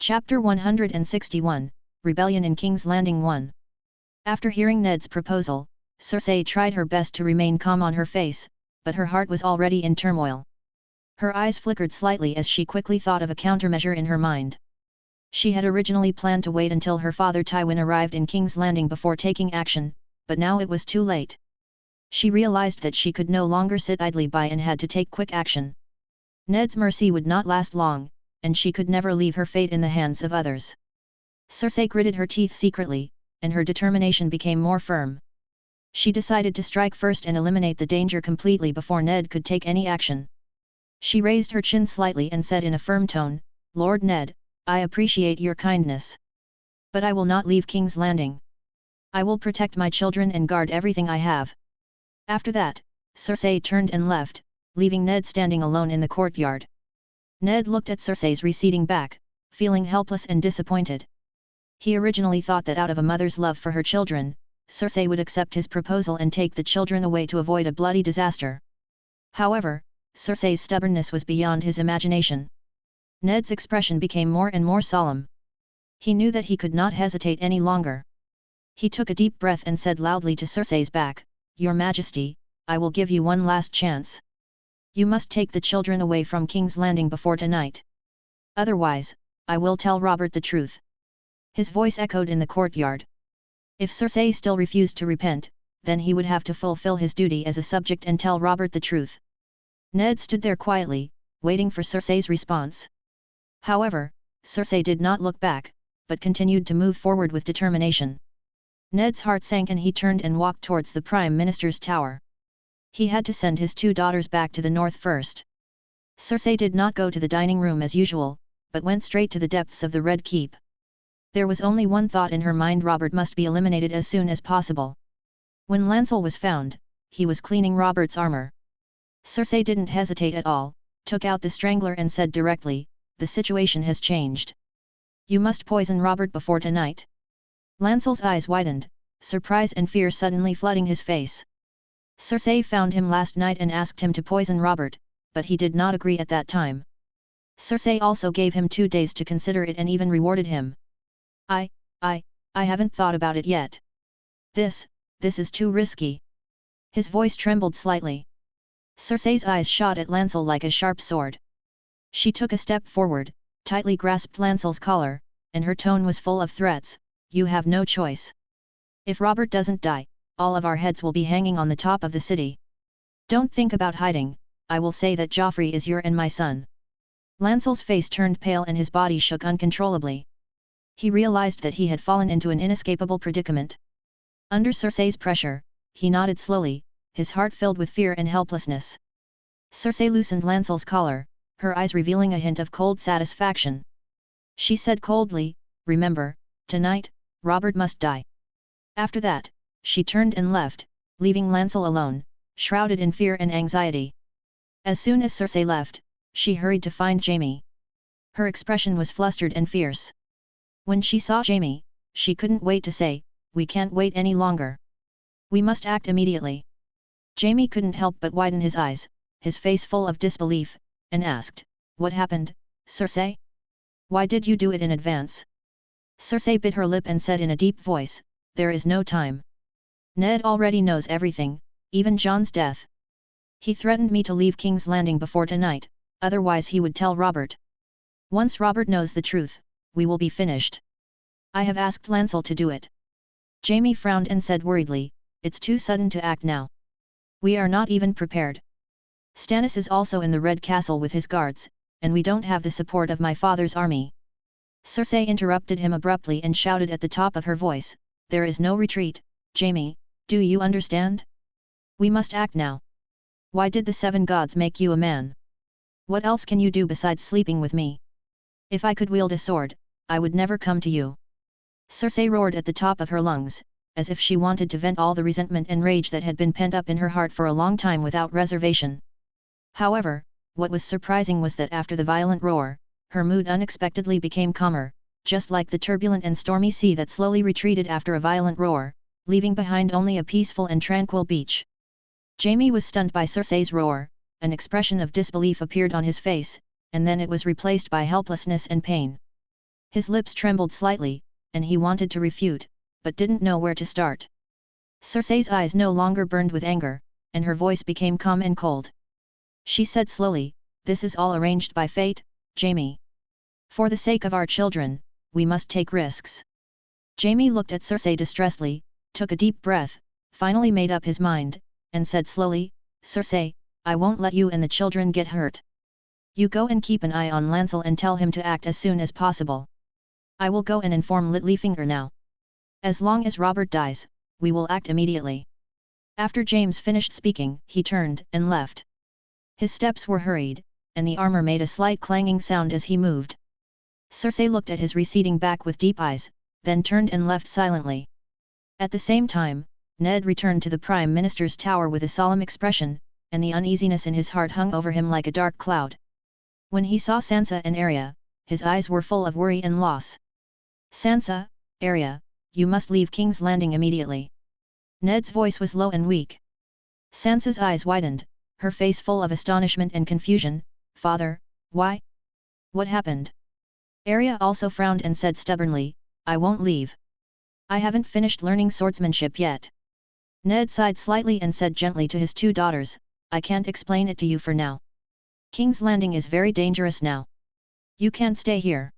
Chapter 161, Rebellion in King's Landing 1. After hearing Ned's proposal, Cersei tried her best to remain calm on her face, but her heart was already in turmoil. Her eyes flickered slightly as she quickly thought of a countermeasure in her mind. She had originally planned to wait until her father Tywin arrived in King's Landing before taking action, but now it was too late. She realized that she could no longer sit idly by and had to take quick action. Ned's mercy would not last long, and she could never leave her fate in the hands of others. Cersei gritted her teeth secretly, and her determination became more firm. She decided to strike first and eliminate the danger completely before Ned could take any action. She raised her chin slightly and said in a firm tone, "Lord Ned, I appreciate your kindness. But I will not leave King's Landing. I will protect my children and guard everything I have." After that, Cersei turned and left, leaving Ned standing alone in the courtyard. Ned looked at Cersei's receding back, feeling helpless and disappointed. He originally thought that out of a mother's love for her children, Cersei would accept his proposal and take the children away to avoid a bloody disaster. However, Cersei's stubbornness was beyond his imagination. Ned's expression became more and more solemn. He knew that he could not hesitate any longer. He took a deep breath and said loudly to Cersei's back, "Your Majesty, I will give you one last chance. You must take the children away from King's Landing before tonight. Otherwise, I will tell Robert the truth." His voice echoed in the courtyard. If Cersei still refused to repent, then he would have to fulfill his duty as a subject and tell Robert the truth. Ned stood there quietly, waiting for Cersei's response. However, Cersei did not look back, but continued to move forward with determination. Ned's heart sank and he turned and walked towards the Prime Minister's tower. He had to send his two daughters back to the north first. Cersei did not go to the dining room as usual, but went straight to the depths of the Red Keep. There was only one thought in her mind: Robert must be eliminated as soon as possible. When Lancel was found, he was cleaning Robert's armor. Cersei didn't hesitate at all, took out the strangler and said directly, "The situation has changed. You must poison Robert before tonight." Lancel's eyes widened, surprise and fear suddenly flooding his face. Cersei found him last night and asked him to poison Robert, but he did not agree at that time. Cersei also gave him 2 days to consider it and even rewarded him. I haven't thought about it yet. This is too risky." His voice trembled slightly. Cersei's eyes shot at Lancel like a sharp sword. She took a step forward, tightly grasped Lancel's collar, and her tone was full of threats, "You have no choice. If Robert doesn't die, all of our heads will be hanging on the top of the city. Don't think about hiding, I will say that Joffrey is your and my son." Lancel's face turned pale and his body shook uncontrollably. He realized that he had fallen into an inescapable predicament. Under Cersei's pressure, he nodded slowly, his heart filled with fear and helplessness. Cersei loosened Lancel's collar, her eyes revealing a hint of cold satisfaction. She said coldly, "Remember, tonight, Robert must die." After that, she turned and left, leaving Lancel alone, shrouded in fear and anxiety. As soon as Cersei left, she hurried to find Jaime. Her expression was flustered and fierce. When she saw Jaime, she couldn't wait to say, "We can't wait any longer. We must act immediately." Jaime couldn't help but widen his eyes, his face full of disbelief, and asked, "What happened, Cersei? Why did you do it in advance?" Cersei bit her lip and said in a deep voice, "There is no time. Ned already knows everything, even Jon's death. He threatened me to leave King's Landing before tonight, otherwise he would tell Robert. Once Robert knows the truth, we will be finished. I have asked Lancel to do it." Jaime frowned and said worriedly, "It's too sudden to act now. We are not even prepared. Stannis is also in the Red Castle with his guards, and we don't have the support of my father's army." Cersei interrupted him abruptly and shouted at the top of her voice, "There is no retreat, Jaime, do you understand? We must act now. Why did the 7 gods make you a man? What else can you do besides sleeping with me? If I could wield a sword, I would never come to you." Cersei roared at the top of her lungs, as if she wanted to vent all the resentment and rage that had been pent up in her heart for a long time without reservation. However, what was surprising was that after the violent roar, her mood unexpectedly became calmer, just like the turbulent and stormy sea that slowly retreated after a violent roar, leaving behind only a peaceful and tranquil beach. Jaime was stunned by Cersei's roar, an expression of disbelief appeared on his face, and then it was replaced by helplessness and pain. His lips trembled slightly, and he wanted to refute, but didn't know where to start. Cersei's eyes no longer burned with anger, and her voice became calm and cold. She said slowly, "This is all arranged by fate, Jaime. For the sake of our children, we must take risks." Jaime looked at Cersei distressedly, took a deep breath, finally made up his mind, and said slowly, "Cersei, I won't let you and the children get hurt. You go and keep an eye on Lancel and tell him to act as soon as possible. I will go and inform Littlefinger now. As long as Robert dies, we will act immediately." After James finished speaking, he turned and left. His steps were hurried, and the armor made a slight clanging sound as he moved. Cersei looked at his receding back with deep eyes, then turned and left silently. At the same time, Ned returned to the Prime Minister's tower with a solemn expression, and the uneasiness in his heart hung over him like a dark cloud. When he saw Sansa and Arya, his eyes were full of worry and loss. "Sansa, Arya, you must leave King's Landing immediately." Ned's voice was low and weak. Sansa's eyes widened, her face full of astonishment and confusion. "Father, why? What happened?" Arya also frowned and said stubbornly, "I won't leave. I haven't finished learning swordsmanship yet." Ned sighed slightly and said gently to his two daughters, "I can't explain it to you for now. King's Landing is very dangerous now. You can't stay here."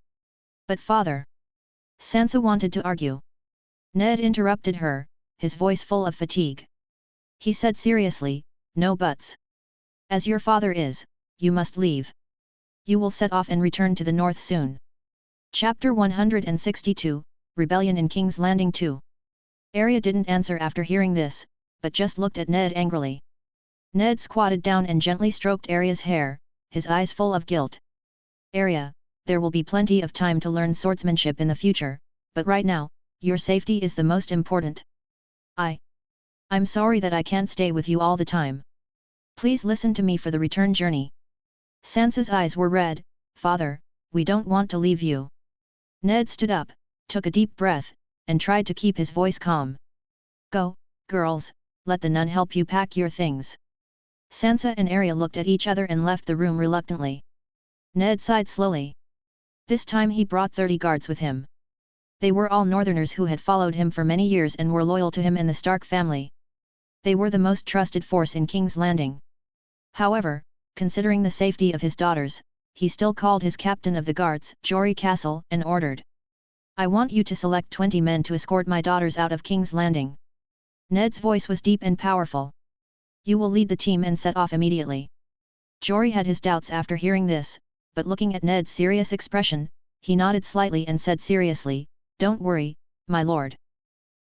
"But father..." Sansa wanted to argue. Ned interrupted her, his voice full of fatigue. He said seriously, "No buts. As your father is, you must leave. You will set off and return to the north soon." Chapter 162, Rebellion in King's Landing 2. Arya didn't answer after hearing this, but just looked at Ned angrily. Ned squatted down and gently stroked Arya's hair, his eyes full of guilt. "Arya, there will be plenty of time to learn swordsmanship in the future, but right now, your safety is the most important. I'm sorry that I can't stay with you all the time. Please listen to me for the return journey." Sansa's eyes were red. "Father, we don't want to leave you." Ned stood up, took a deep breath, and tried to keep his voice calm. "Go, girls, let the nun help you pack your things." Sansa and Arya looked at each other and left the room reluctantly. Ned sighed slowly. This time he brought 30 guards with him. They were all northerners who had followed him for many years and were loyal to him and the Stark family. They were the most trusted force in King's Landing. However, considering the safety of his daughters, he still called his captain of the guards, Jory Castle, and ordered, "I want you to select 20 men to escort my daughters out of King's Landing." Ned's voice was deep and powerful. "You will lead the team and set off immediately." Jory had his doubts after hearing this, but looking at Ned's serious expression, he nodded slightly and said seriously, "Don't worry, my lord.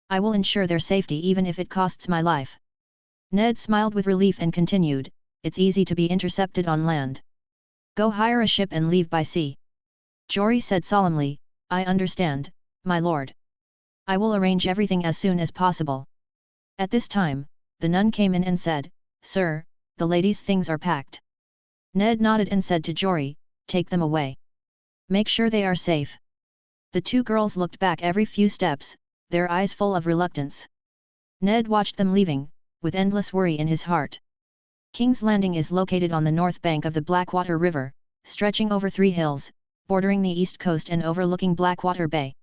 I will ensure their safety even if it costs my life." Ned smiled with relief and continued, "It's easy to be intercepted on land. Go hire a ship and leave by sea." Jory said solemnly, "I understand, my lord. I will arrange everything as soon as possible." At this time, the nun came in and said, "Sir, the ladies' things are packed." Ned nodded and said to Jory, "Take them away. Make sure they are safe." The two girls looked back every few steps, their eyes full of reluctance. Ned watched them leaving, with endless worry in his heart. King's Landing is located on the north bank of the Blackwater River, stretching over 3 hills, bordering the east coast and overlooking Blackwater Bay.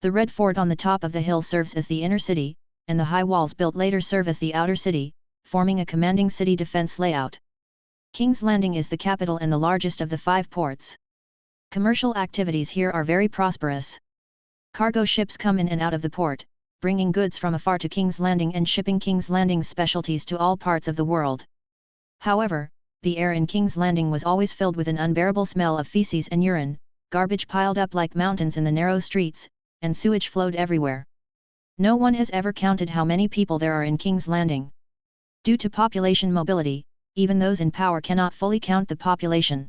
The red fort on the top of the hill serves as the inner city, and the high walls built later serve as the outer city, forming a commanding city defense layout. King's Landing is the capital and the largest of the 5 ports. Commercial activities here are very prosperous. Cargo ships come in and out of the port, bringing goods from afar to King's Landing and shipping King's Landing's specialties to all parts of the world. However, the air in King's Landing was always filled with an unbearable smell of feces and urine, garbage piled up like mountains in the narrow streets, and sewage flowed everywhere. No one has ever counted how many people there are in King's Landing. Due to population mobility, even those in power cannot fully count the population.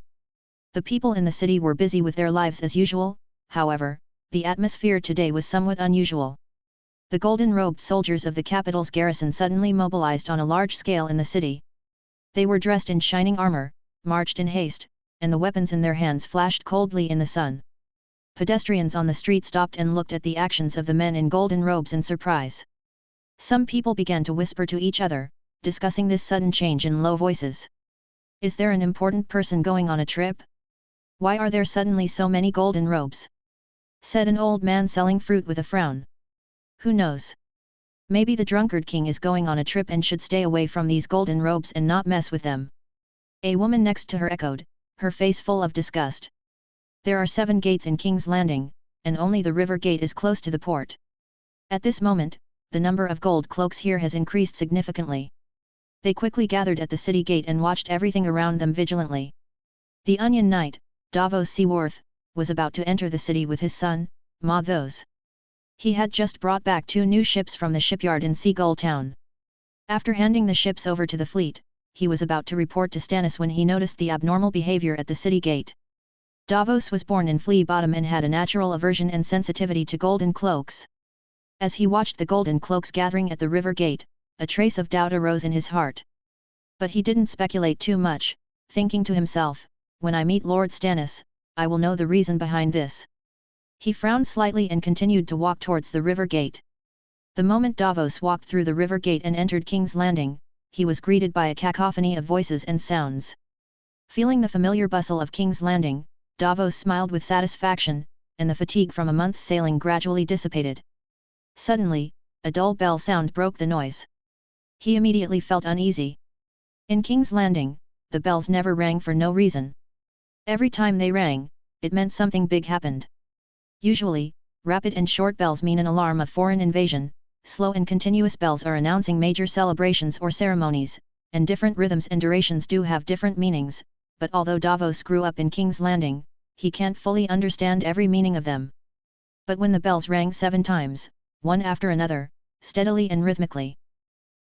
The people in the city were busy with their lives as usual, however, the atmosphere today was somewhat unusual. The golden-robed soldiers of the capital's garrison suddenly mobilized on a large scale in the city. They were dressed in shining armor, marched in haste, and the weapons in their hands flashed coldly in the sun. Pedestrians on the street stopped and looked at the actions of the men in golden robes in surprise. Some people began to whisper to each other, discussing this sudden change in low voices. "Is there an important person going on a trip? Why are there suddenly so many golden robes?" said an old man selling fruit with a frown. Who knows? Maybe the drunkard king is going on a trip and should stay away from these golden robes and not mess with them. A woman next to her echoed, her face full of disgust. There are 7 gates in King's Landing, and only the river gate is close to the port. At this moment, the number of gold cloaks here has increased significantly. They quickly gathered at the city gate and watched everything around them vigilantly. The Onion Knight, Davos Seaworth, was about to enter the city with his son, Mathos. He had just brought back 2 new ships from the shipyard in Seagull Town. After handing the ships over to the fleet, he was about to report to Stannis when he noticed the abnormal behavior at the city gate. Davos was born in Flea Bottom and had a natural aversion and sensitivity to golden cloaks. As he watched the golden cloaks gathering at the river gate, a trace of doubt arose in his heart. But he didn't speculate too much, thinking to himself, when I meet Lord Stannis, I will know the reason behind this. He frowned slightly and continued to walk towards the river gate. The moment Davos walked through the river gate and entered King's Landing, he was greeted by a cacophony of voices and sounds. Feeling the familiar bustle of King's Landing, Davos smiled with satisfaction, and the fatigue from a month's sailing gradually dissipated. Suddenly, a dull bell sound broke the noise. He immediately felt uneasy. In King's Landing, the bells never rang for no reason. Every time they rang, it meant something big happened. Usually, rapid and short bells mean an alarm of foreign invasion, slow and continuous bells are announcing major celebrations or ceremonies, and different rhythms and durations do have different meanings, but although Davos grew up in King's Landing, he can't fully understand every meaning of them. But when the bells rang 7 times, one after another, steadily and rhythmically,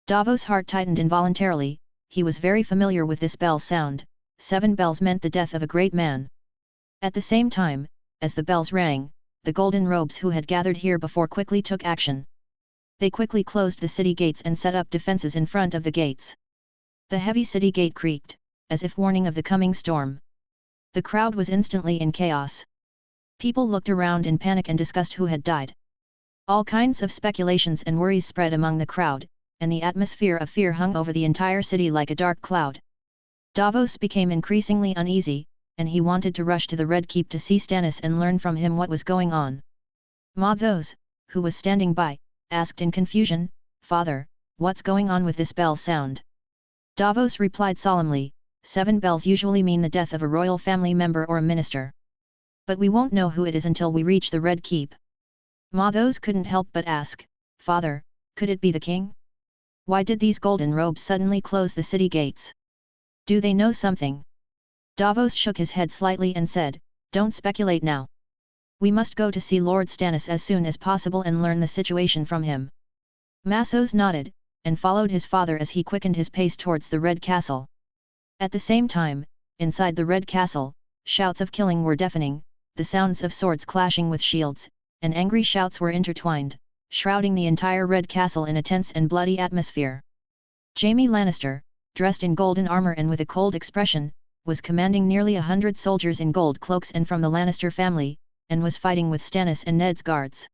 Davos' heart tightened involuntarily. He was very familiar with this bell sound. 7 bells meant the death of a great man. At the same time, as the bells rang, the golden robes who had gathered here before quickly took action. They quickly closed the city gates and set up defenses in front of the gates. The heavy city gate creaked, as if warning of the coming storm. The crowd was instantly in chaos. People looked around in panic and discussed who had died. All kinds of speculations and worries spread among the crowd, and the atmosphere of fear hung over the entire city like a dark cloud. Davos became increasingly uneasy, and he wanted to rush to the Red Keep to see Stannis and learn from him what was going on. Mathos, who was standing by, asked in confusion, "Father, what's going on with this bell sound?" Davos replied solemnly, 7 bells usually mean the death of a royal family member or a minister. But we won't know who it is until we reach the Red Keep. Mathos couldn't help but ask, "Father, could it be the king? Why did these golden robes suddenly close the city gates? Do they know something?" Davos shook his head slightly and said, "Don't speculate now. We must go to see Lord Stannis as soon as possible and learn the situation from him." Mathos nodded, and followed his father as he quickened his pace towards the Red Castle. At the same time, inside the Red Castle, shouts of killing were deafening, the sounds of swords clashing with shields, and angry shouts were intertwined, shrouding the entire Red Castle in a tense and bloody atmosphere. Jaime Lannister, dressed in golden armor and with a cold expression, was commanding nearly 100 soldiers in gold cloaks and from the Lannister family, and was fighting with Stannis and Ned's guards.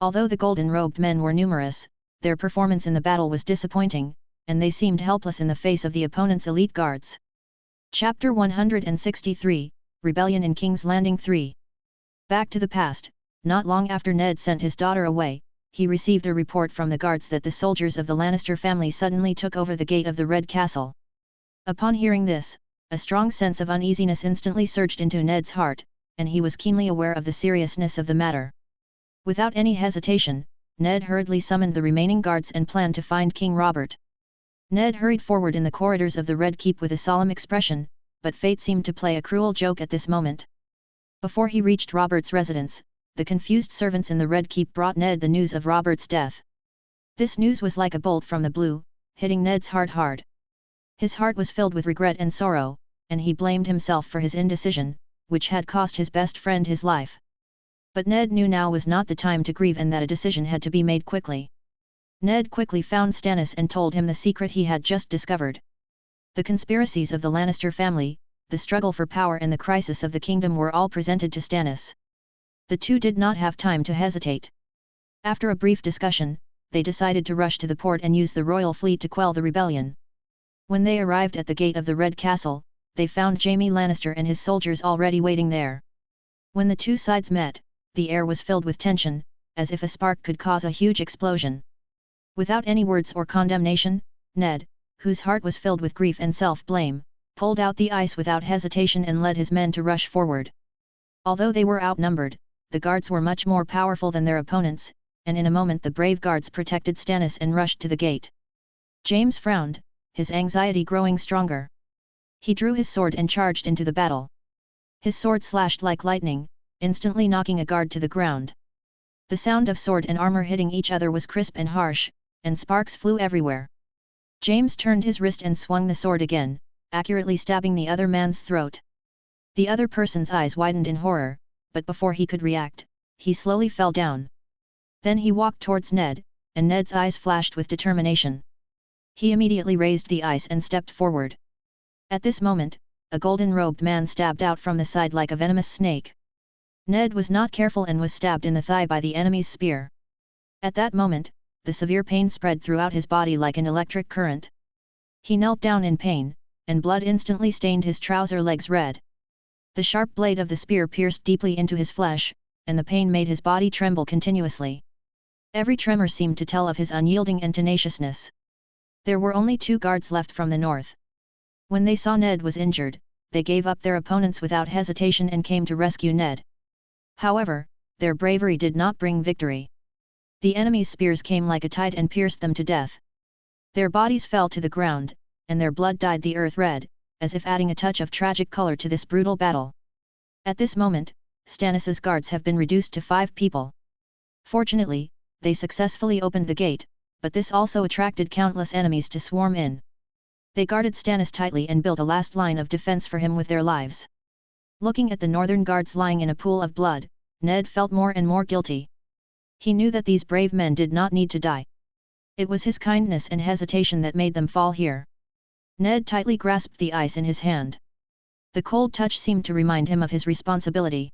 Although the golden-robed men were numerous, their performance in the battle was disappointing, and they seemed helpless in the face of the opponent's elite guards. Chapter 163, Rebellion in King's Landing 3. Back to the past, not long after Ned sent his daughter away, he received a report from the guards that the soldiers of the Lannister family suddenly took over the gate of the Red Castle. Upon hearing this, a strong sense of uneasiness instantly surged into Ned's heart, and he was keenly aware of the seriousness of the matter. Without any hesitation, Ned hurriedly summoned the remaining guards and planned to find King Robert. Ned hurried forward in the corridors of the Red Keep with a solemn expression, but fate seemed to play a cruel joke at this moment. Before he reached Robert's residence, the confused servants in the Red Keep brought Ned the news of Robert's death. This news was like a bolt from the blue, hitting Ned's heart hard. His heart was filled with regret and sorrow, and he blamed himself for his indecision, which had cost his best friend his life. But Ned knew now was not the time to grieve and that a decision had to be made quickly. Ned quickly found Stannis and told him the secret he had just discovered. The conspiracies of the Lannister family, the struggle for power and the crisis of the kingdom were all presented to Stannis. The two did not have time to hesitate. After a brief discussion, they decided to rush to the port and use the royal fleet to quell the rebellion. When they arrived at the gate of the Red Castle, they found Jaime Lannister and his soldiers already waiting there. When the two sides met, the air was filled with tension, as if a spark could cause a huge explosion. Without any words or condemnation, Ned, whose heart was filled with grief and self-blame, pulled out the ice without hesitation and led his men to rush forward. Although they were outnumbered, the guards were much more powerful than their opponents, and in a moment the brave guards protected Stannis and rushed to the gate. James frowned, his anxiety growing stronger. He drew his sword and charged into the battle. His sword slashed like lightning, instantly knocking a guard to the ground. The sound of sword and armor hitting each other was crisp and harsh, and sparks flew everywhere. James turned his wrist and swung the sword again, accurately stabbing the other man's throat. The other person's eyes widened in horror, but before he could react, he slowly fell down. Then he walked towards Ned, and Ned's eyes flashed with determination. He immediately raised the ice and stepped forward. At this moment, a golden-robed man stabbed out from the side like a venomous snake. Ned was not careful and was stabbed in the thigh by the enemy's spear. At that moment, the severe pain spread throughout his body like an electric current. He knelt down in pain, and blood instantly stained his trouser legs red. The sharp blade of the spear pierced deeply into his flesh, and the pain made his body tremble continuously. Every tremor seemed to tell of his unyielding and tenaciousness. There were only 2 guards left from the north. When they saw Ned was injured, they gave up their opponents without hesitation and came to rescue Ned. However, their bravery did not bring victory. The enemy's spears came like a tide and pierced them to death. Their bodies fell to the ground, and their blood dyed the earth red, as if adding a touch of tragic color to this brutal battle. At this moment, Stannis's guards have been reduced to 5 people. Fortunately, they successfully opened the gate, but this also attracted countless enemies to swarm in. They guarded Stannis tightly and built a last line of defense for him with their lives. Looking at the northern guards lying in a pool of blood, Ned felt more and more guilty. He knew that these brave men did not need to die. It was his kindness and hesitation that made them fall here. Ned tightly grasped the ice in his hand. The cold touch seemed to remind him of his responsibility.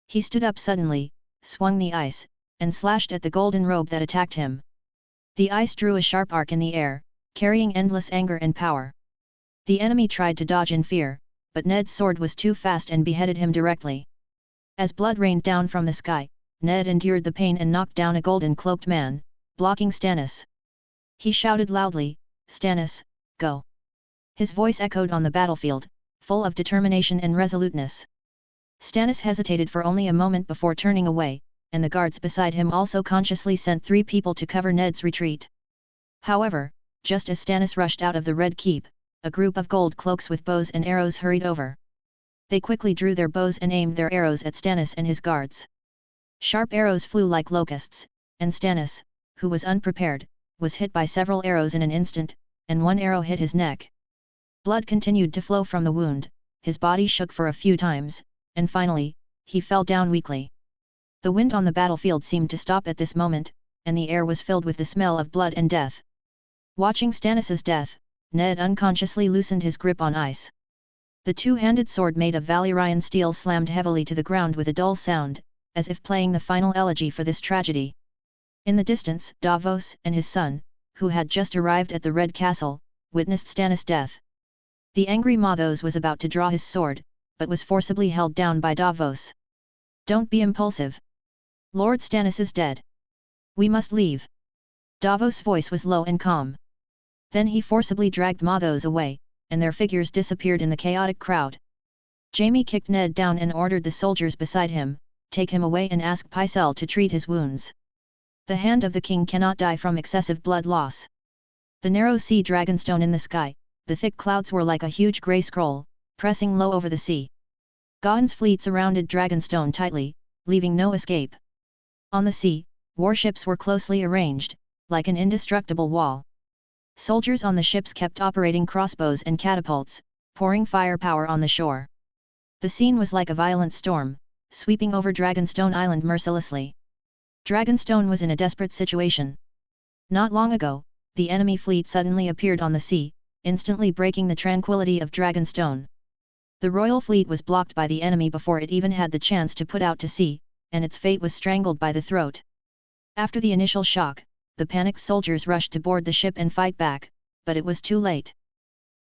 He stood up suddenly, swung the ice, and slashed at the golden robe that attacked him. The ice drew a sharp arc in the air, carrying endless anger and power. The enemy tried to dodge in fear, but Ned's sword was too fast and beheaded him directly. As blood rained down from the sky, Ned endured the pain and knocked down a golden-cloaked man, blocking Stannis. He shouted loudly, "Stannis, go!" His voice echoed on the battlefield, full of determination and resoluteness. Stannis hesitated for only a moment before turning away, and the guards beside him also consciously sent 3 people to cover Ned's retreat. However, just as Stannis rushed out of the Red Keep, a group of gold cloaks with bows and arrows hurried over. They quickly drew their bows and aimed their arrows at Stannis and his guards. Sharp arrows flew like locusts, and Stannis, who was unprepared, was hit by several arrows in an instant, and one arrow hit his neck. Blood continued to flow from the wound, his body shook for a few times, and finally, he fell down weakly. The wind on the battlefield seemed to stop at this moment, and the air was filled with the smell of blood and death. Watching Stannis's death, Ned unconsciously loosened his grip on ice. The 2-handed sword made of Valyrian steel slammed heavily to the ground with a dull sound, as if playing the final elegy for this tragedy. In the distance, Davos and his son, who had just arrived at the Red Castle, witnessed Stannis' death. The angry Mathos was about to draw his sword, but was forcibly held down by Davos. "Don't be impulsive. Lord Stannis is dead. We must leave." Davos' voice was low and calm. Then he forcibly dragged Mathos away, and their figures disappeared in the chaotic crowd. Jaime kicked Ned down and ordered the soldiers beside him, "Take him away and ask Pycelle to treat his wounds. The hand of the king cannot die from excessive blood loss." The narrow sea dragonstone in the sky, the thick clouds were like a huge grey scroll, pressing low over the sea. Gawain's fleet surrounded Dragonstone tightly, leaving no escape. On the sea, warships were closely arranged, like an indestructible wall. Soldiers on the ships kept operating crossbows and catapults, pouring firepower on the shore. The scene was like a violent storm, sweeping over Dragonstone Island mercilessly. Dragonstone was in a desperate situation. Not long ago, the enemy fleet suddenly appeared on the sea, instantly breaking the tranquility of Dragonstone. The royal fleet was blocked by the enemy before it even had the chance to put out to sea, and its fate was strangled by the throat. After the initial shock, the panicked soldiers rushed to board the ship and fight back, but it was too late.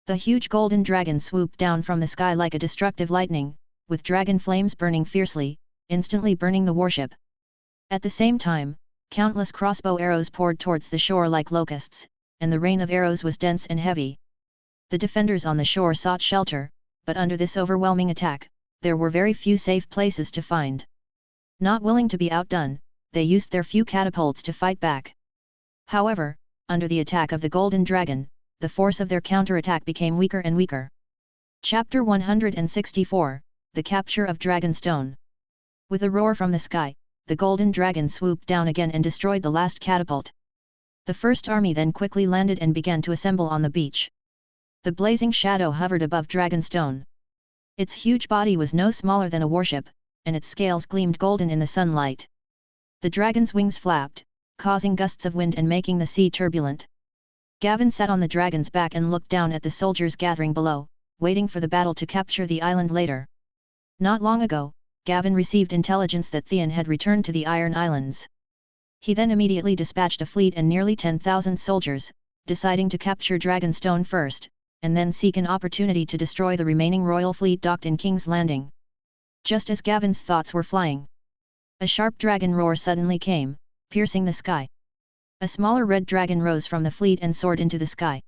The huge golden dragon swooped down from the sky like a destructive lightning, with dragon flames burning fiercely, instantly burning the warship. At the same time, countless crossbow arrows poured towards the shore like locusts, and the rain of arrows was dense and heavy. The defenders on the shore sought shelter, but under this overwhelming attack, there were very few safe places to find. Not willing to be outdone, they used their few catapults to fight back. However, under the attack of the Golden Dragon, the force of their counterattack became weaker and weaker. Chapter 164, The Capture of Dragonstone. With a roar from the sky, the Golden Dragon swooped down again and destroyed the last catapult. The first army then quickly landed and began to assemble on the beach. The blazing shadow hovered above Dragonstone. Its huge body was no smaller than a warship, and its scales gleamed golden in the sunlight. The dragon's wings flapped, causing gusts of wind and making the sea turbulent. Gavin sat on the dragon's back and looked down at the soldiers gathering below, waiting for the battle to capture the island later. Not long ago, Gavin received intelligence that Theon had returned to the Iron Islands. He then immediately dispatched a fleet and nearly 10,000 soldiers, deciding to capture Dragonstone first, and then seek an opportunity to destroy the remaining royal fleet docked in King's Landing. Just as Gavin's thoughts were flying, a sharp dragon roar suddenly came, piercing the sky. A smaller red dragon rose from the fleet and soared into the sky.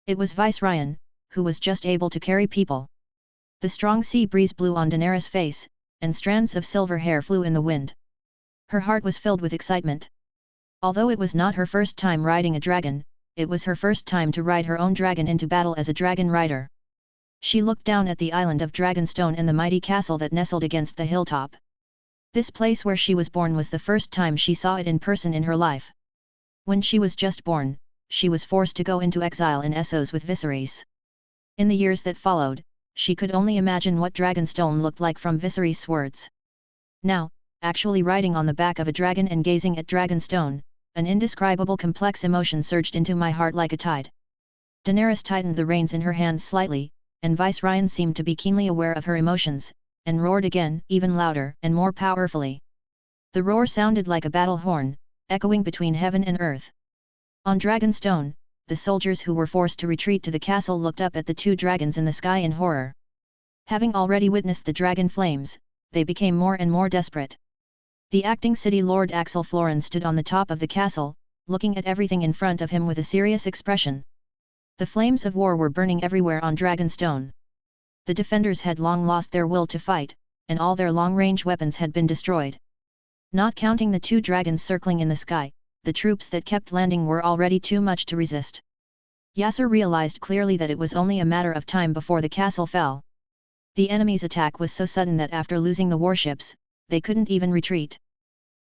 It was Vice-Ryan, who was just able to carry people. The strong sea breeze blew on Daenerys' face, and strands of silver hair flew in the wind. Her heart was filled with excitement. Although it was not her first time riding a dragon, it was her first time to ride her own dragon into battle as a dragon rider. She looked down at the island of Dragonstone and the mighty castle that nestled against the hilltop. This place where she was born was the first time she saw it in person in her life. When she was just born, she was forced to go into exile in Essos with Viserys. In the years that followed, she could only imagine what Dragonstone looked like from Viserys' words. Now, actually riding on the back of a dragon and gazing at Dragonstone, an indescribable complex emotion surged into my heart like a tide. Daenerys tightened the reins in her hands slightly, and Vice-Ryan seemed to be keenly aware of her emotions, and roared again, even louder and more powerfully. The roar sounded like a battle horn, echoing between heaven and earth. On Dragonstone, the soldiers who were forced to retreat to the castle looked up at the two dragons in the sky in horror. Having already witnessed the dragon flames, they became more and more desperate. The acting city lord Axel Florin stood on the top of the castle, looking at everything in front of him with a serious expression. The flames of war were burning everywhere on Dragonstone. The defenders had long lost their will to fight, and all their long-range weapons had been destroyed. Not counting the two dragons circling in the sky, the troops that kept landing were already too much to resist. Yasser realized clearly that it was only a matter of time before the castle fell. The enemy's attack was so sudden that after losing the warships, they couldn't even retreat.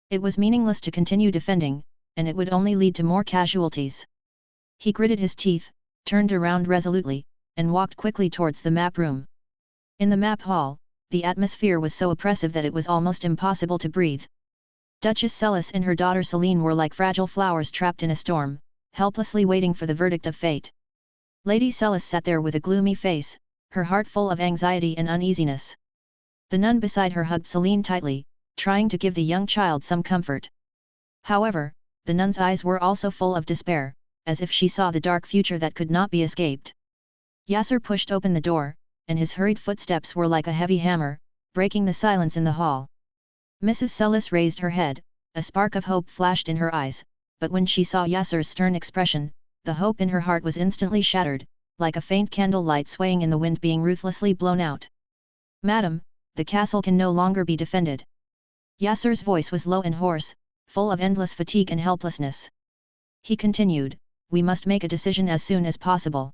It was meaningless to continue defending, and it would only lead to more casualties. He gritted his teeth, turned around resolutely, and walked quickly towards the map room. In the map hall, the atmosphere was so oppressive that it was almost impossible to breathe. Duchess Celis and her daughter Selene were like fragile flowers trapped in a storm, helplessly waiting for the verdict of fate. Lady Celis sat there with a gloomy face, her heart full of anxiety and uneasiness. The nun beside her hugged Selene tightly, trying to give the young child some comfort. However, the nun's eyes were also full of despair, as if she saw the dark future that could not be escaped. Yasser pushed open the door, and his hurried footsteps were like a heavy hammer, breaking the silence in the hall. Mrs. Celis raised her head, a spark of hope flashed in her eyes, but when she saw Yasser's stern expression, the hope in her heart was instantly shattered, like a faint candle light swaying in the wind being ruthlessly blown out. "Madam, the castle can no longer be defended." Yasser's voice was low and hoarse, full of endless fatigue and helplessness. He continued, "We must make a decision as soon as possible."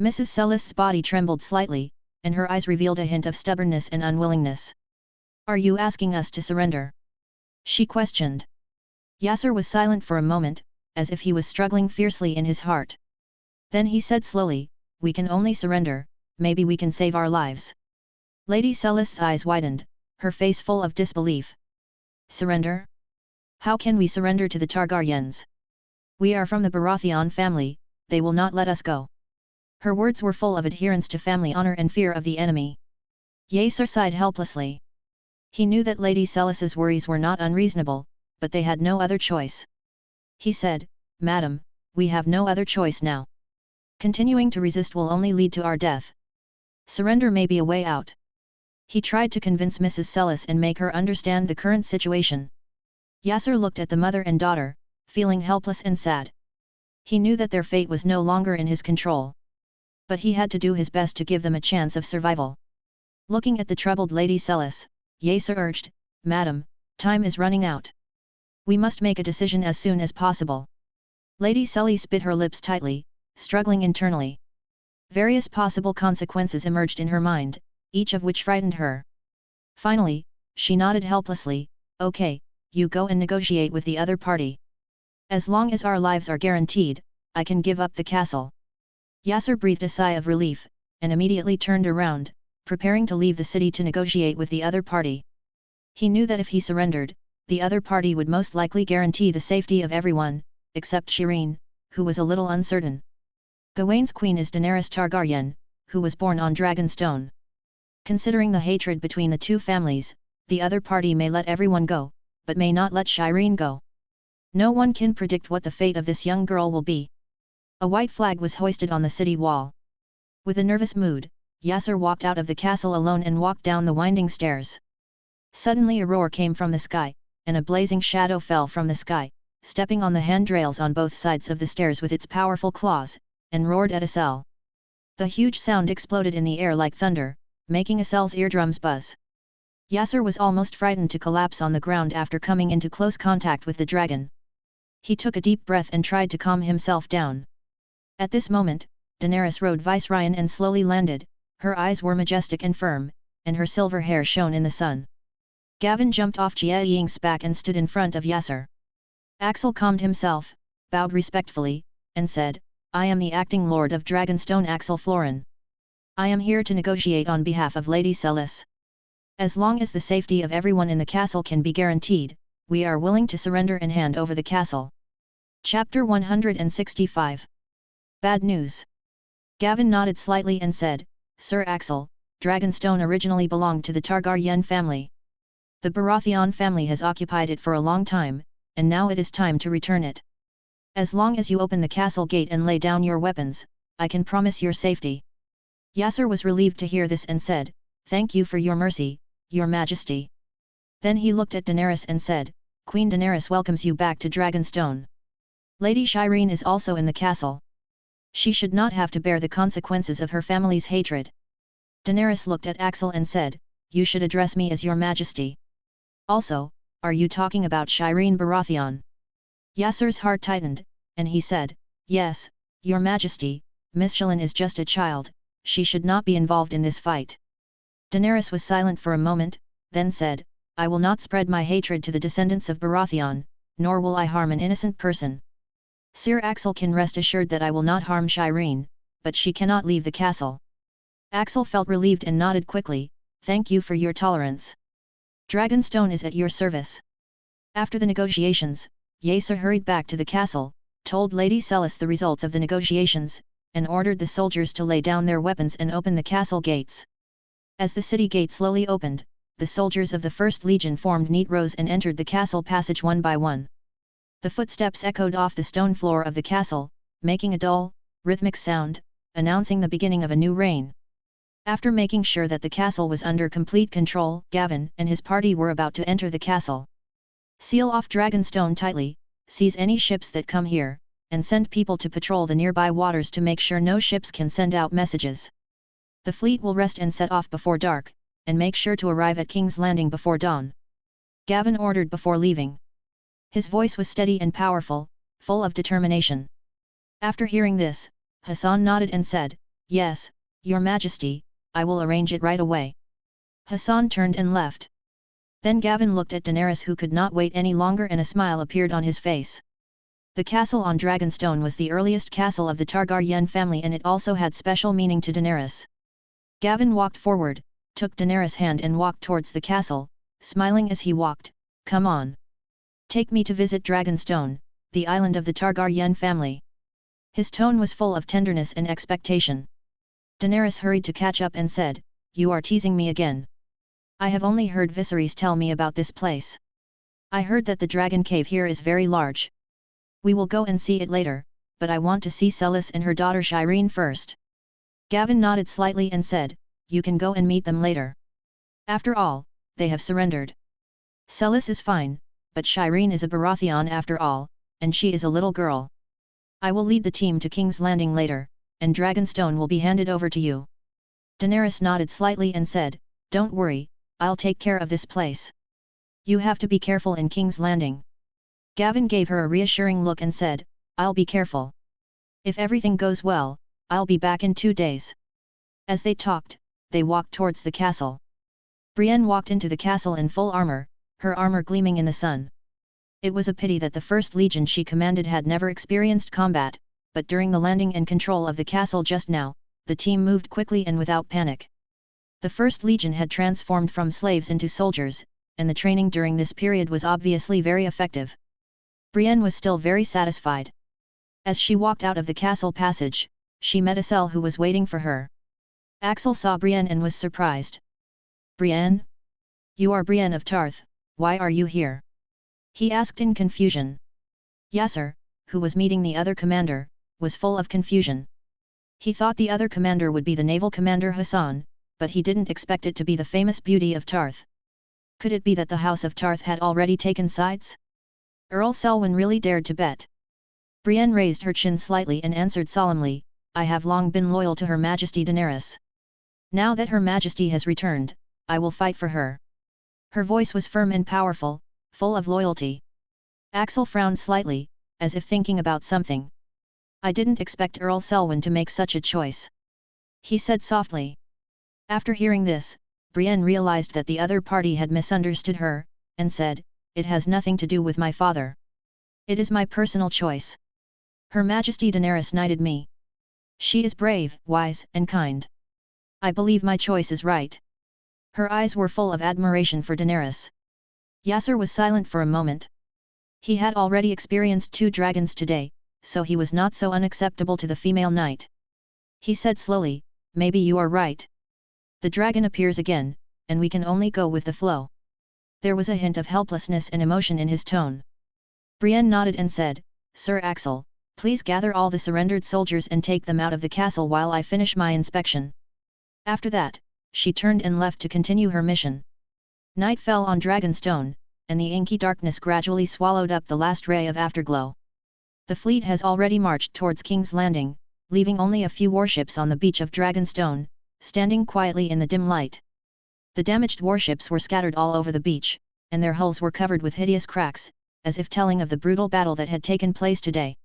Mrs. Celis's body trembled slightly, and her eyes revealed a hint of stubbornness and unwillingness. "Are you asking us to surrender?" she questioned. Yasser was silent for a moment, as if he was struggling fiercely in his heart. Then he said slowly, "We can only surrender, maybe we can save our lives." Lady Celis's eyes widened, her face full of disbelief. "Surrender? How can we surrender to the Targaryens? We are from the Baratheon family, they will not let us go." Her words were full of adherence to family honor and fear of the enemy. Yasser sighed helplessly. He knew that Lady Celis's worries were not unreasonable, but they had no other choice. He said, "Madam, we have no other choice now. Continuing to resist will only lead to our death. Surrender may be a way out." He tried to convince Mrs. Sellis and make her understand the current situation. Yasser looked at the mother and daughter, feeling helpless and sad. He knew that their fate was no longer in his control. But he had to do his best to give them a chance of survival. Looking at the troubled Lady Sellis, Yasser urged, "Madam, time is running out. We must make a decision as soon as possible." Lady Sellis bit her lips tightly, struggling internally. Various possible consequences emerged in her mind, each of which frightened her. Finally, she nodded helplessly, "Okay, you go and negotiate with the other party. As long as our lives are guaranteed, I can give up the castle." Yasser breathed a sigh of relief, and immediately turned around, preparing to leave the city to negotiate with the other party. He knew that if he surrendered, the other party would most likely guarantee the safety of everyone, except Shireen, who was a little uncertain. Gawain's queen is Daenerys Targaryen, who was born on Dragonstone. Considering the hatred between the two families, the other party may let everyone go, but may not let Shireen go. No one can predict what the fate of this young girl will be. A white flag was hoisted on the city wall. With a nervous mood, Yasser walked out of the castle alone and walked down the winding stairs. Suddenly a roar came from the sky, and a blazing shadow fell from the sky, stepping on the handrails on both sides of the stairs with its powerful claws, and roared at Asel. The huge sound exploded in the air like thunder, making Asel's eardrums buzz. Yasser was almost frightened to collapse on the ground after coming into close contact with the dragon. He took a deep breath and tried to calm himself down. At this moment, Daenerys rode Viceroy and slowly landed. Her eyes were majestic and firm, and her silver hair shone in the sun. Gavin jumped off Jia Ying's back and stood in front of Yasser. Axel calmed himself, bowed respectfully, and said, "I am the acting lord of Dragonstone, Axel Florin. I am here to negotiate on behalf of Lady Sellis. As long as the safety of everyone in the castle can be guaranteed, we are willing to surrender and hand over the castle." Chapter 165. Bad news. Gavin nodded slightly and said, "Sir Axel, Dragonstone originally belonged to the Targaryen family. The Baratheon family has occupied it for a long time, and now it is time to return it. As long as you open the castle gate and lay down your weapons, I can promise your safety." Yasser was relieved to hear this and said, "Thank you for your mercy, your majesty." Then he looked at Daenerys and said, "Queen Daenerys welcomes you back to Dragonstone. Lady Shireen is also in the castle. She should not have to bear the consequences of her family's hatred." Daenerys looked at Axel and said, "You should address me as your majesty. Also, are you talking about Shireen Baratheon?" Yasser's heart tightened, and he said, "Yes, your majesty, Miss Shireen is just a child, she should not be involved in this fight." Daenerys was silent for a moment, then said, "I will not spread my hatred to the descendants of Baratheon, nor will I harm an innocent person. Sir Axel can rest assured that I will not harm Shireen, but she cannot leave the castle." Axel felt relieved and nodded quickly, "Thank you for your tolerance. Dragonstone is at your service." After the negotiations, Yasser hurried back to the castle, told Lady Sellis the results of the negotiations, and ordered the soldiers to lay down their weapons and open the castle gates. As the city gate slowly opened, the soldiers of the First Legion formed neat rows and entered the castle passage one by one. The footsteps echoed off the stone floor of the castle, making a dull, rhythmic sound, announcing the beginning of a new reign. After making sure that the castle was under complete control, Gavin and his party were about to enter the castle. "Seal off Dragonstone tightly, seize any ships that come here, and send people to patrol the nearby waters to make sure no ships can send out messages. The fleet will rest and set off before dark, and make sure to arrive at King's Landing before dawn," Gavin ordered before leaving. His voice was steady and powerful, full of determination. After hearing this, Hassan nodded and said, "Yes, your majesty, I will arrange it right away." Hassan turned and left. Then Gavin looked at Daenerys, who could not wait any longer, and a smile appeared on his face. The castle on Dragonstone was the earliest castle of the Targaryen family, and it also had special meaning to Daenerys. Gavin walked forward, took Daenerys' hand and walked towards the castle, smiling as he walked, "Come on. Take me to visit Dragonstone, the island of the Targaryen family." His tone was full of tenderness and expectation. Daenerys hurried to catch up and said, "You are teasing me again. I have only heard Viserys tell me about this place. I heard that the dragon cave here is very large. We will go and see it later, but I want to see Sellis and her daughter Shireen first." Gavin nodded slightly and said, "You can go and meet them later." After all, they have surrendered. Celis is fine, but Shireen is a Baratheon after all, and she is a little girl. I will lead the team to King's Landing later, and Dragonstone will be handed over to you. Daenerys nodded slightly and said, Don't worry, I'll take care of this place. You have to be careful in King's Landing. Gavin gave her a reassuring look and said, I'll be careful. If everything goes well, I'll be back in 2 days. As they talked, they walked towards the castle. Brienne walked into the castle in full armor, her armor gleaming in the sun. It was a pity that the First Legion she commanded had never experienced combat, but during the landing and control of the castle just now, the team moved quickly and without panic. The First Legion had transformed from slaves into soldiers, and the training during this period was obviously very effective. Brienne was still very satisfied. As she walked out of the castle passage, she met Axel who was waiting for her. Axel saw Brienne and was surprised. Brienne? You are Brienne of Tarth, why are you here? He asked in confusion. Yasser, who was meeting the other commander, was full of confusion. He thought the other commander would be the naval commander Hassan, but he didn't expect it to be the famous beauty of Tarth. Could it be that the House of Tarth had already taken sides? Earl Selwyn really dared to bet. Brienne raised her chin slightly and answered solemnly, I have long been loyal to Her Majesty Daenerys. Now that Her Majesty has returned, I will fight for her. Her voice was firm and powerful, full of loyalty. Axel frowned slightly, as if thinking about something. I didn't expect Earl Selwyn to make such a choice. He said softly. After hearing this, Brienne realized that the other party had misunderstood her, and said, It has nothing to do with my father. It is my personal choice. Her Majesty Daenerys knighted me. She is brave, wise, and kind. I believe my choice is right. Her eyes were full of admiration for Daenerys. Yasser was silent for a moment. He had already experienced 2 dragons today, so he was not so unacceptable to the female knight. He said slowly, Maybe you are right. The dragon appears again, and we can only go with the flow. There was a hint of helplessness and emotion in his tone. Brienne nodded and said, Sir Axel, please gather all the surrendered soldiers and take them out of the castle while I finish my inspection. After that, she turned and left to continue her mission. Night fell on Dragonstone, and the inky darkness gradually swallowed up the last ray of afterglow. The fleet has already marched towards King's Landing, leaving only a few warships on the beach of Dragonstone, standing quietly in the dim light. The damaged warships were scattered all over the beach, and their hulls were covered with hideous cracks, as if telling of the brutal battle that had taken place today.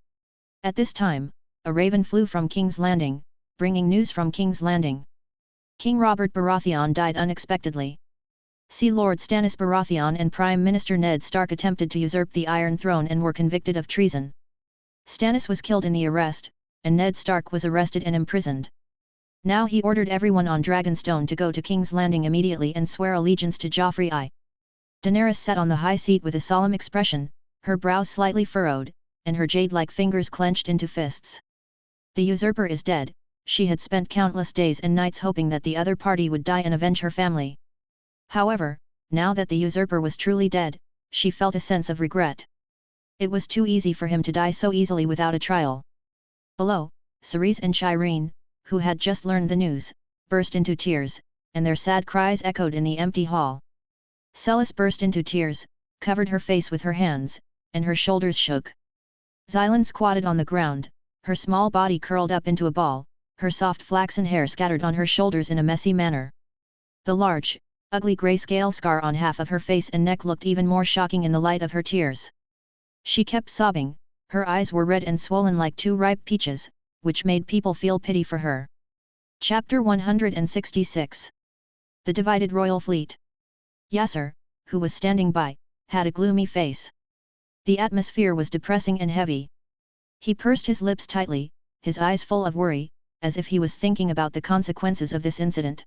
At this time, a raven flew from King's Landing, bringing news from King's Landing. King Robert Baratheon died unexpectedly. Sea Lord Stannis Baratheon and Prime Minister Ned Stark attempted to usurp the Iron Throne and were convicted of treason. Stannis was killed in the arrest, and Ned Stark was arrested and imprisoned. Now he ordered everyone on Dragonstone to go to King's Landing immediately and swear allegiance to Joffrey I. Daenerys sat on the high seat with a solemn expression, her brows slightly furrowed, and her jade-like fingers clenched into fists. The usurper is dead. She had spent countless days and nights hoping that the other party would die and avenge her family. However, now that the usurper was truly dead, she felt a sense of regret. It was too easy for him to die so easily without a trial. Below, Cerise and Shireen, who had just learned the news, burst into tears, and their sad cries echoed in the empty hall. Celis burst into tears, covered her face with her hands, and her shoulders shook. Xylan squatted on the ground, her small body curled up into a ball, her soft flaxen hair scattered on her shoulders in a messy manner. The large, ugly grayscale scar on half of her face and neck looked even more shocking in the light of her tears. She kept sobbing, her eyes were red and swollen like 2 ripe peaches, which made people feel pity for her. Chapter 166. The Divided Royal Fleet. Yasser, who was standing by, had a gloomy face. The atmosphere was depressing and heavy. He pursed his lips tightly, his eyes full of worry, as if he was thinking about the consequences of this incident.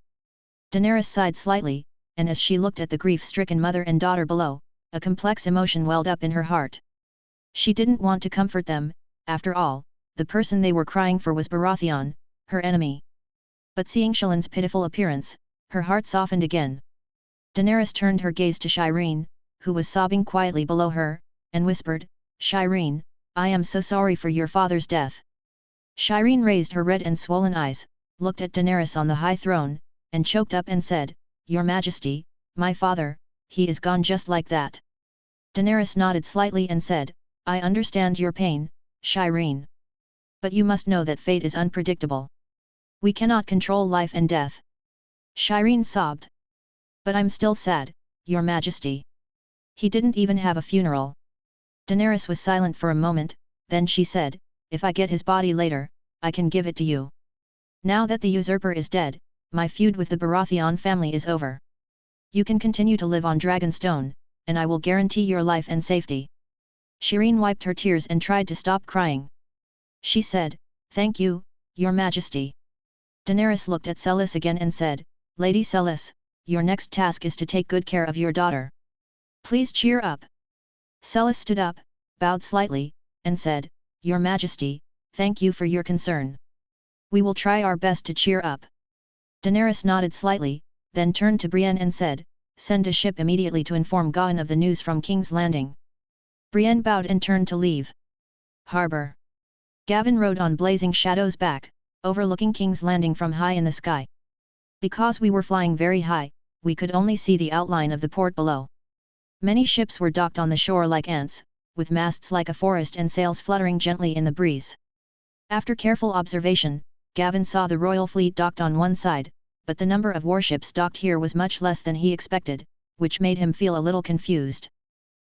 Daenerys sighed slightly, and as she looked at the grief-stricken mother and daughter below, a complex emotion welled up in her heart. She didn't want to comfort them, after all, the person they were crying for was Baratheon, her enemy. But seeing Shallan's pitiful appearance, her heart softened again. Daenerys turned her gaze to Shireen, who was sobbing quietly below her, and whispered, Shireen, I am so sorry for your father's death. Shireen raised her red and swollen eyes, looked at Daenerys on the high throne, and choked up and said, "Your Majesty, my father, he is gone just like that." Daenerys nodded slightly and said, "I understand your pain, Shireen. But you must know that fate is unpredictable. We cannot control life and death." Shireen sobbed. "But I'm still sad, Your Majesty. He didn't even have a funeral." Daenerys was silent for a moment, then she said, "If I get his body later, I can give it to you. Now that the usurper is dead, my feud with the Baratheon family is over. You can continue to live on Dragonstone, and I will guarantee your life and safety." Shireen wiped her tears and tried to stop crying. She said, "Thank you, Your Majesty." Daenerys looked at Celis again and said, "Lady Celis, your next task is to take good care of your daughter. Please cheer up." Celis stood up, bowed slightly, and said, "Your Majesty, thank you for your concern. We will try our best to cheer up." Daenerys nodded slightly, then turned to Brienne and said, "Send a ship immediately to inform Gawain of the news from King's Landing." Brienne bowed and turned to leave. Harbour. Gavin rode on Blazing Shadow's back, overlooking King's Landing from high in the sky. Because we were flying very high, we could only see the outline of the port below. Many ships were docked on the shore like ants, with masts like a forest and sails fluttering gently in the breeze. After careful observation, Gavin saw the royal fleet docked on one side, but the number of warships docked here was much less than he expected, which made him feel a little confused.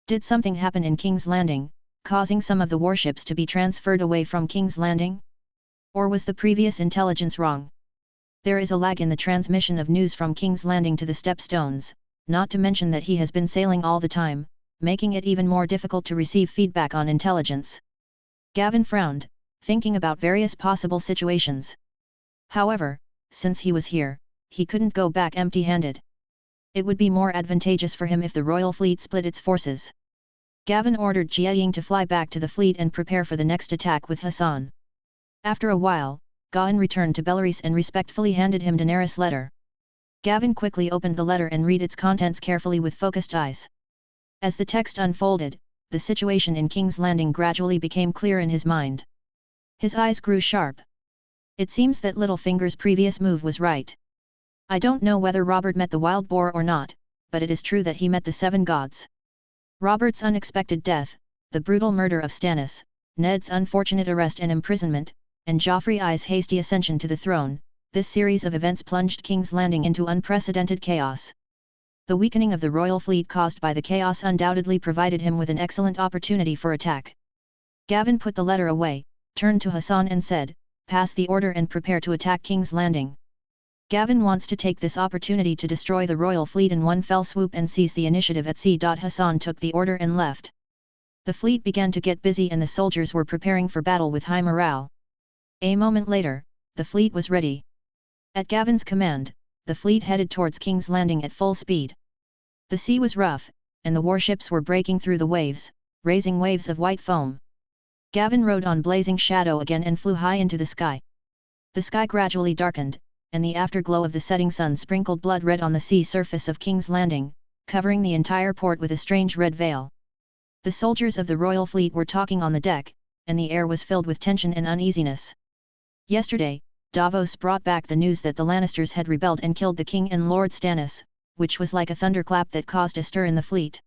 Did something happen in King's Landing, causing some of the warships to be transferred away from King's Landing? Or was the previous intelligence wrong? There is a lag in the transmission of news from King's Landing to the Stepstones, not to mention that he has been sailing all the time, making it even more difficult to receive feedback on intelligence. Gavin frowned, thinking about various possible situations. However, since he was here, he couldn't go back empty-handed. It would be more advantageous for him if the royal fleet split its forces. Gavin ordered Jia Ying to fly back to the fleet and prepare for the next attack with Hassan. After a while, Gawain returned to Belarus and respectfully handed him Daenerys' letter. Gavin quickly opened the letter and read its contents carefully with focused eyes. As the text unfolded, the situation in King's Landing gradually became clear in his mind. His eyes grew sharp. It seems that Littlefinger's previous move was right. I don't know whether Robert met the wild boar or not, but it is true that he met the seven gods. Robert's unexpected death, the brutal murder of Stannis, Ned's unfortunate arrest and imprisonment, and Joffrey's hasty ascension to the throne, this series of events plunged King's Landing into unprecedented chaos. The weakening of the royal fleet caused by the chaos undoubtedly provided him with an excellent opportunity for attack. Gavin put the letter away, turned to Hassan and said, "Pass the order and prepare to attack King's Landing." Gavin wants to take this opportunity to destroy the royal fleet in one fell swoop and seize the initiative at sea. Hassan took the order and left. The fleet began to get busy and the soldiers were preparing for battle with high morale. A moment later, the fleet was ready. At Gavin's command, the fleet headed towards King's Landing at full speed. The sea was rough, and the warships were breaking through the waves, raising waves of white foam. Gavin rode on Blazing Shadow again and flew high into the sky. The sky gradually darkened, and the afterglow of the setting sun sprinkled blood red on the sea surface of King's Landing, covering the entire port with a strange red veil. The soldiers of the royal fleet were talking on the deck, and the air was filled with tension and uneasiness. Yesterday, Davos brought back the news that the Lannisters had rebelled and killed the king and Lord Stannis, which was like a thunderclap that caused a stir in the fleet.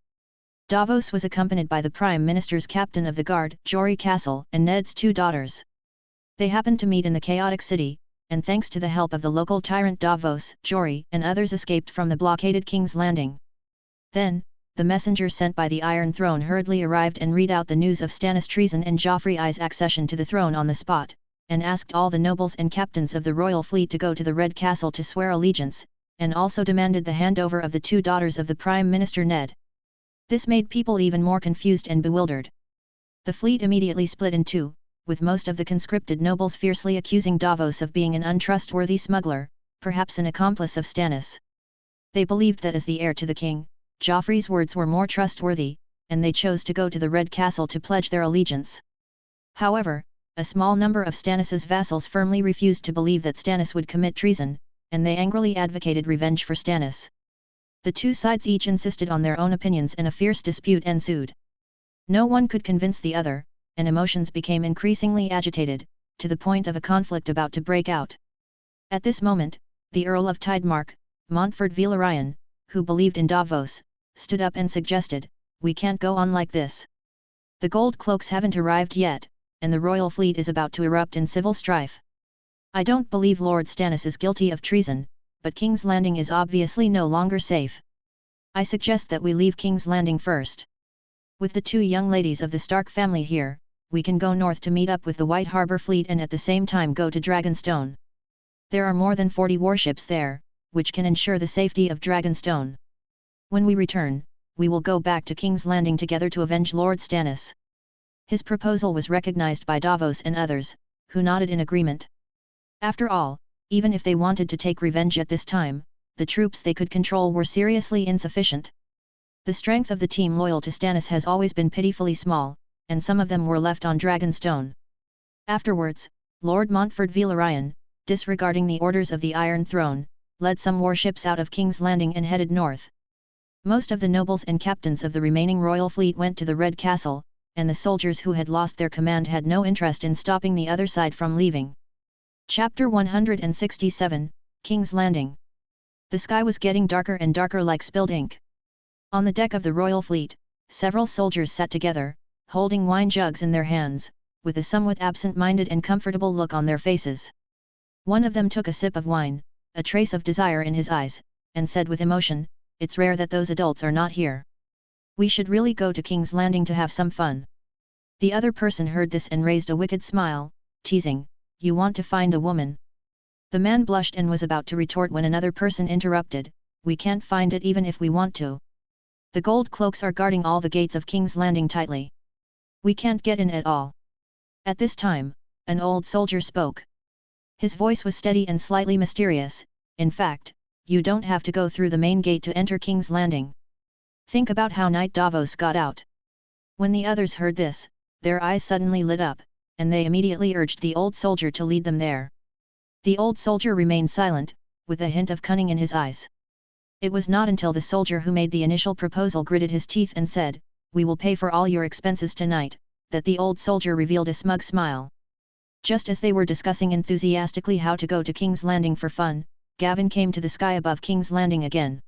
Davos was accompanied by the Prime Minister's captain of the guard, Jory Castle, and Ned's two daughters. They happened to meet in the chaotic city, and thanks to the help of the local tyrant Davos, Jory and others escaped from the blockaded King's Landing. Then, the messenger sent by the Iron Throne hurriedly arrived and read out the news of Stannis' treason and Joffrey's accession to the throne on the spot, and asked all the nobles and captains of the royal fleet to go to the Red Castle to swear allegiance, and also demanded the handover of the two daughters of the Prime Minister Ned. This made people even more confused and bewildered. The fleet immediately split in two, with most of the conscripted nobles fiercely accusing Davos of being an untrustworthy smuggler, perhaps an accomplice of Stannis. They believed that as the heir to the king, Joffrey's words were more trustworthy, and they chose to go to the Red Castle to pledge their allegiance. However, a small number of Stannis's vassals firmly refused to believe that Stannis would commit treason, and they angrily advocated revenge for Stannis. The two sides each insisted on their own opinions and a fierce dispute ensued. No one could convince the other, and emotions became increasingly agitated, to the point of a conflict about to break out. At this moment, the Earl of Tidemark, Montfort Villaraian, who believed in Davos, stood up and suggested, "We can't go on like this. The gold cloaks haven't arrived yet, and the royal fleet is about to erupt in civil strife. I don't believe Lord Stannis is guilty of treason, but King's Landing is obviously no longer safe. I suggest that we leave King's Landing first. With the 2 young ladies of the Stark family here, we can go north to meet up with the White Harbour fleet and at the same time go to Dragonstone. There are more than 40 warships there, which can ensure the safety of Dragonstone. When we return, we will go back to King's Landing together to avenge Lord Stannis." His proposal was recognized by Davos and others, who nodded in agreement. After all, even if they wanted to take revenge at this time, the troops they could control were seriously insufficient. The strength of the team loyal to Stannis has always been pitifully small, and some of them were left on Dragonstone. Afterwards, Lord Montfort Villaraian, disregarding the orders of the Iron Throne, led some warships out of King's Landing and headed north. Most of the nobles and captains of the remaining royal fleet went to the Red Castle, and the soldiers who had lost their command had no interest in stopping the other side from leaving. Chapter 167, King's Landing. The sky was getting darker and darker like spilled ink. On the deck of the royal fleet, several soldiers sat together, holding wine jugs in their hands, with a somewhat absent-minded and comfortable look on their faces. One of them took a sip of wine, a trace of desire in his eyes, and said with emotion, "It's rare that those adults are not here. We should really go to King's Landing to have some fun." The other person heard this and raised a wicked smile, teasing, "You want to find a woman?" The man blushed and was about to retort when another person interrupted, "We can't find it even if we want to. The gold cloaks are guarding all the gates of King's Landing tightly. We can't get in at all." At this time, an old soldier spoke. His voice was steady and slightly mysterious. "In fact, you don't have to go through the main gate to enter King's Landing. Think about how Knight Davos got out." When the others heard this, their eyes suddenly lit up, and they immediately urged the old soldier to lead them there. The old soldier remained silent, with a hint of cunning in his eyes. It was not until the soldier who made the initial proposal gritted his teeth and said, "We will pay for all your expenses tonight," that the old soldier revealed a smug smile. Just as they were discussing enthusiastically how to go to King's Landing for fun, Gavin came to the sky above King's Landing again.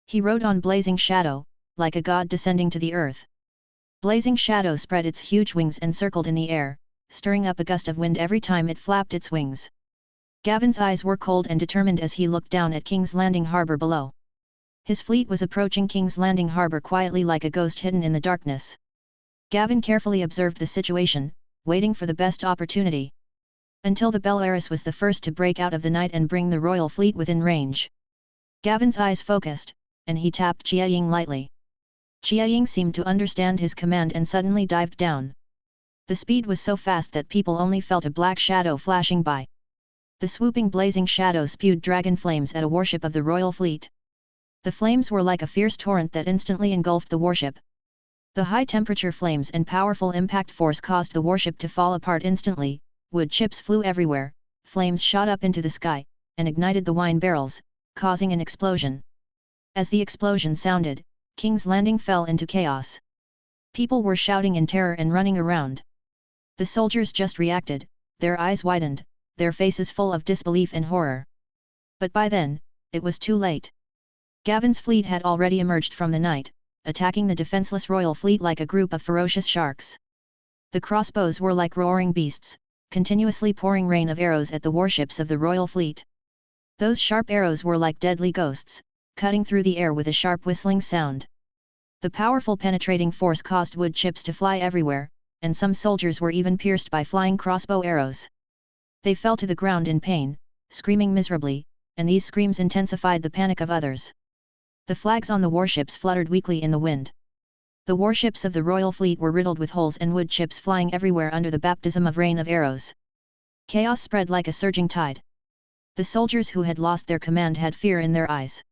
He rode on Blazing Shadow, like a god descending to the earth. Blazing Shadow spread its huge wings and circled in the air, stirring up a gust of wind every time it flapped its wings. Gavin's eyes were cold and determined as he looked down at King's Landing harbour below. His fleet was approaching King's Landing harbour quietly like a ghost hidden in the darkness. Gavin carefully observed the situation, waiting for the best opportunity. Until the Belleris was the first to break out of the night and bring the royal fleet within range. Gavin's eyes focused, and he tapped Jiaying lightly. Jiaying seemed to understand his command and suddenly dived down. The speed was so fast that people only felt a black shadow flashing by. The swooping blazing shadow spewed dragon flames at a warship of the royal fleet. The flames were like a fierce torrent that instantly engulfed the warship. The high-temperature flames and powerful impact force caused the warship to fall apart instantly. Wood chips flew everywhere, flames shot up into the sky, and ignited the wine barrels, causing an explosion. As the explosion sounded, King's Landing fell into chaos. People were shouting in terror and running around. The soldiers just reacted, their eyes widened, their faces full of disbelief and horror. But by then, it was too late. Gavin's fleet had already emerged from the night, attacking the defenseless royal fleet like a group of ferocious sharks. The crossbows were like roaring beasts, continuously pouring rain of arrows at the warships of the royal fleet. Those sharp arrows were like deadly ghosts, cutting through the air with a sharp whistling sound. The powerful penetrating force caused wood chips to fly everywhere, and some soldiers were even pierced by flying crossbow arrows. They fell to the ground in pain, screaming miserably, and these screams intensified the panic of others. The flags on the warships fluttered weakly in the wind. The warships of the royal fleet were riddled with holes and wood chips flying everywhere under the baptism of rain of arrows. Chaos spread like a surging tide. The soldiers who had lost their command had fear in their eyes.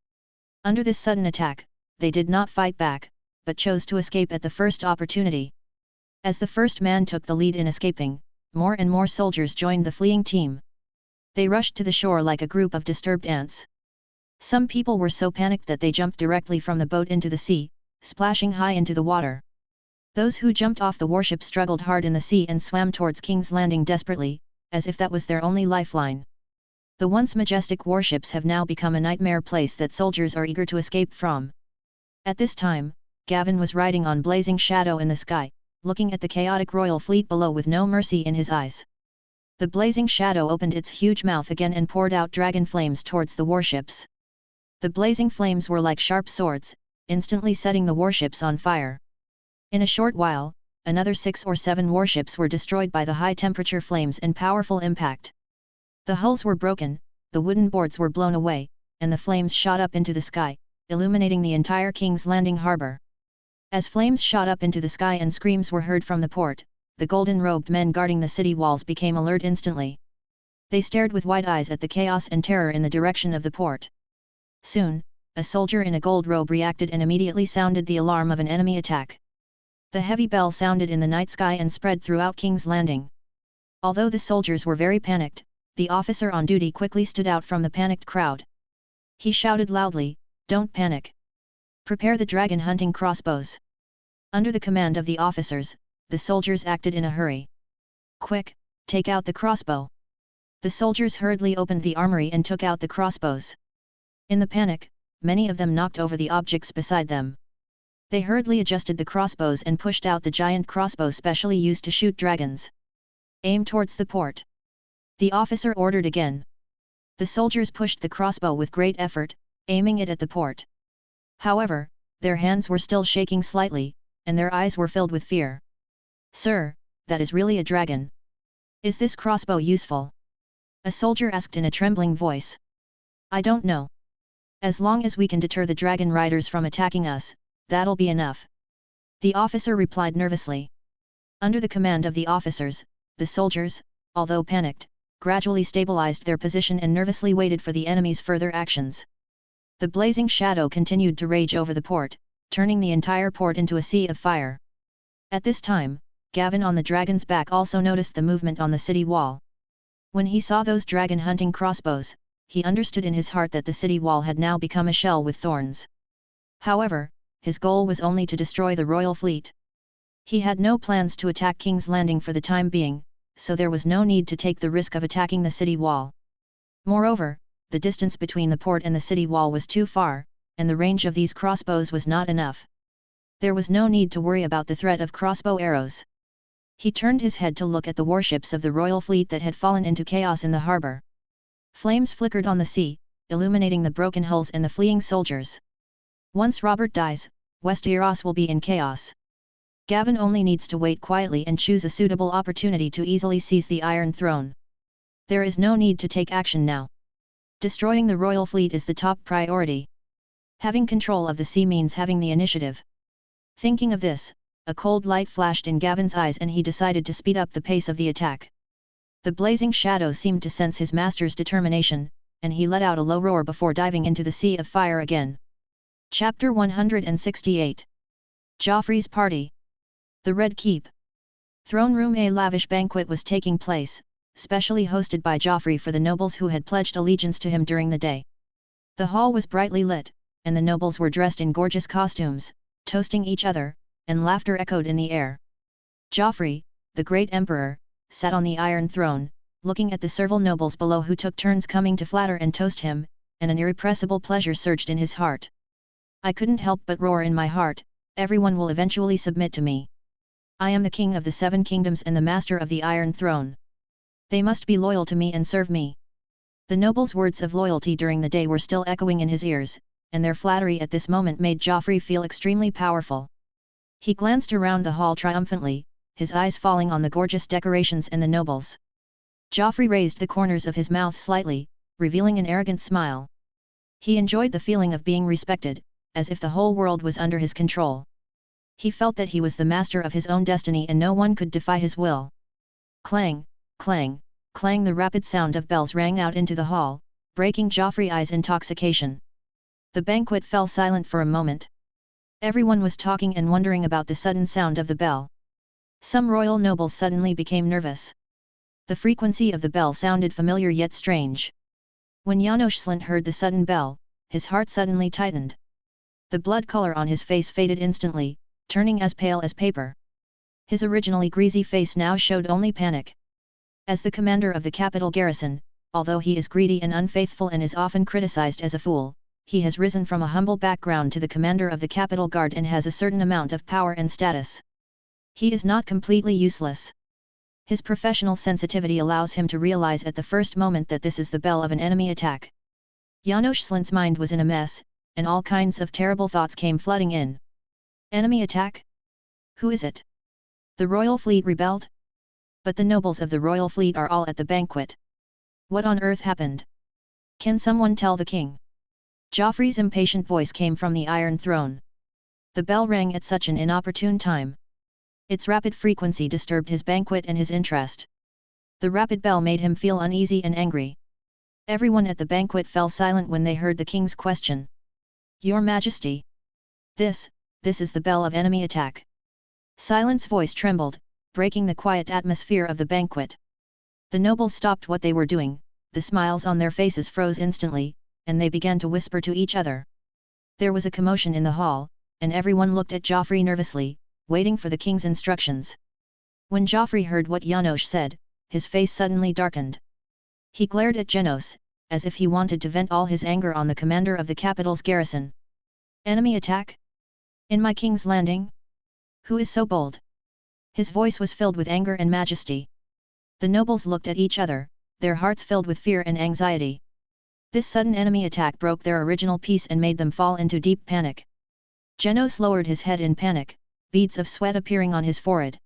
Under this sudden attack, they did not fight back, but chose to escape at the first opportunity. As the first man took the lead in escaping, more and more soldiers joined the fleeing team. They rushed to the shore like a group of disturbed ants. Some people were so panicked that they jumped directly from the boat into the sea, splashing high into the water. Those who jumped off the warship struggled hard in the sea and swam towards King's Landing desperately, as if that was their only lifeline. The once majestic warships have now become a nightmare place that soldiers are eager to escape from. At this time, Gavin was riding on blazing shadow in the sky, looking at the chaotic royal fleet below with no mercy in his eyes. The blazing shadow opened its huge mouth again and poured out dragon flames towards the warships. The blazing flames were like sharp swords, instantly setting the warships on fire. In a short while, another 6 or 7 warships were destroyed by the high-temperature flames and powerful impact. The hulls were broken, the wooden boards were blown away, and the flames shot up into the sky, illuminating the entire King's Landing harbor. As flames shot up into the sky and screams were heard from the port, the golden-robed men guarding the city walls became alert instantly. They stared with wide eyes at the chaos and terror in the direction of the port. Soon, a soldier in a gold robe reacted and immediately sounded the alarm of an enemy attack. The heavy bell sounded in the night sky and spread throughout King's Landing. Although the soldiers were very panicked, the officer on duty quickly stood out from the panicked crowd. He shouted loudly, "Don't panic! Prepare the dragon-hunting crossbows." Under the command of the officers, the soldiers acted in a hurry. "Quick, take out the crossbow!" The soldiers hurriedly opened the armory and took out the crossbows. In the panic, many of them knocked over the objects beside them. They hurriedly adjusted the crossbows and pushed out the giant crossbow specially used to shoot dragons. "Aim towards the port!" The officer ordered again. The soldiers pushed the crossbow with great effort, aiming it at the port. However, their hands were still shaking slightly, and their eyes were filled with fear. "Sir, that is really a dragon. Is this crossbow useful?" a soldier asked in a trembling voice. "I don't know. As long as we can deter the dragon riders from attacking us, that'll be enough," the officer replied nervously. Under the command of the officers, the soldiers, although panicked, gradually stabilized their position and nervously waited for the enemy's further actions. The blazing shadow continued to rage over the port, turning the entire port into a sea of fire. At this time, Gavin on the dragon's back also noticed the movement on the city wall. When he saw those dragon-hunting crossbows, he understood in his heart that the city wall had now become a shell with thorns. However, his goal was only to destroy the royal fleet. He had no plans to attack King's Landing for the time being, so there was no need to take the risk of attacking the city wall. Moreover, the distance between the port and the city wall was too far, and the range of these crossbows was not enough. There was no need to worry about the threat of crossbow arrows. He turned his head to look at the warships of the royal fleet that had fallen into chaos in the harbor. Flames flickered on the sea, illuminating the broken hulls and the fleeing soldiers. Once Robert dies, Westeros will be in chaos. Gavin only needs to wait quietly and choose a suitable opportunity to easily seize the Iron Throne. There is no need to take action now. Destroying the royal fleet is the top priority. Having control of the sea means having the initiative. Thinking of this, a cold light flashed in Gavin's eyes and he decided to speed up the pace of the attack. The blazing shadow seemed to sense his master's determination, and he let out a low roar before diving into the sea of fire again. Chapter 168. Joffrey's Party. The Red Keep. Throne Room. A lavish banquet was taking place, specially hosted by Joffrey for the nobles who had pledged allegiance to him during the day. The hall was brightly lit, and the nobles were dressed in gorgeous costumes, toasting each other, and laughter echoed in the air. Joffrey, the great emperor, sat on the Iron Throne, looking at the servile nobles below who took turns coming to flatter and toast him, and an irrepressible pleasure surged in his heart. "I couldn't help but roar in my heart, everyone will eventually submit to me. I am the king of the 7 kingdoms and the master of the Iron Throne. They must be loyal to me and serve me." The nobles' words of loyalty during the day were still echoing in his ears, and their flattery at this moment made Joffrey feel extremely powerful. He glanced around the hall triumphantly, his eyes falling on the gorgeous decorations and the nobles. Joffrey raised the corners of his mouth slightly, revealing an arrogant smile. He enjoyed the feeling of being respected, as if the whole world was under his control. He felt that he was the master of his own destiny and no one could defy his will. Clang, clang, clang. The rapid sound of bells rang out into the hall, breaking Joffrey's intoxication. The banquet fell silent for a moment. Everyone was talking and wondering about the sudden sound of the bell. Some royal nobles suddenly became nervous. The frequency of the bell sounded familiar yet strange. When Janos Slynt heard the sudden bell, his heart suddenly tightened. The blood color on his face faded instantly, turning as pale as paper. His originally greasy face now showed only panic. As the commander of the capital garrison, although he is greedy and unfaithful and is often criticized as a fool, he has risen from a humble background to the commander of the capital guard and has a certain amount of power and status. He is not completely useless. His professional sensitivity allows him to realize at the first moment that this is the bell of an enemy attack. Janos Slint's mind was in a mess, and all kinds of terrible thoughts came flooding in. Enemy attack? Who is it? The royal fleet rebelled? But the nobles of the royal fleet are all at the banquet. What on earth happened? Can someone tell the king? Joffrey's impatient voice came from the Iron Throne. The bell rang at such an inopportune time. Its rapid frequency disturbed his banquet and his interest. The rapid bell made him feel uneasy and angry. Everyone at the banquet fell silent when they heard the king's question. Your Majesty. This is the bell of enemy attack. Silent's voice trembled, breaking the quiet atmosphere of the banquet. The nobles stopped what they were doing, the smiles on their faces froze instantly, and they began to whisper to each other. There was a commotion in the hall, and everyone looked at Joffrey nervously, waiting for the king's instructions. When Joffrey heard what Janos said, his face suddenly darkened. He glared at Janos, as if he wanted to vent all his anger on the commander of the capital's garrison. Enemy attack? In my king's landing? Who is so bold? His voice was filled with anger and majesty. The nobles looked at each other, their hearts filled with fear and anxiety. This sudden enemy attack broke their original peace and made them fall into deep panic. Janos lowered his head in panic, beads of sweat appearing on his forehead.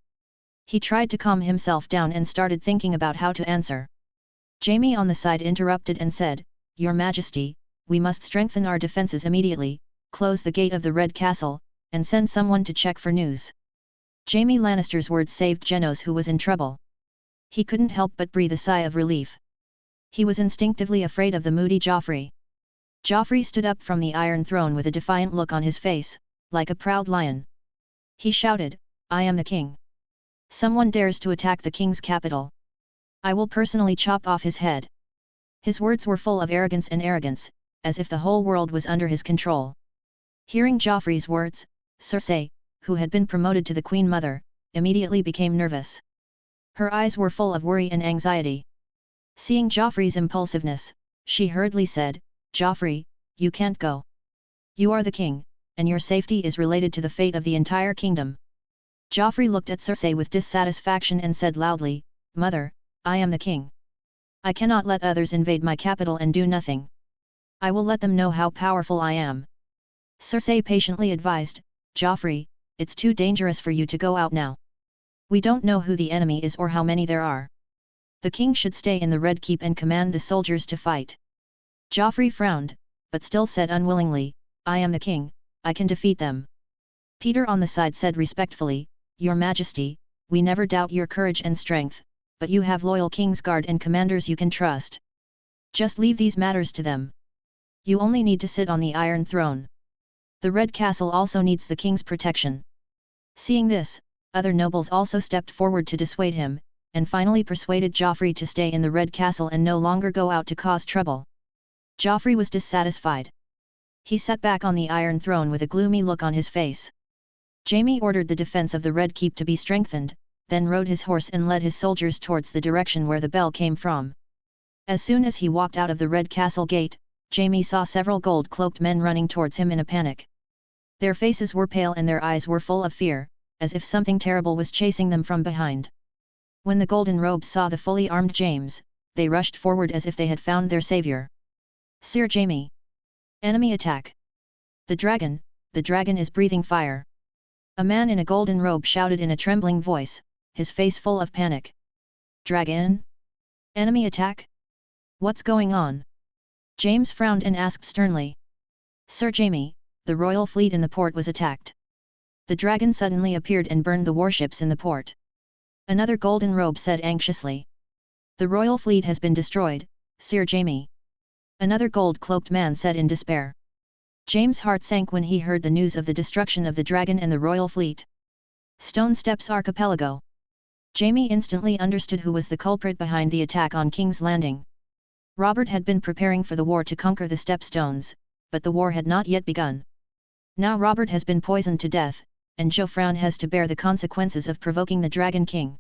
He tried to calm himself down and started thinking about how to answer. Jaime on the side interrupted and said, Your Majesty, we must strengthen our defences immediately, close the gate of the Red Castle, and send someone to check for news. Jaime Lannister's words saved Janos, who was in trouble. He couldn't help but breathe a sigh of relief. He was instinctively afraid of the moody Joffrey. Joffrey stood up from the Iron Throne with a defiant look on his face, like a proud lion. He shouted, I am the king. Someone dares to attack the king's capital. I will personally chop off his head. His words were full of arrogance, as if the whole world was under his control. Hearing Joffrey's words, Cersei, who had been promoted to the Queen Mother, immediately became nervous. Her eyes were full of worry and anxiety. Seeing Joffrey's impulsiveness, she hurriedly said, Joffrey, you can't go. You are the king, and your safety is related to the fate of the entire kingdom. Joffrey looked at Cersei with dissatisfaction and said loudly, Mother, I am the king. I cannot let others invade my capital and do nothing. I will let them know how powerful I am. Cersei patiently advised, Joffrey, it's too dangerous for you to go out now. We don't know who the enemy is or how many there are. The king should stay in the Red Keep and command the soldiers to fight. Joffrey frowned, but still said unwillingly, I am the king, I can defeat them. Peter on the side said respectfully, Your Majesty, we never doubt your courage and strength, but you have loyal Kingsguard and commanders you can trust. Just leave these matters to them. You only need to sit on the Iron Throne. The Red Castle also needs the king's protection. Seeing this, other nobles also stepped forward to dissuade him, and finally persuaded Joffrey to stay in the Red Castle and no longer go out to cause trouble. Joffrey was dissatisfied. He sat back on the Iron Throne with a gloomy look on his face. Jaime ordered the defense of the Red Keep to be strengthened, then rode his horse and led his soldiers towards the direction where the bell came from. As soon as he walked out of the Red Castle gate, Jaime saw several gold-cloaked men running towards him in a panic. Their faces were pale and their eyes were full of fear, as if something terrible was chasing them from behind. When the golden robes saw the fully armed James, they rushed forward as if they had found their savior. Sir Jaime! Enemy attack! The dragon is breathing fire! A man in a golden robe shouted in a trembling voice, his face full of panic. Dragon? Enemy attack? What's going on? James frowned and asked sternly. Sir Jaime, the royal fleet in the port was attacked. The dragon suddenly appeared and burned the warships in the port. Another golden robe said anxiously. The royal fleet has been destroyed, Sir Jaime. Another gold-cloaked man said in despair. James' heart sank when he heard the news of the destruction of the dragon and the royal fleet. Stone Steps Archipelago. Jaime instantly understood who was the culprit behind the attack on King's Landing. Robert had been preparing for the war to conquer the Stepstones, but the war had not yet begun. Now Robert has been poisoned to death, and Joffrey has to bear the consequences of provoking the Dragon King.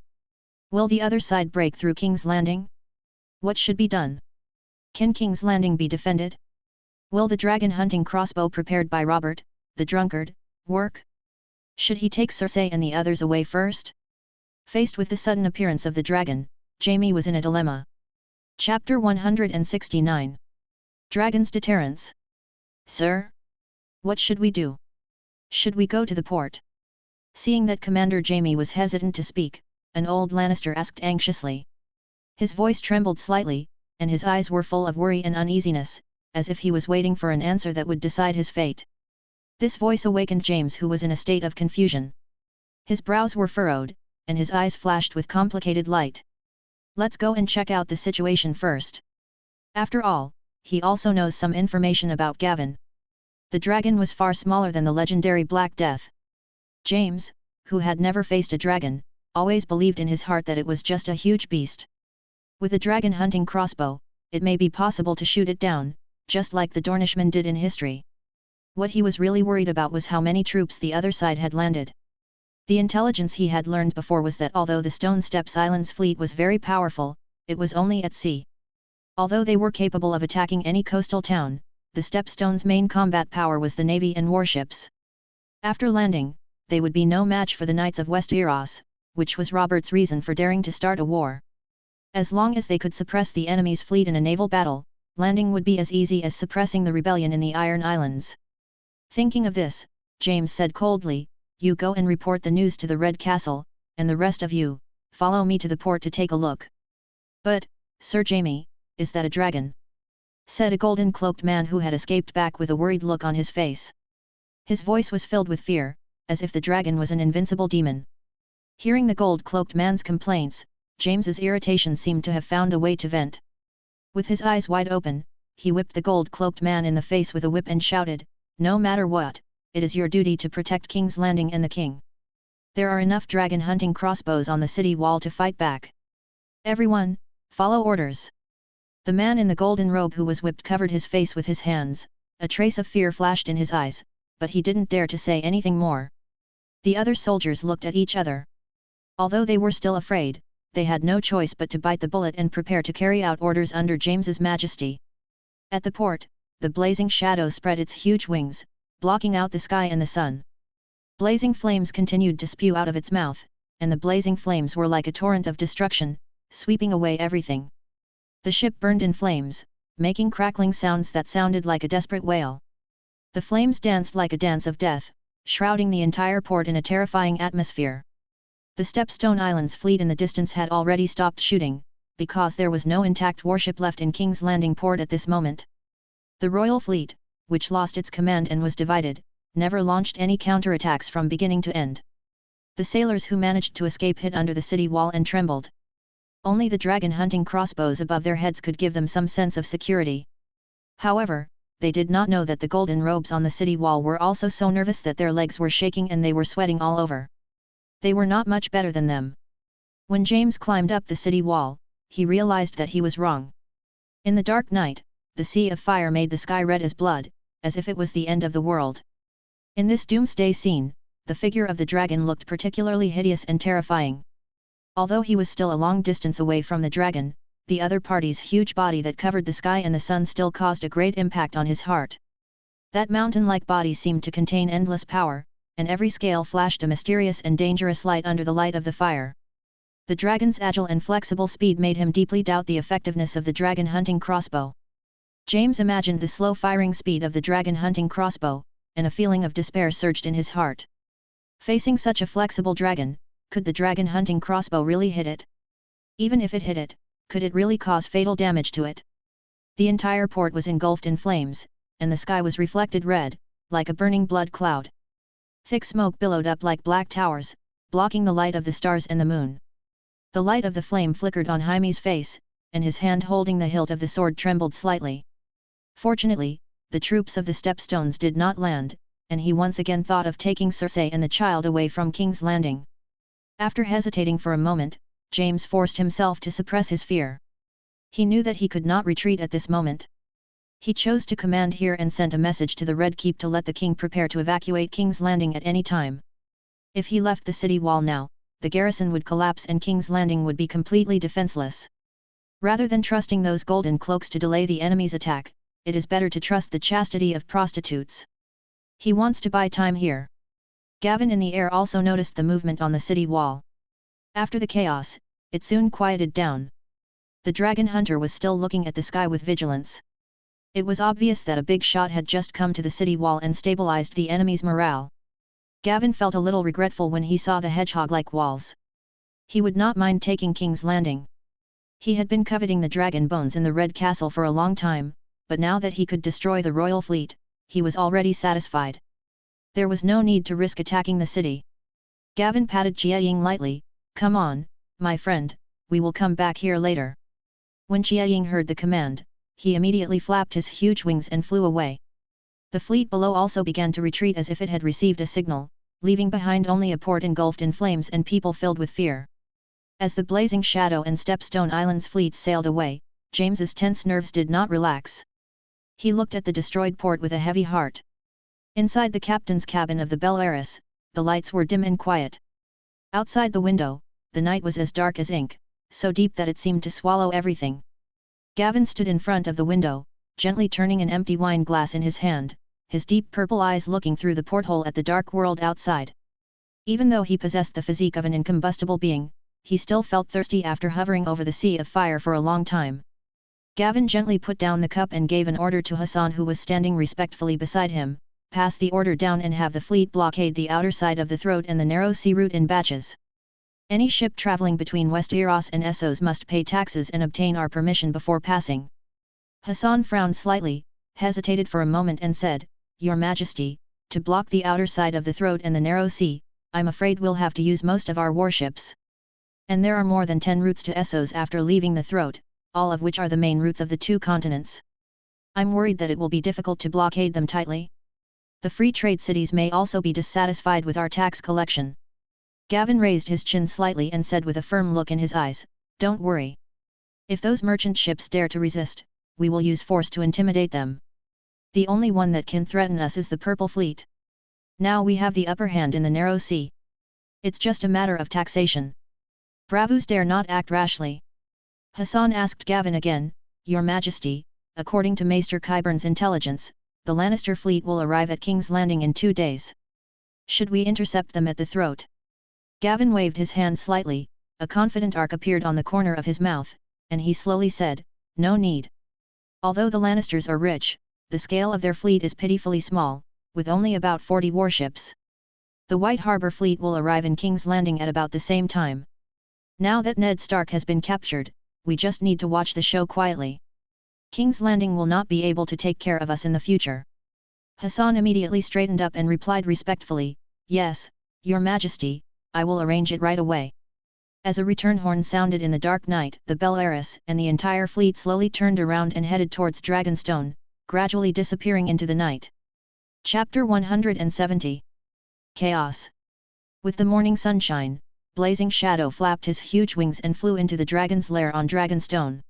Will the other side break through King's Landing? What should be done? Can King's Landing be defended? Will the dragon hunting crossbow prepared by Robert, the drunkard, work? Should he take Cersei and the others away first? Faced with the sudden appearance of the dragon, Jaime was in a dilemma. Chapter 169. Dragon's Deterrence. Sir? What should we do? Should we go to the port? Seeing that Commander Jaime was hesitant to speak, an old Lannister asked anxiously. His voice trembled slightly, and his eyes were full of worry and uneasiness, as if he was waiting for an answer that would decide his fate. This voice awakened James, who was in a state of confusion. His brows were furrowed, and his eyes flashed with complicated light. Let's go and check out the situation first. After all, he also knows some information about Gavin. The dragon was far smaller than the legendary Black Death. James, who had never faced a dragon, always believed in his heart that it was just a huge beast. With a dragon hunting crossbow, it may be possible to shoot it down, just like the Dornishmen did in history. What he was really worried about was how many troops the other side had landed. The intelligence he had learned before was that although the Stone Steps Islands fleet was very powerful, it was only at sea. Although they were capable of attacking any coastal town, the Stepstones' main combat power was the navy and warships. After landing, they would be no match for the Knights of Westeros, which was Robert's reason for daring to start a war. As long as they could suppress the enemy's fleet in a naval battle, landing would be as easy as suppressing the rebellion in the Iron Islands. Thinking of this, James said coldly, "You go and report the news to the Red Castle, and the rest of you, follow me to the port to take a look." "But, Sir Jaime, is that a dragon?" said a golden-cloaked man who had escaped back with a worried look on his face. His voice was filled with fear, as if the dragon was an invincible demon. Hearing the gold-cloaked man's complaints, James's irritation seemed to have found a way to vent. With his eyes wide open, he whipped the gold-cloaked man in the face with a whip and shouted, "No matter what, it is your duty to protect King's Landing and the king. There are enough dragon-hunting crossbows on the city wall to fight back. Everyone, follow orders." The man in the golden robe who was whipped covered his face with his hands, a trace of fear flashed in his eyes, but he didn't dare to say anything more. The other soldiers looked at each other. Although they were still afraid, they had no choice but to bite the bullet and prepare to carry out orders under James's majesty. At the port, the blazing shadow spread its huge wings, blocking out the sky and the sun. Blazing flames continued to spew out of its mouth, and the blazing flames were like a torrent of destruction, sweeping away everything. The ship burned in flames, making crackling sounds that sounded like a desperate wail. The flames danced like a dance of death, shrouding the entire port in a terrifying atmosphere. The Stepstone Islands fleet in the distance had already stopped shooting, because there was no intact warship left in King's Landing port at this moment. The Royal Fleet, which lost its command and was divided, never launched any counterattacks from beginning to end. The sailors who managed to escape hid under the city wall and trembled. Only the dragon-hunting crossbows above their heads could give them some sense of security. However, they did not know that the golden robes on the city wall were also so nervous that their legs were shaking and they were sweating all over. They were not much better than them. When James climbed up the city wall, he realized that he was wrong. In the dark night, the sea of fire made the sky red as blood, as if it was the end of the world. In this doomsday scene, the figure of the dragon looked particularly hideous and terrifying. Although he was still a long distance away from the dragon, the other party's huge body that covered the sky and the sun still caused a great impact on his heart. That mountain-like body seemed to contain endless power, and every scale flashed a mysterious and dangerous light under the light of the fire. The dragon's agile and flexible speed made him deeply doubt the effectiveness of the dragon-hunting crossbow. James imagined the slow-firing speed of the dragon-hunting crossbow, and a feeling of despair surged in his heart. Facing such a flexible dragon, could the dragon-hunting crossbow really hit it? Even if it hit it, could it really cause fatal damage to it? The entire port was engulfed in flames, and the sky was reflected red, like a burning blood cloud. Thick smoke billowed up like black towers, blocking the light of the stars and the moon. The light of the flame flickered on Jaime's face, and his hand holding the hilt of the sword trembled slightly. Fortunately, the troops of the Stepstones did not land, and he once again thought of taking Cersei and the child away from King's Landing. After hesitating for a moment, James forced himself to suppress his fear. He knew that he could not retreat at this moment. He chose to command here and sent a message to the Red Keep to let the king prepare to evacuate King's Landing at any time. If he left the city wall now, the garrison would collapse and King's Landing would be completely defenseless. Rather than trusting those golden cloaks to delay the enemy's attack, it is better to trust the chastity of prostitutes. He wants to buy time here. Gavin in the air also noticed the movement on the city wall. After the chaos, it soon quieted down. The dragon hunter was still looking at the sky with vigilance. It was obvious that a big shot had just come to the city wall and stabilized the enemy's morale. Gavin felt a little regretful when he saw the hedgehog-like walls. He would not mind taking King's Landing. He had been coveting the dragon bones in the Red Castle for a long time, but now that he could destroy the royal fleet, he was already satisfied. There was no need to risk attacking the city. Gavin patted Jia Ying lightly. "Come on, my friend, we will come back here later." When Jia Ying heard the command, he immediately flapped his huge wings and flew away. The fleet below also began to retreat as if it had received a signal, leaving behind only a port engulfed in flames and people filled with fear. As the Blazing Shadow and Stepstone Islands fleets sailed away, James's tense nerves did not relax. He looked at the destroyed port with a heavy heart. Inside the captain's cabin of the Bel Aris, the lights were dim and quiet. Outside the window, the night was as dark as ink, so deep that it seemed to swallow everything. Gavin stood in front of the window, gently turning an empty wine glass in his hand, his deep purple eyes looking through the porthole at the dark world outside. Even though he possessed the physique of an incombustible being, he still felt thirsty after hovering over the sea of fire for a long time. Gavin gently put down the cup and gave an order to Hassan, who was standing respectfully beside him. "Pass the order down and have the fleet blockade the outer side of the Throat and the narrow sea route in batches. Any ship travelling between West Eros and Essos must pay taxes and obtain our permission before passing." Hassan frowned slightly, hesitated for a moment and said, "Your Majesty, to block the outer side of the Throat and the narrow sea, I'm afraid we'll have to use most of our warships. And there are more than 10 routes to Essos after leaving the Throat, all of which are the main routes of the 2 continents. I'm worried that it will be difficult to blockade them tightly. The free trade cities may also be dissatisfied with our tax collection." Gavin raised his chin slightly and said with a firm look in his eyes, "Don't worry. If those merchant ships dare to resist, we will use force to intimidate them. The only one that can threaten us is the Purple Fleet. Now we have the upper hand in the narrow sea. It's just a matter of taxation. Bravos dare not act rashly." Hassan asked Gavin again, "Your Majesty, according to Maester Qyburn's intelligence, the Lannister fleet will arrive at King's Landing in 2 days. Should we intercept them at the Throat?" Gavin waved his hand slightly, a confident arc appeared on the corner of his mouth, and he slowly said, "No need. Although the Lannisters are rich, the scale of their fleet is pitifully small, with only about 40 warships. The White Harbour fleet will arrive in King's Landing at about the same time. Now that Ned Stark has been captured, we just need to watch the show quietly. King's Landing will not be able to take care of us in the future." Hassan immediately straightened up and replied respectfully, "Yes, Your Majesty, I will arrange it right away." As a return horn sounded in the dark night, the Bel Aris and the entire fleet slowly turned around and headed towards Dragonstone, gradually disappearing into the night. Chapter 170. Chaos. With the morning sunshine, Blazing Shadow flapped his huge wings and flew into the dragon's lair on Dragonstone.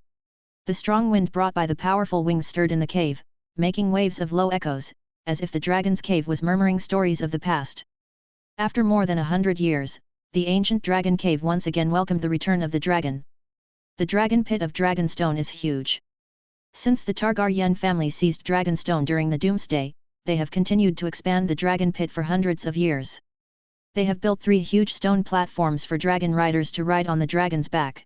The strong wind brought by the powerful wings stirred in the cave, making waves of low echoes, as if the dragon's cave was murmuring stories of the past. After more than 100 years, the ancient dragon cave once again welcomed the return of the dragon. The dragon pit of Dragonstone is huge. Since the Targaryen family seized Dragonstone during the Doomsday, they have continued to expand the dragon pit for hundreds of years. They have built 3 huge stone platforms for dragon riders to ride on the dragon's back.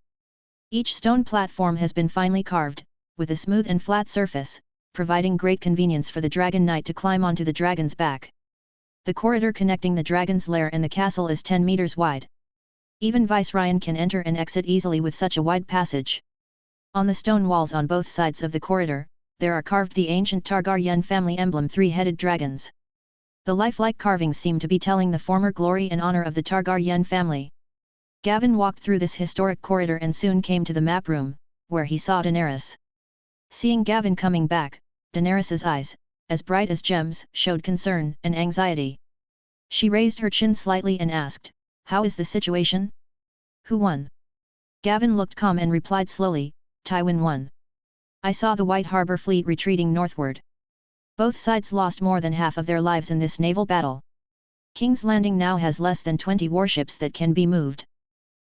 Each stone platform has been finely carved, with a smooth and flat surface, providing great convenience for the dragon knight to climb onto the dragon's back. The corridor connecting the dragon's lair and the castle is 10 meters wide. Even Viceroy can enter and exit easily with such a wide passage. On the stone walls on both sides of the corridor, there are carved the ancient Targaryen family emblem 3-headed dragons. The lifelike carvings seem to be telling the former glory and honor of the Targaryen family. Gavin walked through this historic corridor and soon came to the map room, where he saw Daenerys. Seeing Gavin coming back, Daenerys's eyes, as bright as gems, showed concern and anxiety. She raised her chin slightly and asked, "How is the situation? Who won?" Gavin looked calm and replied slowly, "Tywin won. I saw the White Harbour fleet retreating northward. Both sides lost more than half of their lives in this naval battle. King's Landing now has less than 20 warships that can be moved."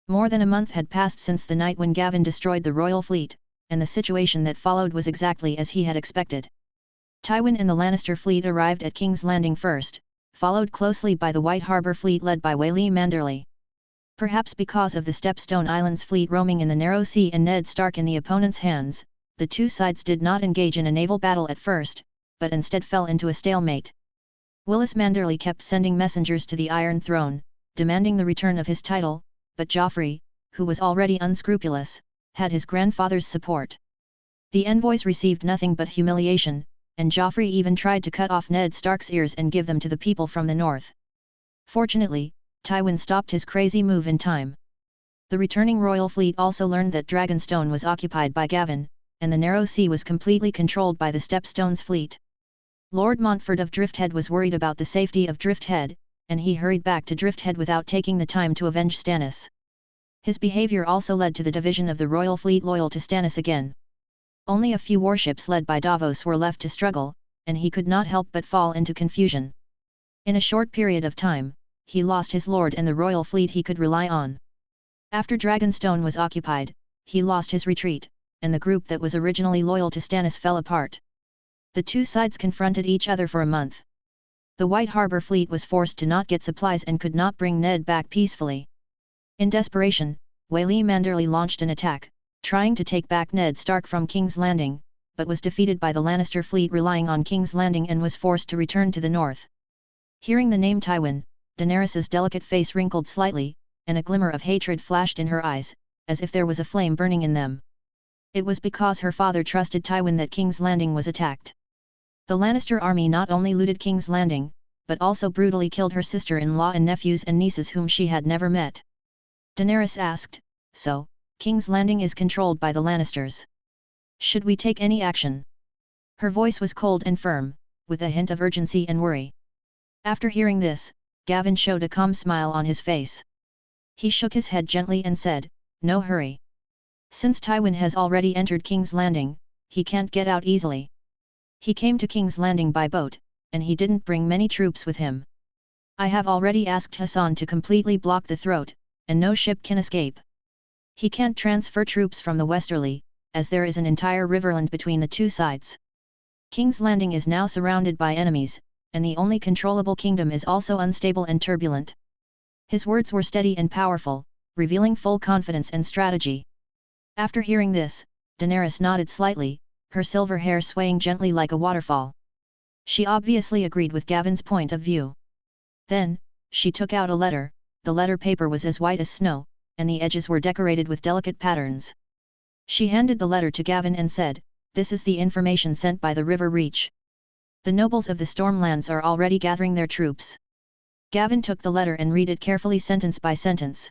More than a month had passed since the night when Gavin destroyed the royal fleet, and the situation that followed was exactly as he had expected. Tywin and the Lannister fleet arrived at King's Landing first, followed closely by the White Harbour fleet led by Wayley Manderley. Perhaps because of the Stepstone Islands fleet roaming in the narrow sea and Ned Stark in the opponent's hands, the two sides did not engage in a naval battle at first, but instead fell into a stalemate. Willis Manderley kept sending messengers to the Iron Throne, demanding the return of his title, but Joffrey, who was already unscrupulous, had his grandfather's support. The envoys received nothing but humiliation, and Joffrey even tried to cut off Ned Stark's ears and give them to the people from the north. Fortunately, Tywin stopped his crazy move in time. The returning royal fleet also learned that Dragonstone was occupied by Gavin, and the narrow sea was completely controlled by the Stepstone's fleet. Lord Montfort of Drifthead was worried about the safety of Drifthead, and he hurried back to Drifthead without taking the time to avenge Stannis. His behavior also led to the division of the royal fleet loyal to Stannis again. Only a few warships led by Davos were left to struggle, and he could not help but fall into confusion. In a short period of time, he lost his lord and the royal fleet he could rely on. After Dragonstone was occupied, he lost his retreat, and the group that was originally loyal to Stannis fell apart. The two sides confronted each other for a month. The White Harbour fleet was forced to not get supplies and could not bring Ned back peacefully. In desperation, Wayley Manderley launched an attack, trying to take back Ned Stark from King's Landing, but was defeated by the Lannister fleet relying on King's Landing and was forced to return to the north. Hearing the name Tywin, Daenerys's delicate face wrinkled slightly, and a glimmer of hatred flashed in her eyes, as if there was a flame burning in them. It was because her father trusted Tywin that King's Landing was attacked. The Lannister army not only looted King's Landing, but also brutally killed her sister-in-law and nephews and nieces whom she had never met. Daenerys asked, "So, King's Landing is controlled by the Lannisters. Should we take any action?" Her voice was cold and firm, with a hint of urgency and worry. After hearing this, Gavin showed a calm smile on his face. He shook his head gently and said, "No hurry. Since Tywin has already entered King's Landing, he can't get out easily. He came to King's Landing by boat, and he didn't bring many troops with him. I have already asked Hassan to completely block the throat, and no ship can escape. He can't transfer troops from the westerly, as there is an entire riverland between the two sides. King's Landing is now surrounded by enemies, and the only controllable kingdom is also unstable and turbulent." His words were steady and powerful, revealing full confidence and strategy. After hearing this, Daenerys nodded slightly, her silver hair swaying gently like a waterfall. She obviously agreed with Gavin's point of view. Then, she took out a letter. The letter paper was as white as snow, and the edges were decorated with delicate patterns. She handed the letter to Gavin and said, "This is the information sent by the River Reach. The nobles of the Stormlands are already gathering their troops." Gavin took the letter and read it carefully sentence by sentence.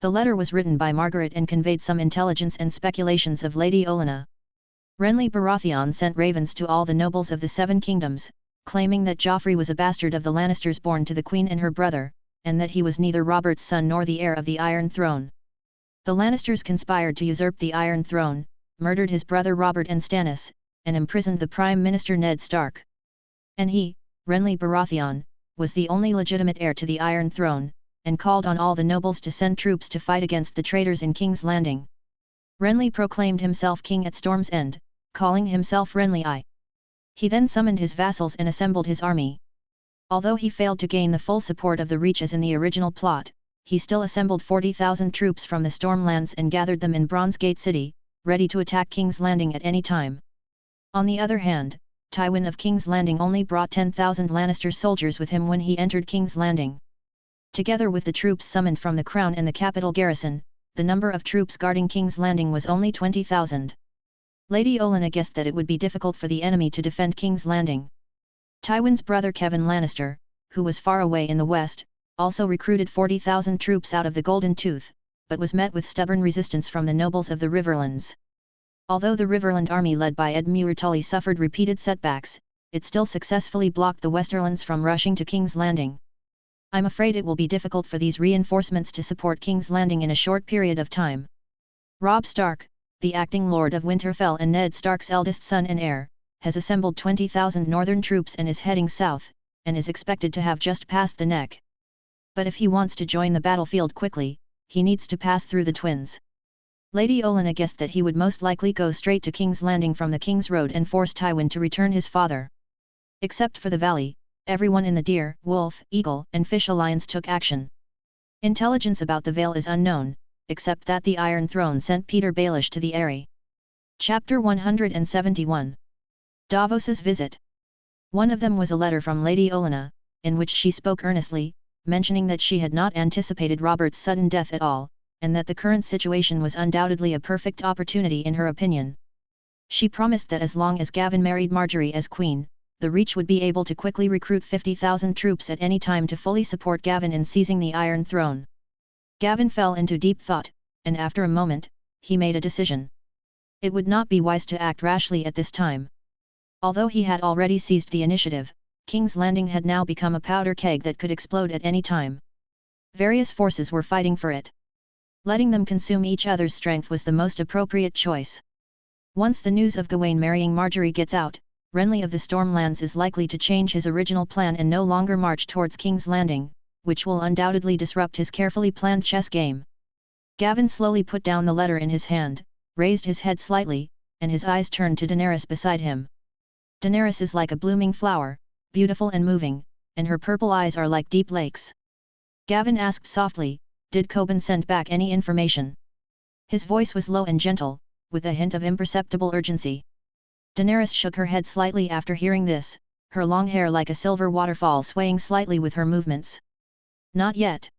The letter was written by Margaret and conveyed some intelligence and speculations of Lady Olenna. Renly Baratheon sent ravens to all the nobles of the Seven Kingdoms, claiming that Joffrey was a bastard of the Lannisters born to the Queen and her brother, and that he was neither Robert's son nor the heir of the Iron Throne. The Lannisters conspired to usurp the Iron Throne, murdered his brother Robert and Stannis, and imprisoned the Prime Minister Ned Stark. And he, Renly Baratheon, was the only legitimate heir to the Iron Throne, and called on all the nobles to send troops to fight against the traitors in King's Landing. Renly proclaimed himself king at Storm's End, calling himself Renly I. He then summoned his vassals and assembled his army. Although he failed to gain the full support of the Reach as in the original plot, he still assembled 40,000 troops from the Stormlands and gathered them in Bronzegate City, ready to attack King's Landing at any time. On the other hand, Tywin of King's Landing only brought 10,000 Lannister soldiers with him when he entered King's Landing. Together with the troops summoned from the Crown and the capital garrison, the number of troops guarding King's Landing was only 20,000. Lady Olenna guessed that it would be difficult for the enemy to defend King's Landing. Tywin's brother Kevan Lannister, who was far away in the west, also recruited 40,000 troops out of the Golden Tooth, but was met with stubborn resistance from the nobles of the Riverlands. Although the Riverland army led by Edmure Tully suffered repeated setbacks, it still successfully blocked the Westerlands from rushing to King's Landing. "I'm afraid it will be difficult for these reinforcements to support King's Landing in a short period of time. Robb Stark, the acting Lord of Winterfell and Ned Stark's eldest son and heir, has assembled 20,000 northern troops and is heading south, and is expected to have just passed the Neck. But if he wants to join the battlefield quickly, he needs to pass through the Twins. Lady Olenna guessed that he would most likely go straight to King's Landing from the King's Road and force Tywin to return his father. Except for the valley, everyone in the Deer, Wolf, Eagle, and Fish Alliance took action. Intelligence about the Vale is unknown, except that the Iron Throne sent Peter Baelish to the Eyrie. Chapter 171. Davos's Visit. One of them was a letter from Lady Olenna, in which she spoke earnestly, mentioning that she had not anticipated Robert's sudden death at all, and that the current situation was undoubtedly a perfect opportunity in her opinion. She promised that as long as Gavin married Marjorie as queen, the Reach would be able to quickly recruit 50,000 troops at any time to fully support Gavin in seizing the Iron Throne. Gavin fell into deep thought, and after a moment, he made a decision. It would not be wise to act rashly at this time. Although he had already seized the initiative, King's Landing had now become a powder keg that could explode at any time. Various forces were fighting for it. Letting them consume each other's strength was the most appropriate choice. Once the news of Gawain marrying Marjorie gets out, Renly of the Stormlands is likely to change his original plan and no longer march towards King's Landing, which will undoubtedly disrupt his carefully planned chess game. Gavin slowly put down the letter in his hand, raised his head slightly, and his eyes turned to Daenerys beside him. Daenerys is like a blooming flower, beautiful and moving, and her purple eyes are like deep lakes. Gavin asked softly, "Did Coben send back any information?" His voice was low and gentle, with a hint of imperceptible urgency. Daenerys shook her head slightly after hearing this, her long hair like a silver waterfall swaying slightly with her movements. "Not yet.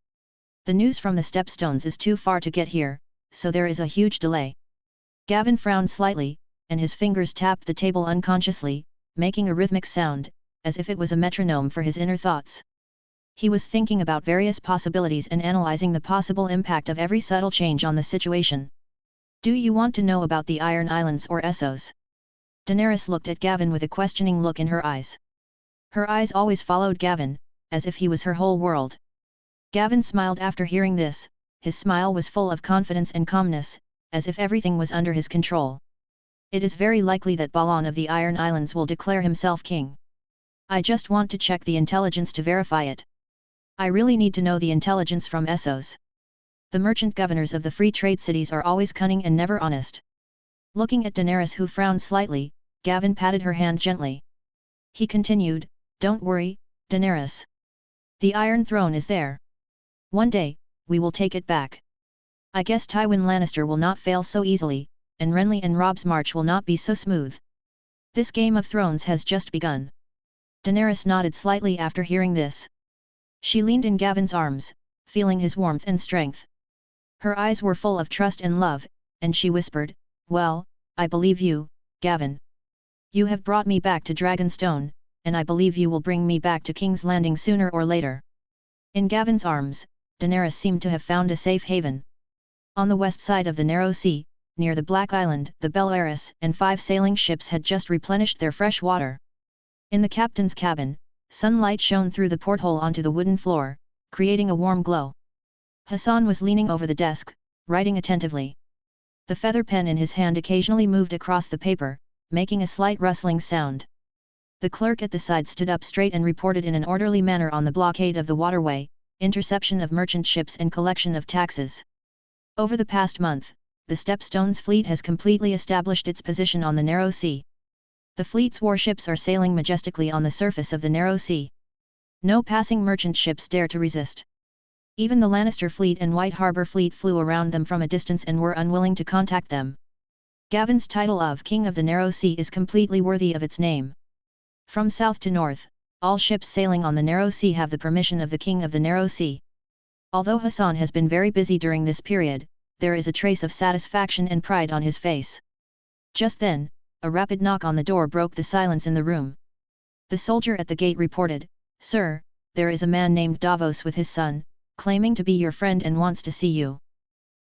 The news from the Stepstones is too far to get here, so there is a huge delay." Gavin frowned slightly, and his fingers tapped the table unconsciously, making a rhythmic sound, as if it was a metronome for his inner thoughts. He was thinking about various possibilities and analyzing the possible impact of every subtle change on the situation. "Do you want to know about the Iron Islands or Essos?" Daenerys looked at Gavin with a questioning look in her eyes. Her eyes always followed Gavin, as if he was her whole world. Gavin smiled after hearing this, his smile was full of confidence and calmness, as if everything was under his control. "It is very likely that Balon of the Iron Islands will declare himself king. I just want to check the intelligence to verify it. I really need to know the intelligence from Essos. The merchant governors of the free trade cities are always cunning and never honest." Looking at Daenerys, who frowned slightly, Gavin patted her hand gently. He continued, "Don't worry, Daenerys. The Iron Throne is there. One day, we will take it back. I guess Tywin Lannister will not fail so easily, and Renly and Robb's march will not be so smooth. This Game of Thrones has just begun." Daenerys nodded slightly after hearing this. She leaned in Gavin's arms, feeling his warmth and strength. Her eyes were full of trust and love, and she whispered, "Well, I believe you, Gavin. You have brought me back to Dragonstone, and I believe you will bring me back to King's Landing sooner or later." In Gavin's arms, Daenerys seemed to have found a safe haven. On the west side of the narrow sea, near the Black Island, the Bel Aris and 5 sailing ships had just replenished their fresh water. In the captain's cabin, sunlight shone through the porthole onto the wooden floor, creating a warm glow. Hassan was leaning over the desk, writing attentively. The feather pen in his hand occasionally moved across the paper, making a slight rustling sound. The clerk at the side stood up straight and reported in an orderly manner on the blockade of the waterway, interception of merchant ships and collection of taxes. Over the past month, the Stepstones fleet has completely established its position on the narrow sea. The fleet's warships are sailing majestically on the surface of the narrow sea. No passing merchant ships dare to resist. Even the Lannister fleet and White Harbor fleet flew around them from a distance and were unwilling to contact them. Gavin's title of King of the Narrow Sea is completely worthy of its name. From south to north, all ships sailing on the Narrow Sea have the permission of the King of the Narrow Sea. Although Hassan has been very busy during this period, there is a trace of satisfaction and pride on his face. Just then, a rapid knock on the door broke the silence in the room. The soldier at the gate reported, "Sir, there is a man named Davos with his son, claiming to be your friend and wants to see you."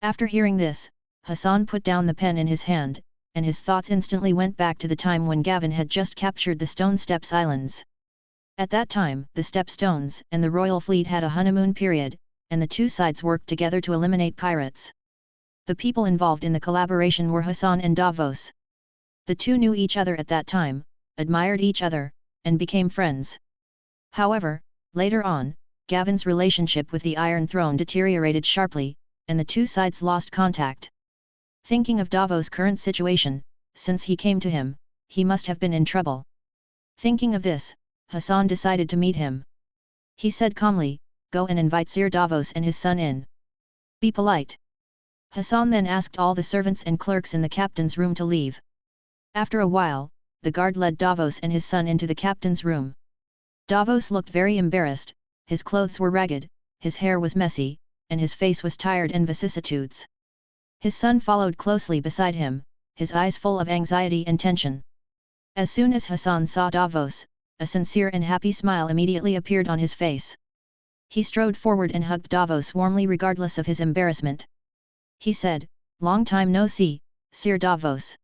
After hearing this, Hassan put down the pen in his hand, and his thoughts instantly went back to the time when Gavin had just captured the Stone Steps Islands. At that time, the Stepstones and the royal fleet had a honeymoon period, and the two sides worked together to eliminate pirates. The people involved in the collaboration were Hassan and Davos. The two knew each other at that time, admired each other, and became friends. However, later on, Gavin's relationship with the Iron Throne deteriorated sharply, and the two sides lost contact. Thinking of Davos' current situation, since he came to him, he must have been in trouble. Thinking of this, Hassan decided to meet him. He said calmly, "Go and invite Sir Davos and his son in. Be polite." Hassan then asked all the servants and clerks in the captain's room to leave. After a while, the guard led Davos and his son into the captain's room. Davos looked very embarrassed, his clothes were ragged, his hair was messy, and his face was tired in vicissitudes. His son followed closely beside him, his eyes full of anxiety and tension. As soon as Hassan saw Davos, a sincere and happy smile immediately appeared on his face. He strode forward and hugged Davos warmly regardless of his embarrassment. He said, "Long time no see, Sir Davos."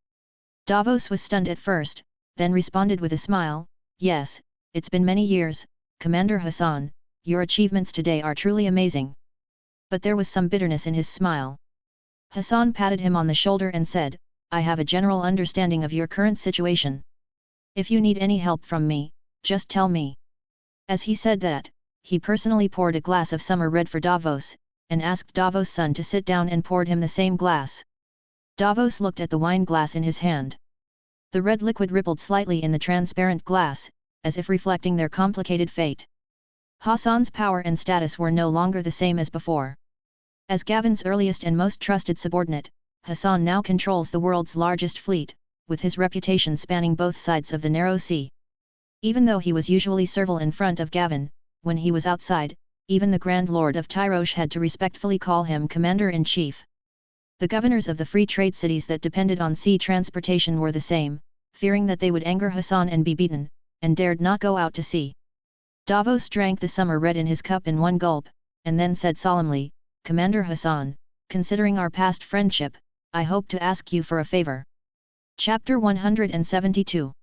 Davos was stunned at first, then responded with a smile, "Yes, it's been many years, Commander Hassan, your achievements today are truly amazing." But there was some bitterness in his smile. Hassan patted him on the shoulder and said, "I have a general understanding of your current situation. If you need any help from me, just tell me." As he said that, he personally poured a glass of summer red for Davos, and asked Davos' son to sit down and poured him the same glass. Davos looked at the wine glass in his hand. The red liquid rippled slightly in the transparent glass, as if reflecting their complicated fate. Hassan's power and status were no longer the same as before. As Gavin's earliest and most trusted subordinate, Hassan now controls the world's largest fleet, with his reputation spanning both sides of the narrow sea. Even though he was usually servile in front of Gavin, when he was outside, even the Grand Lord of Tyrosh had to respectfully call him Commander-in-Chief. The governors of the free trade cities that depended on sea transportation were the same, fearing that they would anger Hassan and be beaten, and dared not go out to sea. Davos drank the summer red in his cup in one gulp, and then said solemnly, "Commander Hassan, considering our past friendship, I hope to ask you for a favor." Chapter 172.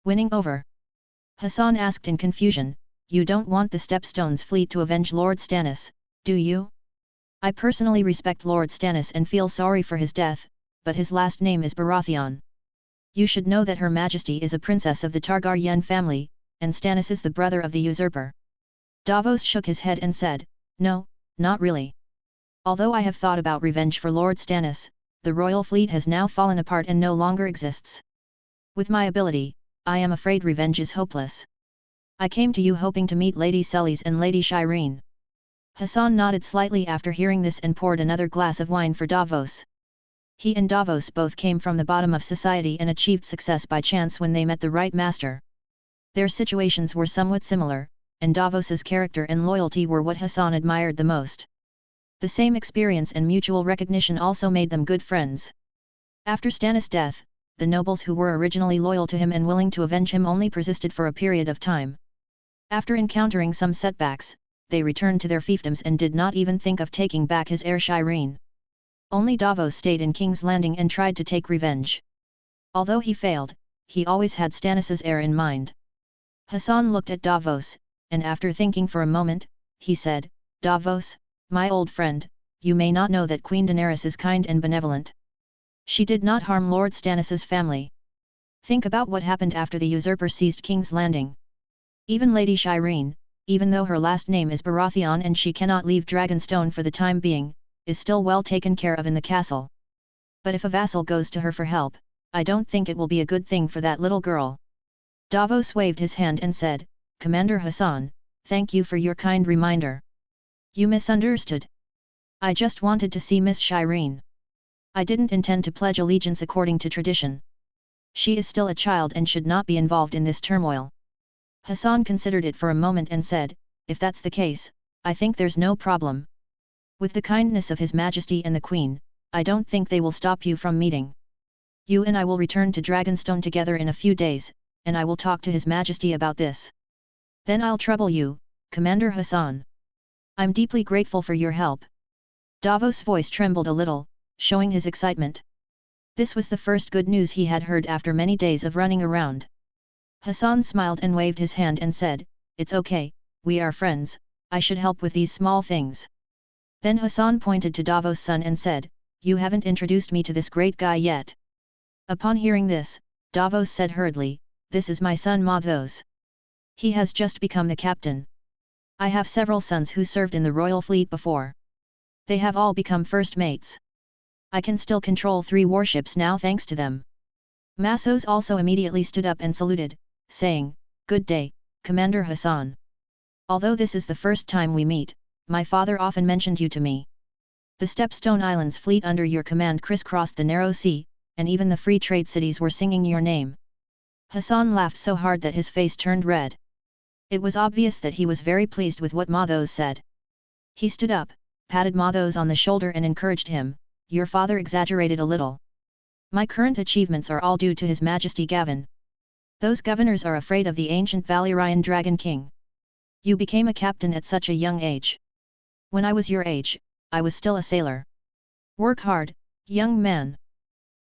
Winning over. Hassan asked in confusion, "You don't want the Stepstones fleet to avenge Lord Stannis, do you?" "I personally respect Lord Stannis and feel sorry for his death, but his last name is Baratheon. You should know that Her Majesty is a princess of the Targaryen family, and Stannis is the brother of the usurper." Davos shook his head and said, "No, not really. Although I have thought about revenge for Lord Stannis, the royal fleet has now fallen apart and no longer exists. With my ability, I am afraid revenge is hopeless. I came to you hoping to meet Lady Sellies and Lady Shireen." Hassan nodded slightly after hearing this and poured another glass of wine for Davos. He and Davos both came from the bottom of society and achieved success by chance when they met the right master. Their situations were somewhat similar, and Davos's character and loyalty were what Hassan admired the most. The same experience and mutual recognition also made them good friends. After Stannis' death, the nobles who were originally loyal to him and willing to avenge him only persisted for a period of time. After encountering some setbacks, they returned to their fiefdoms and did not even think of taking back his heir Shireen. Only Davos stayed in King's Landing and tried to take revenge. Although he failed, he always had Stannis' heir in mind. Hassan looked at Davos, and after thinking for a moment, he said, "Davos, my old friend, you may not know that Queen Daenerys is kind and benevolent. She did not harm Lord Stannis' family. Think about what happened after the usurper seized King's Landing. Even Lady Shireen, even though her last name is Baratheon and she cannot leave Dragonstone for the time being, is still well taken care of in the castle. But if a vassal goes to her for help, I don't think it will be a good thing for that little girl." Davos waved his hand and said, "Commander Hassan, thank you for your kind reminder. You misunderstood. I just wanted to see Miss Shireen. I didn't intend to pledge allegiance according to tradition. She is still a child and should not be involved in this turmoil." Hassan considered it for a moment and said, "If that's the case, I think there's no problem. With the kindness of His Majesty and the Queen, I don't think they will stop you from meeting. You and I will return to Dragonstone together in a few days, and I will talk to His Majesty about this. Then I'll trouble you, Commander Hassan. I'm deeply grateful for your help." Davos' voice trembled a little, showing his excitement. This was the first good news he had heard after many days of running around. Hassan smiled and waved his hand and said, "It's okay, we are friends, I should help with these small things." Then Hassan pointed to Davos' son and said, "You haven't introduced me to this great guy yet." Upon hearing this, Davos said hurriedly, "This is my son Mathos. He has just become the captain. I have several sons who served in the royal fleet before. They have all become first mates. I can still control 3 warships now thanks to them. Massos also immediately stood up and saluted, saying, "Good day, Commander Hassan. Although this is the first time we meet, my father often mentioned you to me. The Stepstone Islands fleet under your command crisscrossed the narrow sea, and even the free trade cities were singing your name." Hassan laughed so hard that his face turned red. It was obvious that he was very pleased with what Mathos said. He stood up, patted Mathos on the shoulder and encouraged him, "Your father exaggerated a little. My current achievements are all due to His Majesty Gavin. Those governors are afraid of the ancient Valyrian Dragon King. You became a captain at such a young age. When I was your age, I was still a sailor. Work hard, young man.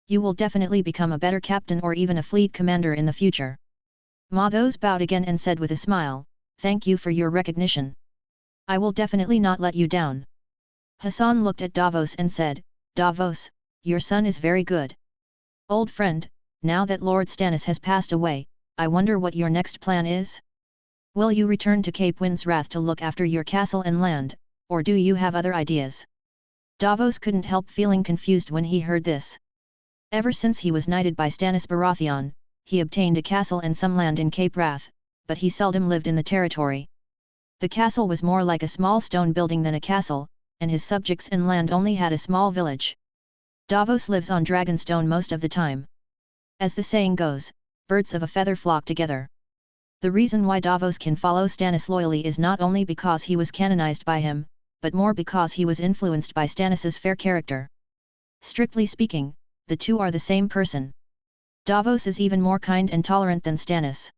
You will definitely become a better captain or even a fleet commander in the future." Mathos bowed again and said with a smile, "Thank you for your recognition. I will definitely not let you down." Hassan looked at Davos and said, "Davos, your son is very good. Old friend, now that Lord Stannis has passed away, I wonder what your next plan is? Will you return to Cape Wind's Wrath to look after your castle and land, or do you have other ideas?" Davos couldn't help feeling confused when he heard this. Ever since he was knighted by Stannis Baratheon, he obtained a castle and some land in Cape Wrath, but he seldom lived in the territory. The castle was more like a small stone building than a castle, and his subjects and land only had a small village. Davos lives on Dragonstone most of the time. As the saying goes, birds of a feather flock together. The reason why Davos can follow Stannis loyally is not only because he was canonized by him, but more because he was influenced by Stannis's fair character. Strictly speaking, the two are the same person. Davos is even more kind and tolerant than Stannis.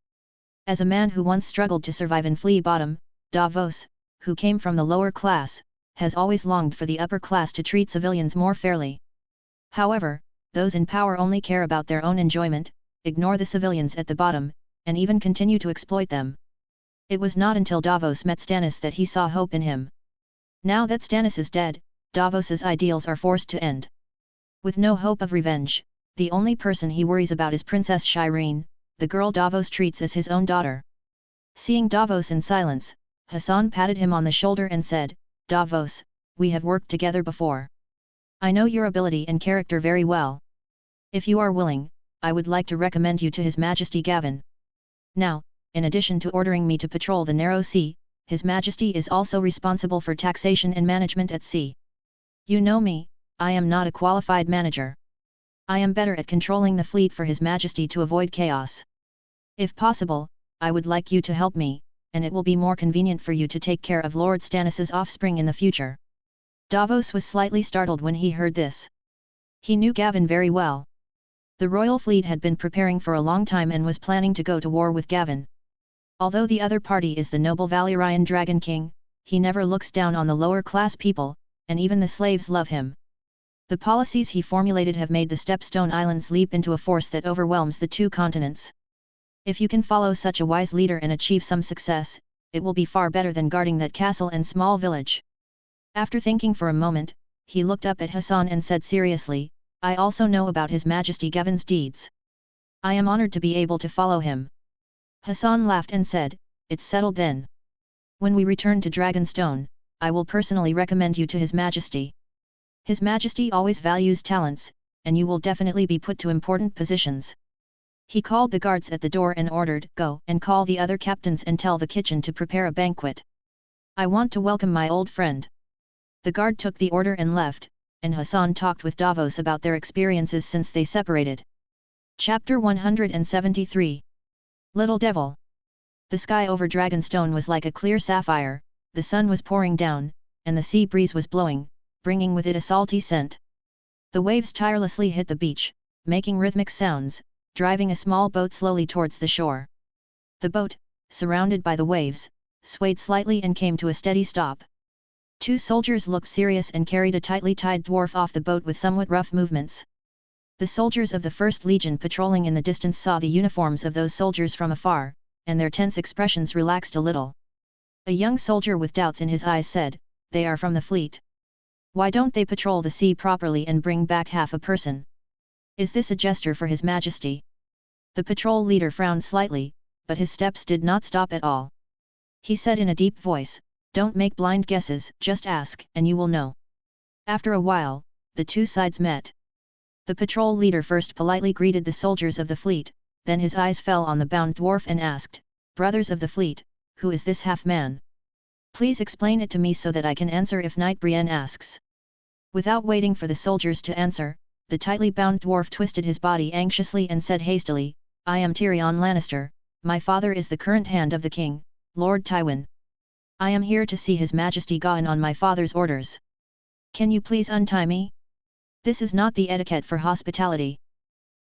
As a man who once struggled to survive in Flea Bottom, Davos, who came from the lower class, has always longed for the upper class to treat civilians more fairly. However, those in power only care about their own enjoyment, ignore the civilians at the bottom, and even continue to exploit them. It was not until Davos met Stannis that he saw hope in him. Now that Stannis is dead, Davos's ideals are forced to end. With no hope of revenge, the only person he worries about is Princess Shireen, the girl Davos treats as his own daughter. Seeing Davos in silence, Hassan patted him on the shoulder and said, "Davos, we have worked together before. I know your ability and character very well. If you are willing, I would like to recommend you to His Majesty Gavin. Now, in addition to ordering me to patrol the narrow sea, His Majesty is also responsible for taxation and management at sea. You know me, I am not a qualified manager. I am better at controlling the fleet for His Majesty to avoid chaos. If possible, I would like you to help me, and it will be more convenient for you to take care of Lord Stannis's offspring in the future." Davos was slightly startled when he heard this. He knew Gavin very well. The royal fleet had been preparing for a long time and was planning to go to war with Gavin. Although the other party is the noble Valyrian Dragon King, he never looks down on the lower class people, and even the slaves love him. The policies he formulated have made the Stepstone Islands leap into a force that overwhelms the 2 continents. If you can follow such a wise leader and achieve some success, it will be far better than guarding that castle and small village. After thinking for a moment, he looked up at Hassan and said seriously, "I also know about His Majesty Gavin's deeds. I am honored to be able to follow him." Hassan laughed and said, "It's settled then. When we return to Dragonstone, I will personally recommend you to His Majesty. His Majesty always values talents, and you will definitely be put to important positions." He called the guards at the door and ordered, "Go and call the other captains and tell the kitchen to prepare a banquet. I want to welcome my old friend." The guard took the order and left, and Hassan talked with Davos about their experiences since they separated. Chapter 173. Little Devil. The sky over Dragonstone was like a clear sapphire, the sun was pouring down, and the sea breeze was blowing, bringing with it a salty scent. The waves tirelessly hit the beach, making rhythmic sounds, driving a small boat slowly towards the shore. The boat, surrounded by the waves, swayed slightly and came to a steady stop. 2 soldiers looked serious and carried a tightly tied dwarf off the boat with somewhat rough movements. The soldiers of the 1st Legion patrolling in the distance saw the uniforms of those soldiers from afar, and their tense expressions relaxed a little. A young soldier with doubts in his eyes said, "They are from the fleet. Why don't they patrol the sea properly and bring back half a person? Is this a gesture for His Majesty?" The patrol leader frowned slightly, but his steps did not stop at all. He said in a deep voice, "Don't make blind guesses, just ask and you will know." After a while, the two sides met. The patrol leader first politely greeted the soldiers of the fleet, then his eyes fell on the bound dwarf and asked, "Brothers of the fleet, who is this half-man? Please explain it to me so that I can answer if Knight Brienne asks." Without waiting for the soldiers to answer, the tightly bound dwarf twisted his body anxiously and said hastily, "I am Tyrion Lannister, my father is the current hand of the king, Lord Tywin. I am here to see his majesty Gawain on my father's orders. Can you please untie me? This is not the etiquette for hospitality."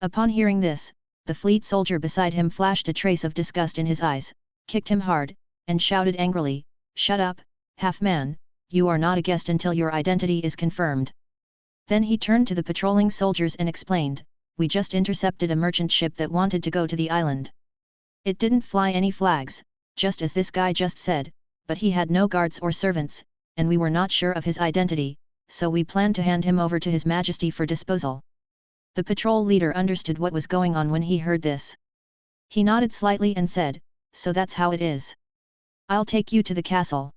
Upon hearing this, the fleet soldier beside him flashed a trace of disgust in his eyes, kicked him hard, and shouted angrily, "Shut up, half-man, you are not a guest until your identity is confirmed." Then he turned to the patrolling soldiers and explained, "We just intercepted a merchant ship that wanted to go to the island. It didn't fly any flags, just as this guy just said, but he had no guards or servants, and we were not sure of his identity, so we planned to hand him over to His Majesty for disposal." The patrol leader understood what was going on when he heard this. He nodded slightly and said, "So that's how it is. I'll take you to the castle."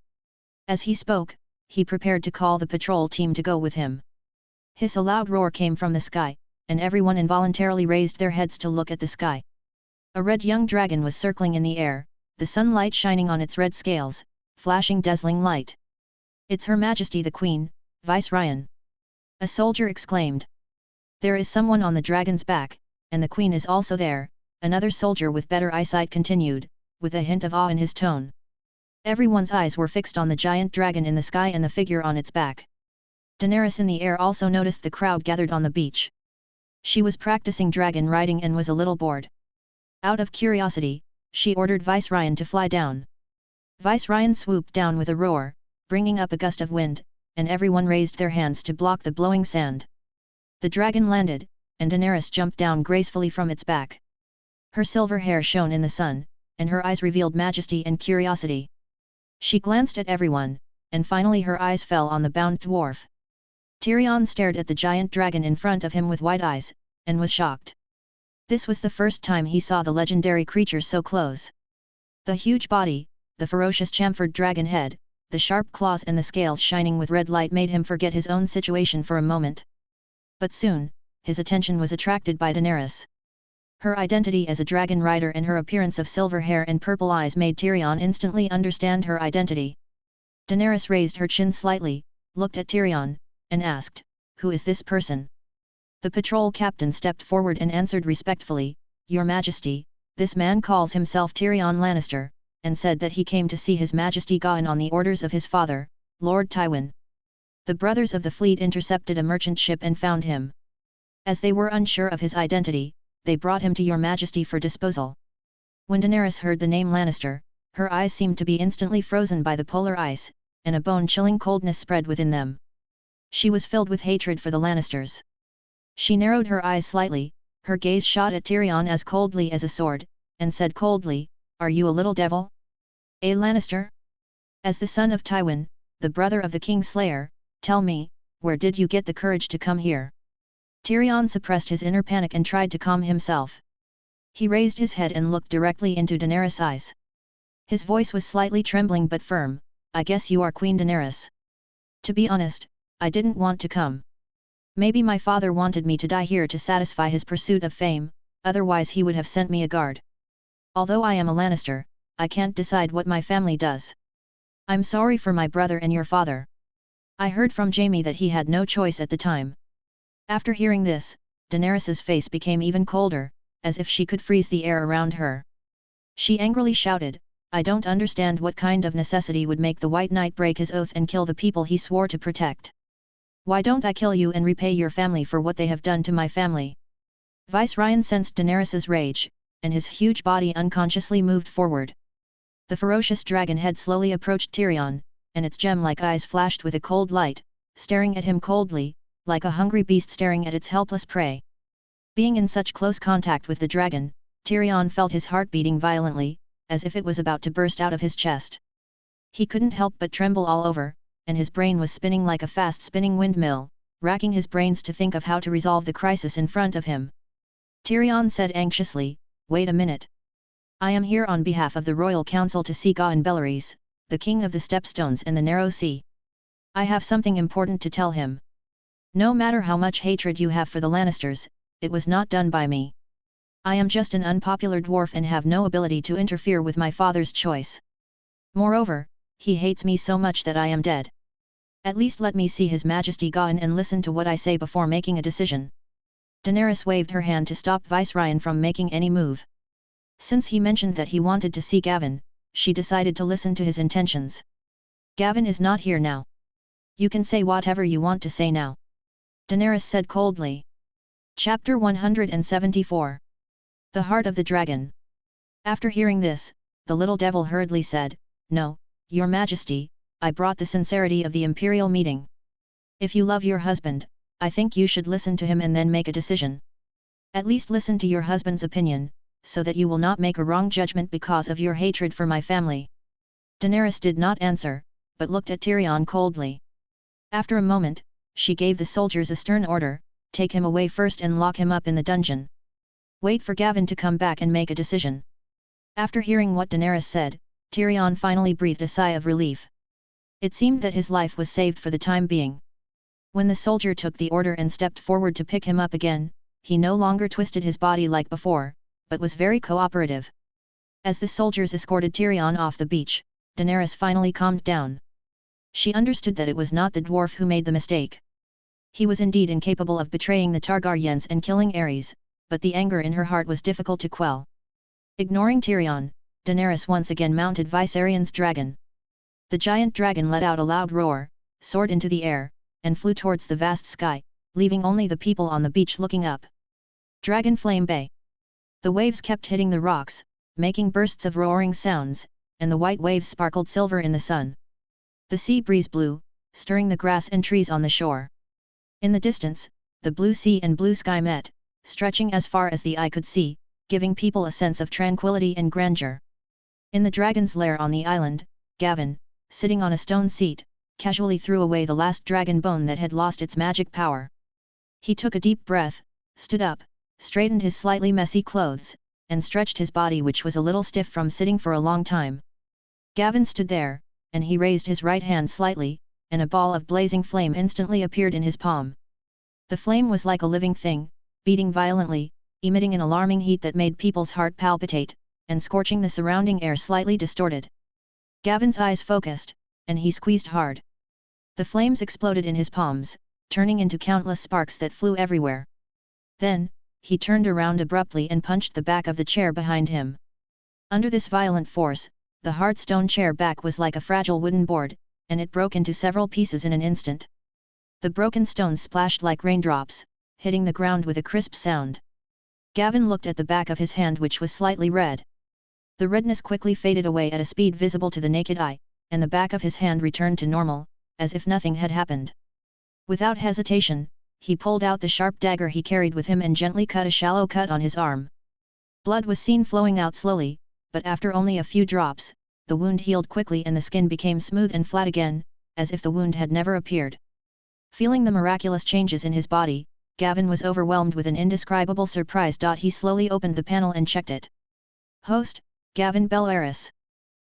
As he spoke, he prepared to call the patrol team to go with him. A loud roar came from the sky, and everyone involuntarily raised their heads to look at the sky. A red young dragon was circling in the air, the sunlight shining on its red scales, flashing dazzling light. "It's Her Majesty the Queen, Vice-Ryan!" a soldier exclaimed. "There is someone on the dragon's back, and the Queen is also there," another soldier with better eyesight continued, with a hint of awe in his tone. Everyone's eyes were fixed on the giant dragon in the sky and the figure on its back. Daenerys in the air also noticed the crowd gathered on the beach. She was practicing dragon riding and was a little bored. Out of curiosity, she ordered Vice-Ryan to fly down. Vice-Ryan swooped down with a roar, bringing up a gust of wind, and everyone raised their hands to block the blowing sand. The dragon landed, and Daenerys jumped down gracefully from its back. Her silver hair shone in the sun, and her eyes revealed majesty and curiosity. She glanced at everyone, and finally her eyes fell on the bound dwarf. Tyrion stared at the giant dragon in front of him with wide eyes, and was shocked. This was the first time he saw the legendary creature so close. The huge body, the ferocious chamfered dragon head, the sharp claws and the scales shining with red light made him forget his own situation for a moment. But soon, his attention was attracted by Daenerys. Her identity as a dragon rider and her appearance of silver hair and purple eyes made Tyrion instantly understand her identity. Daenerys raised her chin slightly, looked at Tyrion, and asked, "Who is this person?" The patrol captain stepped forward and answered respectfully, "Your Majesty, this man calls himself Tyrion Lannister, and said that he came to see His Majesty Gawain on the orders of his father, Lord Tywin. The brothers of the fleet intercepted a merchant ship and found him. As they were unsure of his identity, they brought him to your Majesty for disposal." When Daenerys heard the name Lannister, her eyes seemed to be instantly frozen by the polar ice, and a bone-chilling coldness spread within them. She was filled with hatred for the Lannisters. She narrowed her eyes slightly, her gaze shot at Tyrion as coldly as a sword, and said coldly, "Are you a little devil? A Lannister? As the son of Tywin, the brother of the Kingslayer, tell me, where did you get the courage to come here?" Tyrion suppressed his inner panic and tried to calm himself. He raised his head and looked directly into Daenerys' eyes. His voice was slightly trembling but firm, "I guess you are Queen Daenerys. To be honest, I didn't want to come. Maybe my father wanted me to die here to satisfy his pursuit of fame, otherwise he would have sent me a guard. Although I am a Lannister, I can't decide what my family does. I'm sorry for my brother and your father. I heard from Jaime that he had no choice at the time." After hearing this, Daenerys's face became even colder, as if she could freeze the air around her. She angrily shouted, "I don't understand what kind of necessity would make the White Knight break his oath and kill the people he swore to protect. Why don't I kill you and repay your family for what they have done to my family?" Vice-Ryan sensed Daenerys's rage, and his huge body unconsciously moved forward. The ferocious dragon head slowly approached Tyrion, and its gem-like eyes flashed with a cold light, staring at him coldly, like a hungry beast staring at its helpless prey. Being in such close contact with the dragon, Tyrion felt his heart beating violently, as if it was about to burst out of his chest. He couldn't help but tremble all over, and his brain was spinning like a fast-spinning windmill, racking his brains to think of how to resolve the crisis in front of him. Tyrion said anxiously, "Wait a minute. I am here on behalf of the Royal Council to see Gawain Bellarys, the King of the Stepstones and the Narrow Sea. I have something important to tell him." No matter how much hatred you have for the Lannisters, it was not done by me. I am just an unpopular dwarf and have no ability to interfere with my father's choice. Moreover, he hates me so much that I am dead. At least let me see His Majesty Gawain and listen to what I say before making a decision." Daenerys waved her hand to stop Viceroy from making any move. Since he mentioned that he wanted to see Gavin, she decided to listen to his intentions. "Gavin is not here now. You can say whatever you want to say now," Daenerys said coldly. Chapter 174. The Heart of the Dragon. After hearing this, the little devil hurriedly said, "No, Your Majesty, I brought the sincerity of the imperial meeting. If you love your husband, I think you should listen to him and then make a decision. At least listen to your husband's opinion, so that you will not make a wrong judgment because of your hatred for my family." Daenerys did not answer, but looked at Tyrion coldly. After a moment, she gave the soldiers a stern order, "Take him away first and lock him up in the dungeon. Wait for Gavin to come back and make a decision." After hearing what Daenerys said, Tyrion finally breathed a sigh of relief. It seemed that his life was saved for the time being. When the soldier took the order and stepped forward to pick him up again, he no longer twisted his body like before, but was very cooperative. As the soldiers escorted Tyrion off the beach, Daenerys finally calmed down. She understood that it was not the dwarf who made the mistake. He was indeed incapable of betraying the Targaryens and killing Aerys, but the anger in her heart was difficult to quell. Ignoring Tyrion, Daenerys once again mounted Viserion's dragon. The giant dragon let out a loud roar, soared into the air, and flew towards the vast sky, leaving only the people on the beach looking up. Dragon Flame Bay. The waves kept hitting the rocks, making bursts of roaring sounds, and the white waves sparkled silver in the sun. The sea breeze blew, stirring the grass and trees on the shore. In the distance, the blue sea and blue sky met, stretching as far as the eye could see, giving people a sense of tranquility and grandeur. In the dragon's lair on the island, Gavin, sitting on a stone seat, casually threw away the last dragon bone that had lost its magic power. He took a deep breath, stood up, straightened his slightly messy clothes, and stretched his body, which was a little stiff from sitting for a long time. Gavin stood there, and he raised his right hand slightly, and a ball of blazing flame instantly appeared in his palm. The flame was like a living thing, beating violently, emitting an alarming heat that made people's heart palpitate, and scorching the surrounding air slightly distorted. Gavin's eyes focused, and he squeezed hard. The flames exploded in his palms, turning into countless sparks that flew everywhere. Then, he turned around abruptly and punched the back of the chair behind him. Under this violent force, the hard stone chair back was like a fragile wooden board, and it broke into several pieces in an instant. The broken stones splashed like raindrops, hitting the ground with a crisp sound. Gavin looked at the back of his hand, which was slightly red. The redness quickly faded away at a speed visible to the naked eye, and the back of his hand returned to normal, as if nothing had happened. Without hesitation, he pulled out the sharp dagger he carried with him and gently cut a shallow cut on his arm. Blood was seen flowing out slowly, but after only a few drops, the wound healed quickly and the skin became smooth and flat again, as if the wound had never appeared. Feeling the miraculous changes in his body, Gavin was overwhelmed with an indescribable surprise. He slowly opened the panel and checked it. Host, Gavin Belleris.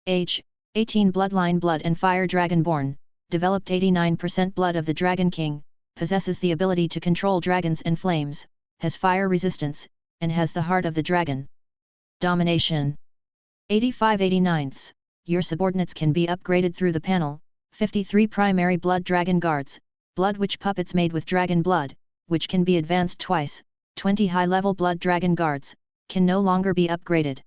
Age, 18. Bloodline Blood and Fire Dragonborn, developed 89% blood of the Dragon King, possesses the ability to control dragons and flames, has fire resistance, and has the heart of the dragon. Domination. 85/89. Your subordinates can be upgraded through the panel. 53 primary blood dragon guards, blood witch puppets made with dragon blood, which can be advanced twice. 20 high-level blood dragon guards, can no longer be upgraded.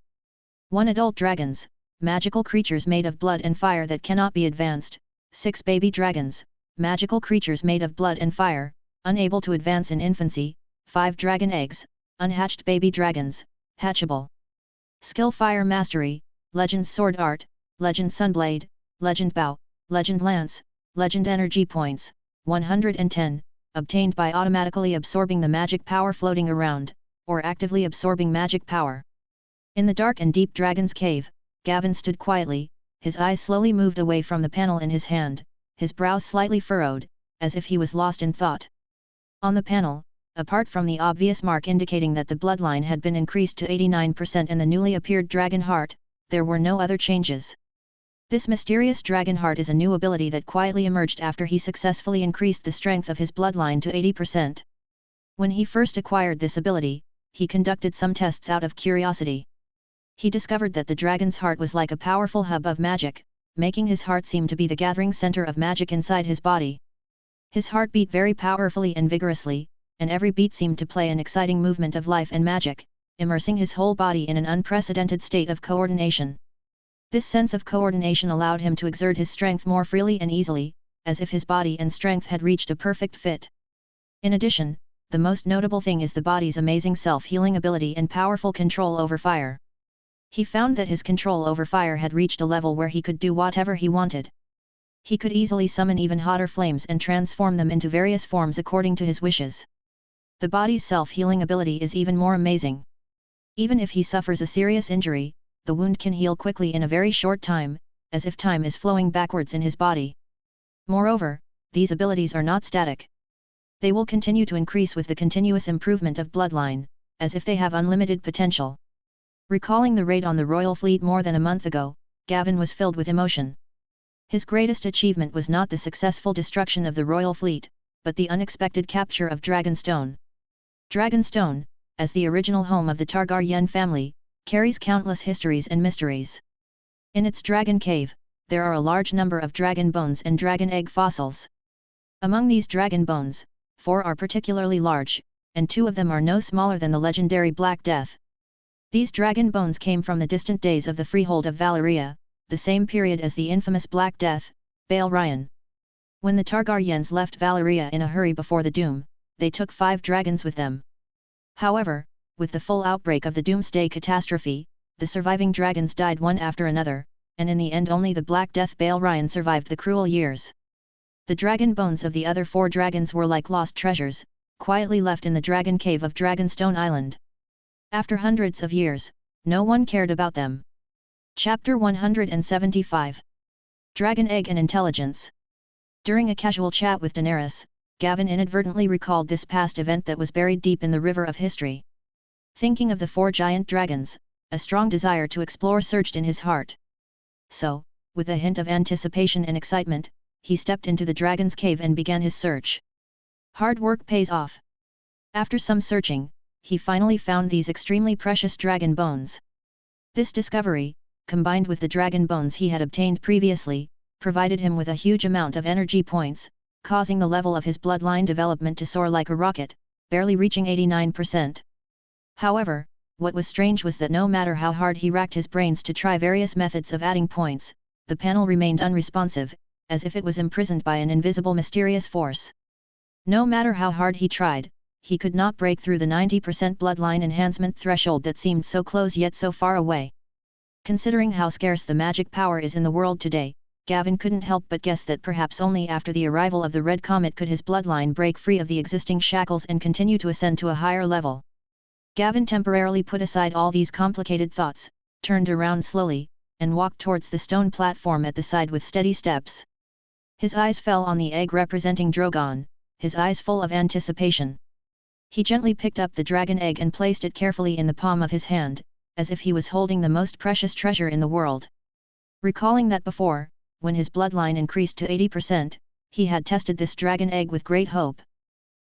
1 adult dragons, magical creatures made of blood and fire that cannot be advanced. 6 baby dragons, magical creatures made of blood and fire, unable to advance in infancy. 5 dragon eggs, unhatched baby dragons, hatchable. Skill Fire Mastery, Legend Sword Art, Legend Sunblade, Legend Bow, Legend Lance, Legend Energy Points, 110, obtained by automatically absorbing the magic power floating around, or actively absorbing magic power. In the dark and deep dragon's cave, Gavin stood quietly, his eyes slowly moved away from the panel in his hand, his brows slightly furrowed, as if he was lost in thought. On the panel, apart from the obvious mark indicating that the bloodline had been increased to 89% and the newly appeared dragon heart, there were no other changes. This mysterious dragon heart is a new ability that quietly emerged after he successfully increased the strength of his bloodline to 80%. When he first acquired this ability, he conducted some tests out of curiosity. He discovered that the dragon's heart was like a powerful hub of magic, making his heart seem to be the gathering center of magic inside his body. His heart beat very powerfully and vigorously, and every beat seemed to play an exciting movement of life and magic, immersing his whole body in an unprecedented state of coordination. This sense of coordination allowed him to exert his strength more freely and easily, as if his body and strength had reached a perfect fit. In addition, the most notable thing is the body's amazing self-healing ability and powerful control over fire. He found that his control over fire had reached a level where he could do whatever he wanted. He could easily summon even hotter flames and transform them into various forms according to his wishes. The body's self-healing ability is even more amazing. Even if he suffers a serious injury, the wound can heal quickly in a very short time, as if time is flowing backwards in his body. Moreover, these abilities are not static. They will continue to increase with the continuous improvement of bloodline, as if they have unlimited potential. Recalling the raid on the royal fleet more than a month ago, Gavin was filled with emotion. His greatest achievement was not the successful destruction of the royal fleet, but the unexpected capture of Dragonstone. Dragonstone, as the original home of the Targaryen family, carries countless histories and mysteries. In its dragon cave, there are a large number of dragon bones and dragon egg fossils. Among these dragon bones, 4 are particularly large, and 2 of them are no smaller than the legendary Black Death. These dragon bones came from the distant days of the freehold of Valyria, the same period as the infamous Black Death, Balerion. When the Targaryens left Valyria in a hurry before the Doom, they took 5 dragons with them. However, with the full outbreak of the Doomsday catastrophe, the surviving dragons died one after another, and in the end only the Black Death Balerion survived the cruel years. The dragon bones of the other 4 dragons were like lost treasures, quietly left in the dragon cave of Dragonstone Island. After hundreds of years, no one cared about them. Chapter 175. Dragon Egg and Intelligence. During a casual chat with Daenerys, Gavin inadvertently recalled this past event that was buried deep in the river of history. Thinking of the 4 giant dragons, a strong desire to explore surged in his heart. So, with a hint of anticipation and excitement, he stepped into the dragon's cave and began his search. Hard work pays off. After some searching, he finally found these extremely precious dragon bones. This discovery, combined with the dragon bones he had obtained previously, provided him with a huge amount of energy points, causing the level of his bloodline development to soar like a rocket, barely reaching 89%. However, what was strange was that no matter how hard he racked his brains to try various methods of adding points, the panel remained unresponsive, as if it was imprisoned by an invisible mysterious force. No matter how hard he tried, he could not break through the 90% bloodline enhancement threshold that seemed so close yet so far away. Considering how scarce the magic power is in the world today, Gavin couldn't help but guess that perhaps only after the arrival of the Red Comet could his bloodline break free of the existing shackles and continue to ascend to a higher level. Gavin temporarily put aside all these complicated thoughts, turned around slowly, and walked towards the stone platform at the side with steady steps. His eyes fell on the egg representing Drogon, his eyes full of anticipation. He gently picked up the dragon egg and placed it carefully in the palm of his hand, as if he was holding the most precious treasure in the world. Recalling that before, when his bloodline increased to 80%, he had tested this dragon egg with great hope.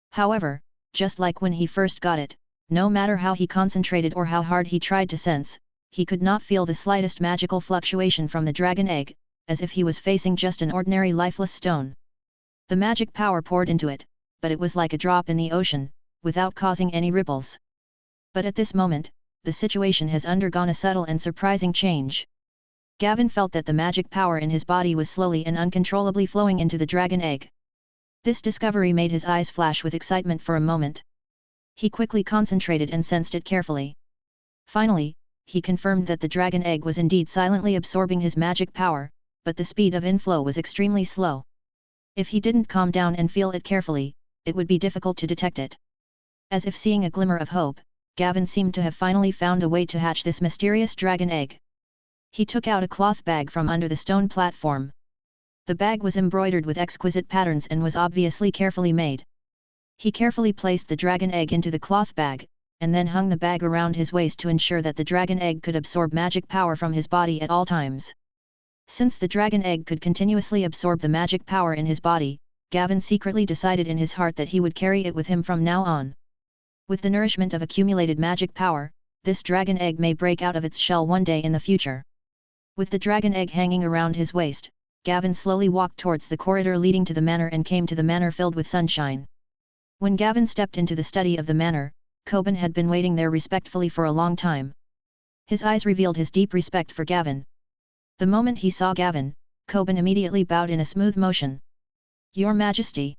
However, just like when he first got it, no matter how he concentrated or how hard he tried to sense, he could not feel the slightest magical fluctuation from the dragon egg, as if he was facing just an ordinary lifeless stone. The magic power poured into it, but it was like a drop in the ocean, without causing any ripples. But at this moment, the situation has undergone a subtle and surprising change. Gavin felt that the magic power in his body was slowly and uncontrollably flowing into the dragon egg. This discovery made his eyes flash with excitement for a moment. He quickly concentrated and sensed it carefully. Finally, he confirmed that the dragon egg was indeed silently absorbing his magic power, but the speed of inflow was extremely slow. If he didn't calm down and feel it carefully, it would be difficult to detect it. As if seeing a glimmer of hope, Gavin seemed to have finally found a way to hatch this mysterious dragon egg. He took out a cloth bag from under the stone platform. The bag was embroidered with exquisite patterns and was obviously carefully made. He carefully placed the dragon egg into the cloth bag, and then hung the bag around his waist to ensure that the dragon egg could absorb magic power from his body at all times. Since the dragon egg could continuously absorb the magic power in his body, Gavin secretly decided in his heart that he would carry it with him from now on. With the nourishment of accumulated magic power, this dragon egg may break out of its shell one day in the future. With the dragon egg hanging around his waist, Gavin slowly walked towards the corridor leading to the manor and came to the manor filled with sunshine. When Gavin stepped into the study of the manor, Coben had been waiting there respectfully for a long time. His eyes revealed his deep respect for Gavin. The moment he saw Gavin, Coben immediately bowed in a smooth motion. "Your Majesty."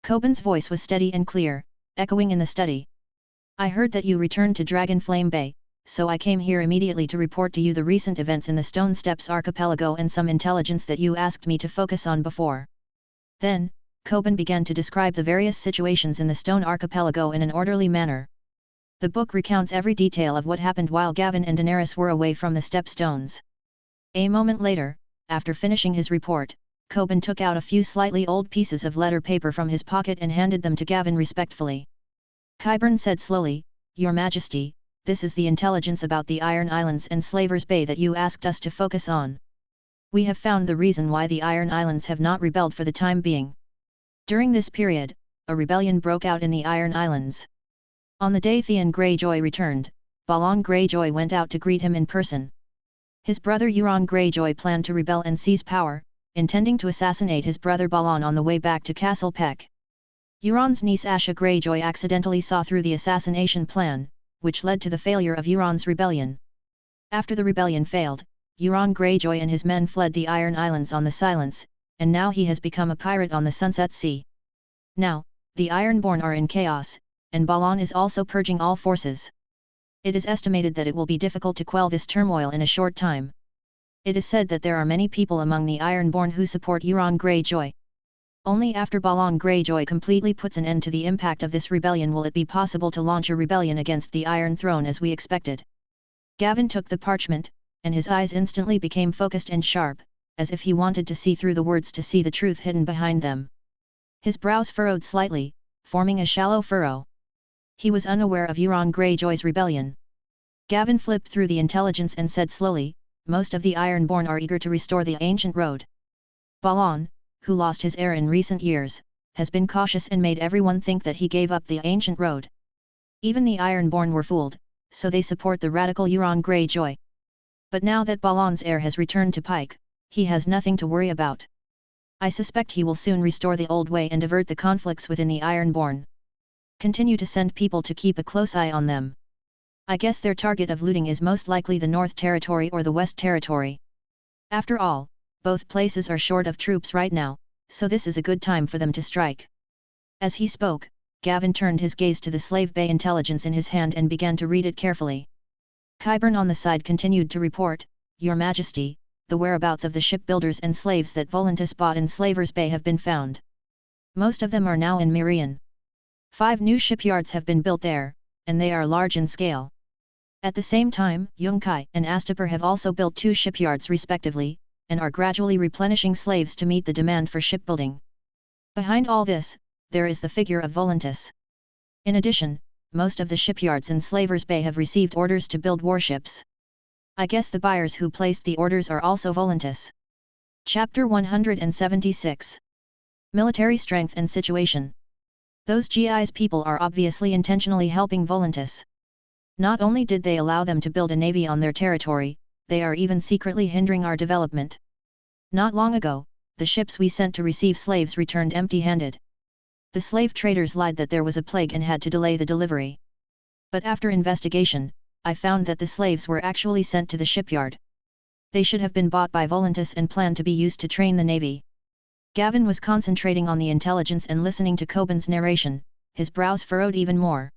Coben's voice was steady and clear, echoing in the study. "I heard that you returned to Dragonflame Bay, so I came here immediately to report to you the recent events in the Stone Steppes archipelago and some intelligence that you asked me to focus on before." Then, Coben began to describe the various situations in the Stone archipelago in an orderly manner. The book recounts every detail of what happened while Gavin and Daenerys were away from the Steppe Stones. A moment later, after finishing his report, Coben took out a few slightly old pieces of letter paper from his pocket and handed them to Gavin respectfully. Qyburn said slowly, "Your Majesty, this is the intelligence about the Iron Islands and Slavers Bay that you asked us to focus on. We have found the reason why the Iron Islands have not rebelled for the time being. During this period, a rebellion broke out in the Iron Islands. On the day Theon Greyjoy returned, Balon Greyjoy went out to greet him in person. His brother Euron Greyjoy planned to rebel and seize power, intending to assassinate his brother Balon on the way back to Castle Peck. Euron's niece Asha Greyjoy accidentally saw through the assassination plan, which led to the failure of Euron's rebellion. After the rebellion failed, Euron Greyjoy and his men fled the Iron Islands on the Silence, and now he has become a pirate on the Sunset Sea. Now, the Ironborn are in chaos, and Balon is also purging all forces. It is estimated that it will be difficult to quell this turmoil in a short time. It is said that there are many people among the Ironborn who support Euron Greyjoy. Only after Balon Greyjoy completely puts an end to the impact of this rebellion will it be possible to launch a rebellion against the Iron Throne as we expected." Gavin took the parchment, and his eyes instantly became focused and sharp, as if he wanted to see through the words to see the truth hidden behind them. His brows furrowed slightly, forming a shallow furrow. He was unaware of Euron Greyjoy's rebellion. Gavin flipped through the intelligence and said slowly, "Most of the Ironborn are eager to restore the ancient road. Balon, who lost his heir in recent years, has been cautious and made everyone think that he gave up the ancient road. Even the Ironborn were fooled, so they support the radical Euron Greyjoy. But now that Balon's heir has returned to Pike, he has nothing to worry about. I suspect he will soon restore the old way and divert the conflicts within the Ironborn. Continue to send people to keep a close eye on them. I guess their target of looting is most likely the North Territory or the West Territory. After all, both places are short of troops right now, so this is a good time for them to strike." As he spoke, Gavin turned his gaze to the Slave Bay intelligence in his hand and began to read it carefully. Qyburn on the side continued to report, "Your Majesty, the whereabouts of the shipbuilders and slaves that Volantis bought in Slavers Bay have been found. Most of them are now in Mirian. 5 new shipyards have been built there, and they are large in scale. At the same time, Yunkai and Astapor have also built 2 shipyards respectively, and are gradually replenishing slaves to meet the demand for shipbuilding. Behind all this, there is the figure of Volantis. In addition, most of the shipyards in Slavers Bay have received orders to build warships. I guess the buyers who placed the orders are also Volantis." Chapter 176. Military Strength and Situation. Those GI's people are obviously intentionally helping Volantis. Not only did they allow them to build a navy on their territory, they are even secretly hindering our development. Not long ago, the ships we sent to receive slaves returned empty-handed. The slave traders lied that there was a plague and had to delay the delivery. But after investigation, I found that the slaves were actually sent to the shipyard. They should have been bought by Volantis and planned to be used to train the navy." Gavin was concentrating on the intelligence and listening to Coben's narration, his brows furrowed even more.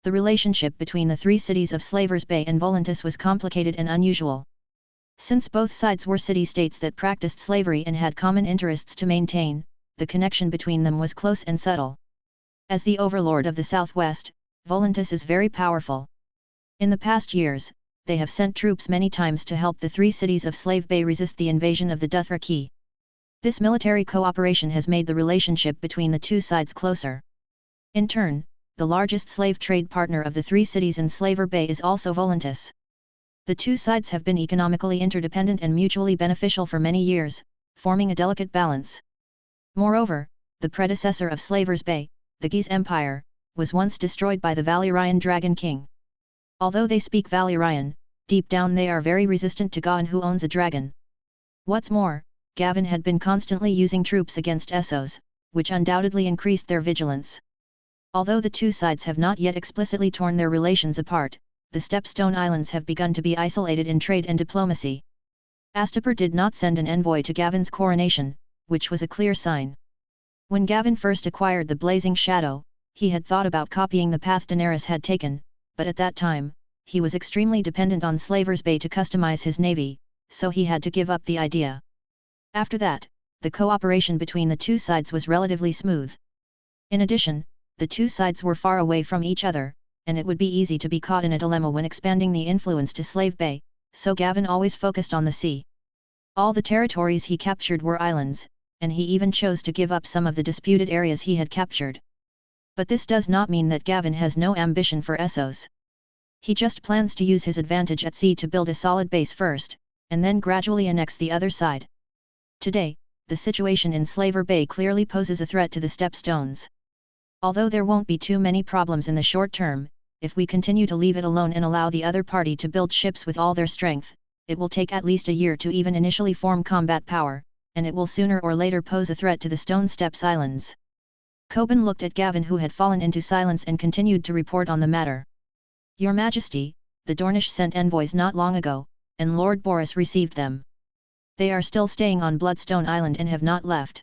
The relationship between the 3 cities of Slavers Bay and Volantis was complicated and unusual. Since both sides were city-states that practiced slavery and had common interests to maintain, the connection between them was close and subtle. As the overlord of the Southwest, Volantis is very powerful. In the past years, they have sent troops many times to help the 3 cities of Slave Bay resist the invasion of the Dothraki. This military cooperation has made the relationship between the 2 sides closer. In turn, the largest slave trade partner of the 3 cities in Slaver Bay is also Volantis. The two sides have been economically interdependent and mutually beneficial for many years, forming a delicate balance. Moreover, the predecessor of Slavers Bay, the Ge'ez Empire, was once destroyed by the Valyrian Dragon King. Although they speak Valyrian, deep down they are very resistant to Gavan, who owns a dragon. What's more, Gavan had been constantly using troops against Essos, which undoubtedly increased their vigilance. Although the two sides have not yet explicitly torn their relations apart, the Stepstone Islands have begun to be isolated in trade and diplomacy. Astapor did not send an envoy to Gavan's coronation, which was a clear sign. When Gavan first acquired the Blazing Shadow, he had thought about copying the path Daenerys had taken, but at that time, he was extremely dependent on Slavers Bay to customize his navy, so he had to give up the idea. After that, the cooperation between the two sides was relatively smooth. In addition, the two sides were far away from each other, and it would be easy to be caught in a dilemma when expanding the influence to Slave Bay, so Gavan always focused on the sea. All the territories he captured were islands, and he even chose to give up some of the disputed areas he had captured. But this does not mean that Gavan has no ambition for Essos. He just plans to use his advantage at sea to build a solid base first, and then gradually annex the other side. Today, the situation in Slaver Bay clearly poses a threat to the Stepstones. Although there won't be too many problems in the short term, if we continue to leave it alone and allow the other party to build ships with all their strength, it will take at least a year to even initially form combat power, and it will sooner or later pose a threat to the Stone Steps Islands. Coben looked at Gavan, who had fallen into silence, and continued to report on the matter. Your Majesty, the Dornish sent envoys not long ago, and Lord Boris received them. They are still staying on Bloodstone Island and have not left.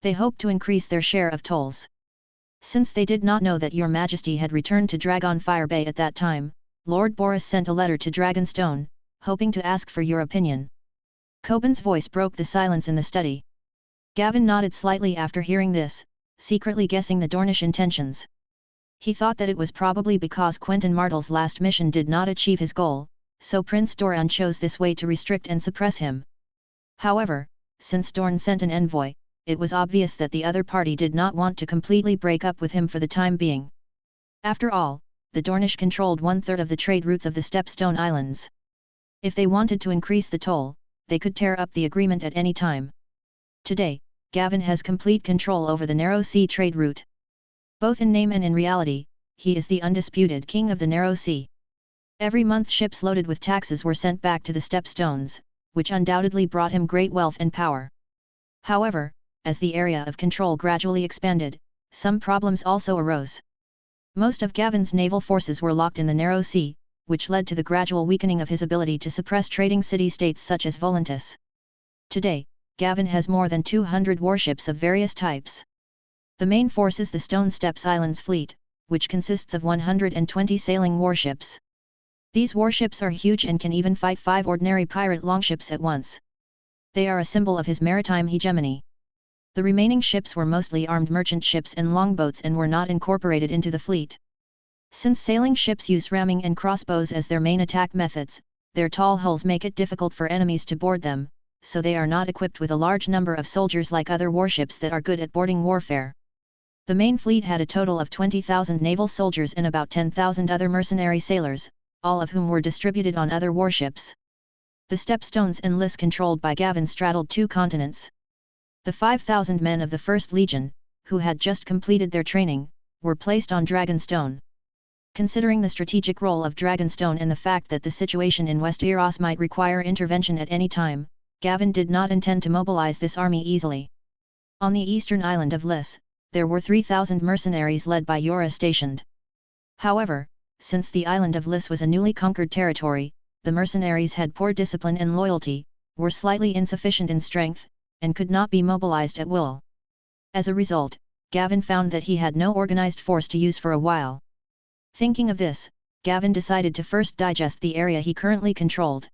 They hope to increase their share of tolls. Since they did not know that Your Majesty had returned to Dragonfire Bay at that time, Lord Boris sent a letter to Dragonstone, hoping to ask for your opinion. Coben's voice broke the silence in the study. Gavan nodded slightly after hearing this, secretly guessing the Dornish intentions. He thought that it was probably because Quentyn Martell's last mission did not achieve his goal, so Prince Doran chose this way to restrict and suppress him. However, since Dorne sent an envoy, it was obvious that the other party did not want to completely break up with him for the time being. After all, the Dornish controlled 1/3 of the trade routes of the Stepstone Islands. If they wanted to increase the toll, they could tear up the agreement at any time. Today, Gavan has complete control over the Narrow Sea trade route. Both in name and in reality, he is the undisputed king of the Narrow Sea. Every month ships loaded with taxes were sent back to the Stepstones, which undoubtedly brought him great wealth and power. However, as the area of control gradually expanded, some problems also arose. Most of Gavan's naval forces were locked in the Narrow Sea, which led to the gradual weakening of his ability to suppress trading city-states such as Volantis. Today, Gavan has more than 200 warships of various types. The main force is the Stone Steps Islands fleet, which consists of 120 sailing warships. These warships are huge and can even fight 5 ordinary pirate longships at once. They are a symbol of his maritime hegemony. The remaining ships were mostly armed merchant ships and longboats and were not incorporated into the fleet. Since sailing ships use ramming and crossbows as their main attack methods, their tall hulls make it difficult for enemies to board them, so they are not equipped with a large number of soldiers like other warships that are good at boarding warfare. The main fleet had a total of 20,000 naval soldiers and about 10,000 other mercenary sailors, all of whom were distributed on other warships. The Stepstones and Lys controlled by Gavan straddled 2 continents. The 5,000 men of the 1st Legion, who had just completed their training, were placed on Dragonstone. Considering the strategic role of Dragonstone and the fact that the situation in Westeros might require intervention at any time, Gavan did not intend to mobilize this army easily. On the eastern island of Lys, there were 3,000 mercenaries led by Yora stationed. However, since the island of Lys was a newly conquered territory, the mercenaries had poor discipline and loyalty, were slightly insufficient in strength, and could not be mobilized at will. As a result, Gavan found that he had no organized force to use for a while. Thinking of this, Gavan decided to first digest the area he currently controlled.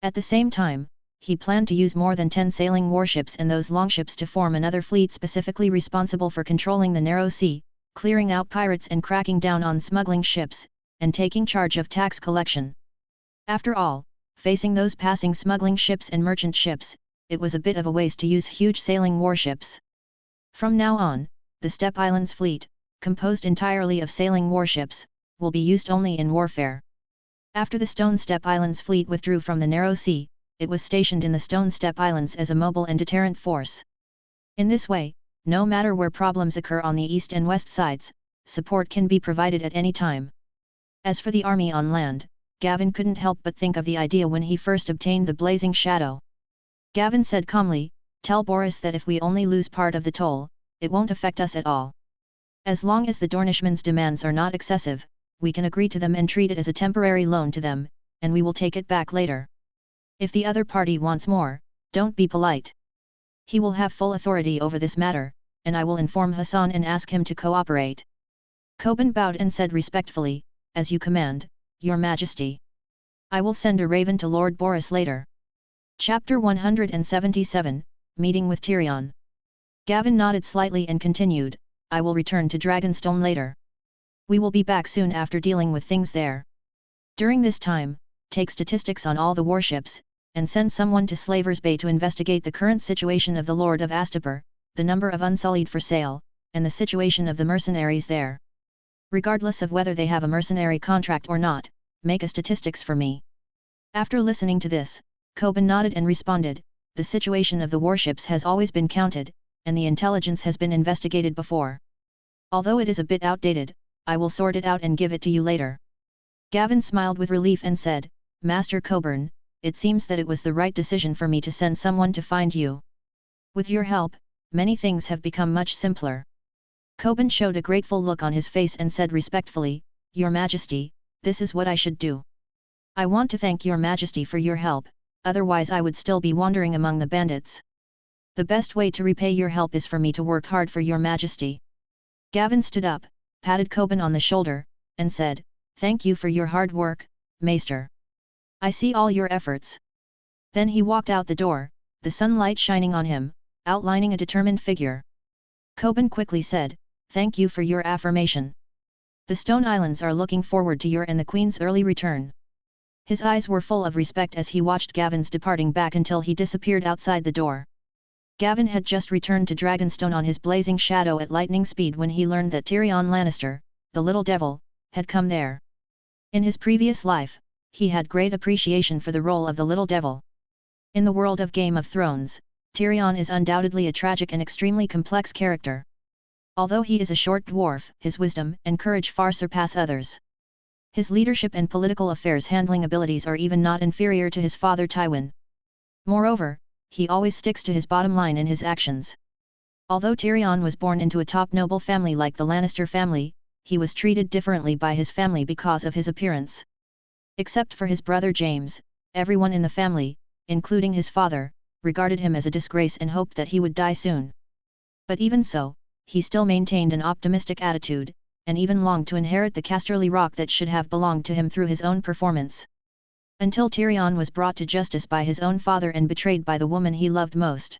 At the same time, he planned to use more than 10 sailing warships and those longships to form another fleet specifically responsible for controlling the Narrow Sea, clearing out pirates and cracking down on smuggling ships, and taking charge of tax collection. After all, facing those passing smuggling ships and merchant ships, it was a bit of a waste to use huge sailing warships. From now on, the Steppe Islands fleet, composed entirely of sailing warships, will be used only in warfare. After the Stone Steppe Islands fleet withdrew from the narrow sea, it was stationed in the Stone Steppe Islands as a mobile and deterrent force. In this way, no matter where problems occur on the east and west sides, support can be provided at any time. As for the army on land, Gavin couldn't help but think of the idea when he first obtained the Blazing Shadow. Gavin said calmly, "Tell Boris that if we only lose part of the toll, it won't affect us at all. As long as the Dornishmen's demands are not excessive, we can agree to them and treat it as a temporary loan to them, and we will take it back later. If the other party wants more, don't be polite. He will have full authority over this matter, and I will inform Hassan and ask him to cooperate." Coban bowed and said respectfully, "As you command, Your Majesty. I will send a raven to Lord Boris later." Chapter 177, Meeting with Tyrion. Gavin nodded slightly and continued, "I will return to Dragonstone later. We will be back soon after dealing with things there. During this time, take statistics on all the warships, and send someone to Slavers Bay to investigate the current situation of the Lord of Astapor, the number of Unsullied for sale, and the situation of the mercenaries there. Regardless of whether they have a mercenary contract or not, make a statistics for me." After listening to this, Coban nodded and responded, "The situation of the warships has always been counted, and the intelligence has been investigated before. Although it is a bit outdated, I will sort it out and give it to you later." Gavin smiled with relief and said, "Master Coburn, it seems that it was the right decision for me to send someone to find you. With your help, many things have become much simpler." Coban showed a grateful look on his face and said respectfully, "Your Majesty, this is what I should do. I want to thank Your Majesty for your help, otherwise I would still be wandering among the bandits. The best way to repay your help is for me to work hard for Your Majesty." Gavin stood up, patted Coban on the shoulder, and said, "Thank you for your hard work, Maester. I see all your efforts." Then he walked out the door, the sunlight shining on him, outlining a determined figure. Coban quickly said, "Thank you for your affirmation. The Stone Islands are looking forward to your and the Queen's early return." His eyes were full of respect as he watched Gavin's departing back until he disappeared outside the door. Gavin had just returned to Dragonstone on his blazing shadow at lightning speed when he learned that Tyrion Lannister, the Little Devil, had come there. In his previous life, he had great appreciation for the role of the Little Devil. In the world of Game of Thrones, Tyrion is undoubtedly a tragic and extremely complex character. Although he is a short dwarf, his wisdom and courage far surpass others. His leadership and political affairs handling abilities are even not inferior to his father Tywin. Moreover, he always sticks to his bottom line in his actions. Although Tyrion was born into a top noble family like the Lannister family, he was treated differently by his family because of his appearance. Except for his brother James, everyone in the family, including his father, regarded him as a disgrace and hoped that he would die soon. But even so, he still maintained an optimistic attitude, and even longed to inherit the Casterly Rock that should have belonged to him through his own performance. Until Tyrion was brought to justice by his own father and betrayed by the woman he loved most.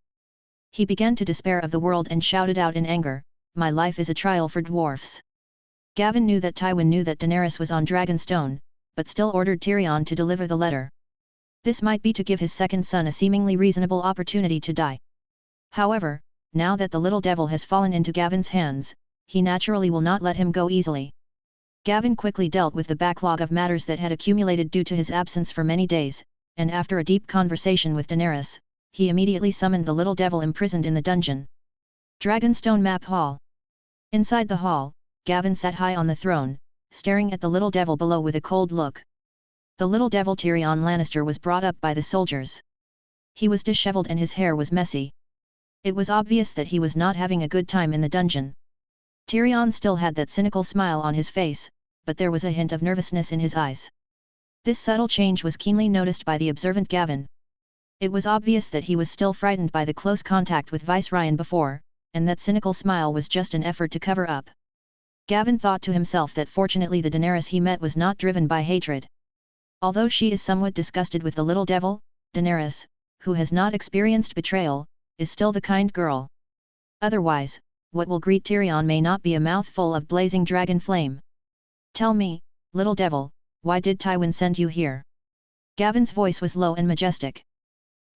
He began to despair of the world and shouted out in anger, "My life is a trial for dwarfs." Gavin knew that Tywin knew that Daenerys was on Dragonstone, but still ordered Tyrion to deliver the letter. This might be to give his second son a seemingly reasonable opportunity to die. However, now that the Little Devil has fallen into Gavin's hands, he naturally will not let him go easily. Gavin quickly dealt with the backlog of matters that had accumulated due to his absence for many days, and after a deep conversation with Daenerys, he immediately summoned the Little Devil imprisoned in the dungeon. Dragonstone Map Hall. Inside the hall, Gavin sat high on the throne, staring at the Little Devil below with a cold look. The Little Devil Tyrion Lannister was brought up by the soldiers. He was disheveled and his hair was messy. It was obvious that he was not having a good time in the dungeon. Tyrion still had that cynical smile on his face, but there was a hint of nervousness in his eyes. This subtle change was keenly noticed by the observant Gavin. It was obvious that he was still frightened by the close contact with Viceroy before, and that cynical smile was just an effort to cover up. Gavin thought to himself that fortunately the Daenerys he met was not driven by hatred. Although she is somewhat disgusted with the Little Devil, Daenerys, who has not experienced betrayal, is still the kind girl. Otherwise, what will greet Tyrion may not be a mouthful of blazing dragon flame. "Tell me, Little Devil, why did Tywin send you here?" Gavin's voice was low and majestic.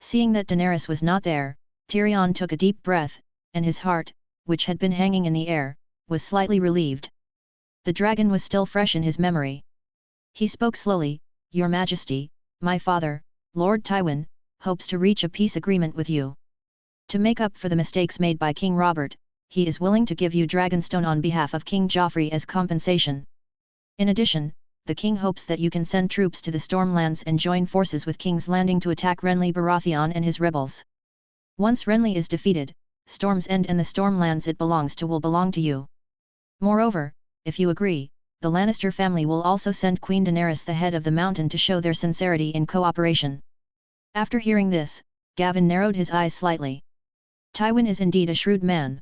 Seeing that Daenerys was not there, Tyrion took a deep breath, and his heart, which had been hanging in the air, was slightly relieved. The dragon was still fresh in his memory. He spoke slowly, Your Majesty, my father, Lord Tywin, hopes to reach a peace agreement with you. To make up for the mistakes made by King Robert, he is willing to give you Dragonstone on behalf of King Joffrey as compensation. In addition, the king hopes that you can send troops to the Stormlands and join forces with King's Landing to attack Renly Baratheon and his rebels. Once Renly is defeated, Storm's End and the Stormlands it belongs to will belong to you. Moreover, if you agree, the Lannister family will also send Queen Daenerys the head of the mountain to show their sincerity in cooperation. After hearing this, Gavin narrowed his eyes slightly. Tywin is indeed a shrewd man.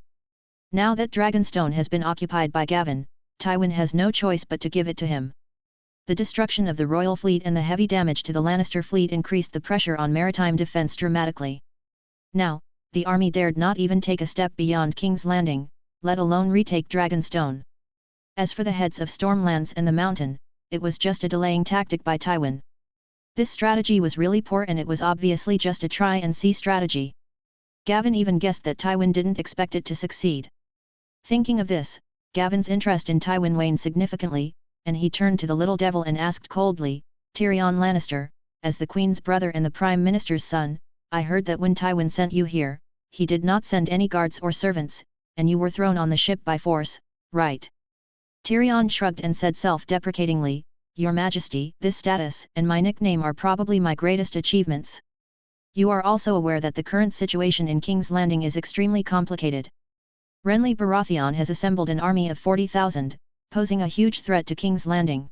Now that Dragonstone has been occupied by Gavin, Tywin has no choice but to give it to him. The destruction of the royal fleet and the heavy damage to the Lannister fleet increased the pressure on maritime defense dramatically. Now, the army dared not even take a step beyond King's Landing, let alone retake Dragonstone. As for the heads of Stormlands and the mountain, it was just a delaying tactic by Tywin. This strategy was really poor and it was obviously just a try-and-see strategy. Gavin even guessed that Tywin didn't expect it to succeed. Thinking of this, Gavin's interest in Tywin waned significantly, and he turned to the little devil and asked coldly, Tyrion Lannister, as the Queen's brother and the Prime Minister's son, I heard that when Tywin sent you here, he did not send any guards or servants, and you were thrown on the ship by force, right? Tyrion shrugged and said self-deprecatingly, Your Majesty, this status and my nickname are probably my greatest achievements. You are also aware that the current situation in King's Landing is extremely complicated. Renly Baratheon has assembled an army of 40,000, posing a huge threat to King's Landing.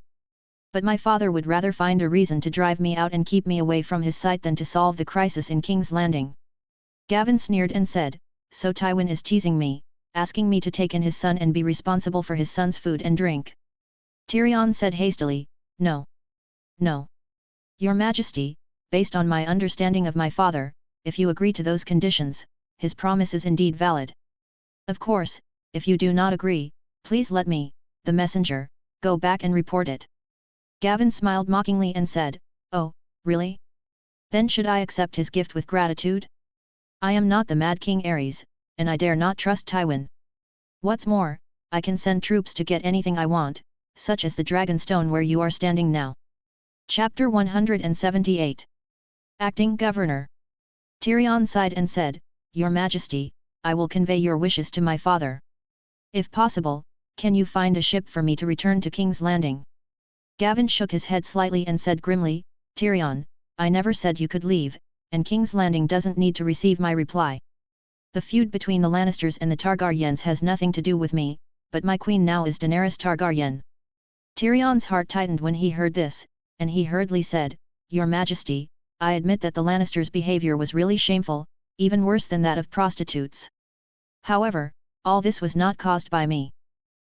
But my father would rather find a reason to drive me out and keep me away from his sight than to solve the crisis in King's Landing. Gavin sneered and said, So Tywin is teasing me, asking me to take in his son and be responsible for his son's food and drink. Tyrion said hastily, No. No. Your Majesty, based on my understanding of my father, if you agree to those conditions, his promise is indeed valid. Of course, if you do not agree, please let me, the messenger, go back and report it. Gavin smiled mockingly and said, Oh, really? Then should I accept his gift with gratitude? I am not the Mad King Aerys, and I dare not trust Tywin. What's more, I can send troops to get anything I want, such as the Dragonstone where you are standing now. Chapter 178. Acting Governor. Tyrion sighed and said, Your Majesty, I will convey your wishes to my father. If possible, can you find a ship for me to return to King's Landing? Gavin shook his head slightly and said grimly, Tyrion, I never said you could leave, and King's Landing doesn't need to receive my reply. The feud between the Lannisters and the Targaryens has nothing to do with me, but my queen now is Daenerys Targaryen. Tyrion's heart tightened when he heard this, and he hurriedly said, Your Majesty, I admit that the Lannisters' behavior was really shameful, even worse than that of prostitutes. However, all this was not caused by me.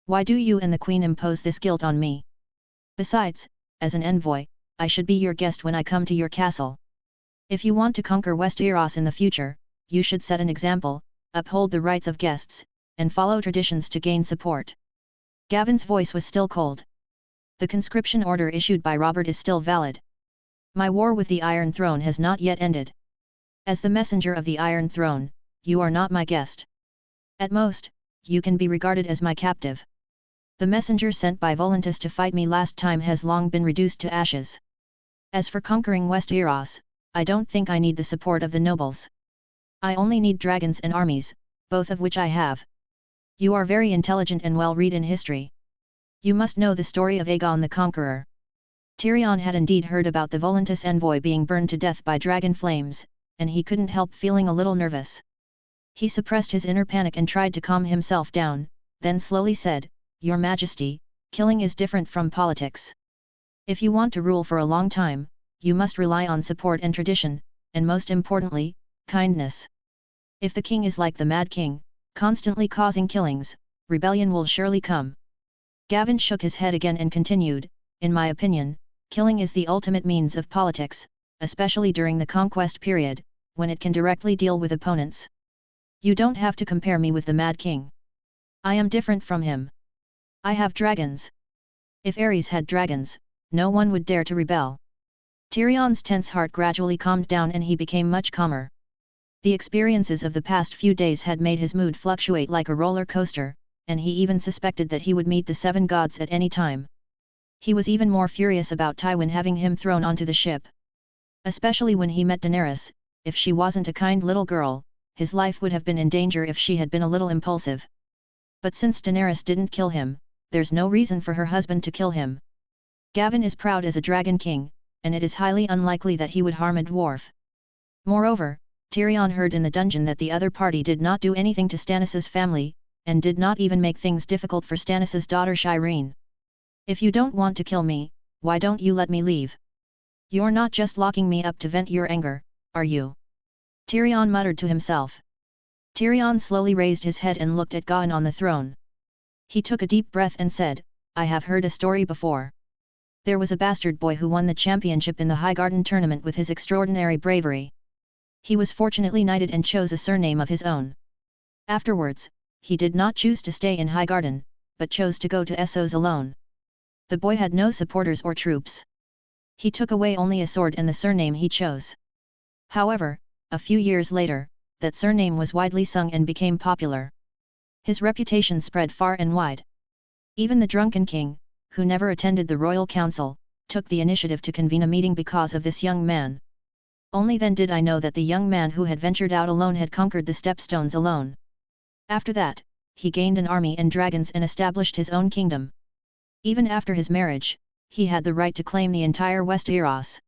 Why do you and the Queen impose this guilt on me? Besides, as an envoy, I should be your guest when I come to your castle. If you want to conquer Westeros in the future, you should set an example, uphold the rights of guests, and follow traditions to gain support. Gavin's voice was still cold. The conscription order issued by Robert is still valid. My war with the Iron Throne has not yet ended. As the messenger of the Iron Throne, you are not my guest. At most, you can be regarded as my captive. The messenger sent by Volantis to fight me last time has long been reduced to ashes. As for conquering Westeros, I don't think I need the support of the nobles. I only need dragons and armies, both of which I have. You are very intelligent and well read in history. You must know the story of Aegon the Conqueror. Tyrion had indeed heard about the Volantis envoy being burned to death by dragon flames, and he couldn't help feeling a little nervous. He suppressed his inner panic and tried to calm himself down, then slowly said, Your Majesty, killing is different from politics. If you want to rule for a long time, you must rely on support and tradition, and most importantly, kindness. If the king is like the Mad King, constantly causing killings, rebellion will surely come. Gavin shook his head again and continued, In my opinion, killing is the ultimate means of politics, especially during the conquest period, when it can directly deal with opponents. You don't have to compare me with the Mad King. I am different from him. I have dragons. If Aerys had dragons, no one would dare to rebel. Tyrion's tense heart gradually calmed down and he became much calmer. The experiences of the past few days had made his mood fluctuate like a roller coaster, and he even suspected that he would meet the seven gods at any time. He was even more furious about Tywin having him thrown onto the ship. Especially when he met Daenerys, if she wasn't a kind little girl, his life would have been in danger if she had been a little impulsive. But since Daenerys didn't kill him, there's no reason for her husband to kill him. Gavin is proud as a dragon king, and it is highly unlikely that he would harm a dwarf. Moreover, Tyrion heard in the dungeon that the other party did not do anything to Stannis' family, and did not even make things difficult for Stannis' daughter Shireen. If you don't want to kill me, why don't you let me leave? You're not just locking me up to vent your anger, are you? Tyrion muttered to himself. Tyrion slowly raised his head and looked at Gawain on the throne. He took a deep breath and said, I have heard a story before. There was a bastard boy who won the championship in the Highgarden tournament with his extraordinary bravery. He was fortunately knighted and chose a surname of his own. Afterwards, he did not choose to stay in Highgarden, but chose to go to Essos alone. The boy had no supporters or troops. He took away only a sword and the surname he chose. However, a few years later, that surname was widely sung and became popular. His reputation spread far and wide. Even the drunken king, who never attended the royal council, took the initiative to convene a meeting because of this young man. Only then did I know that the young man who had ventured out alone had conquered the Stepstones alone. After that, he gained an army and dragons and established his own kingdom. Even after his marriage, he had the right to claim the entire Westeros.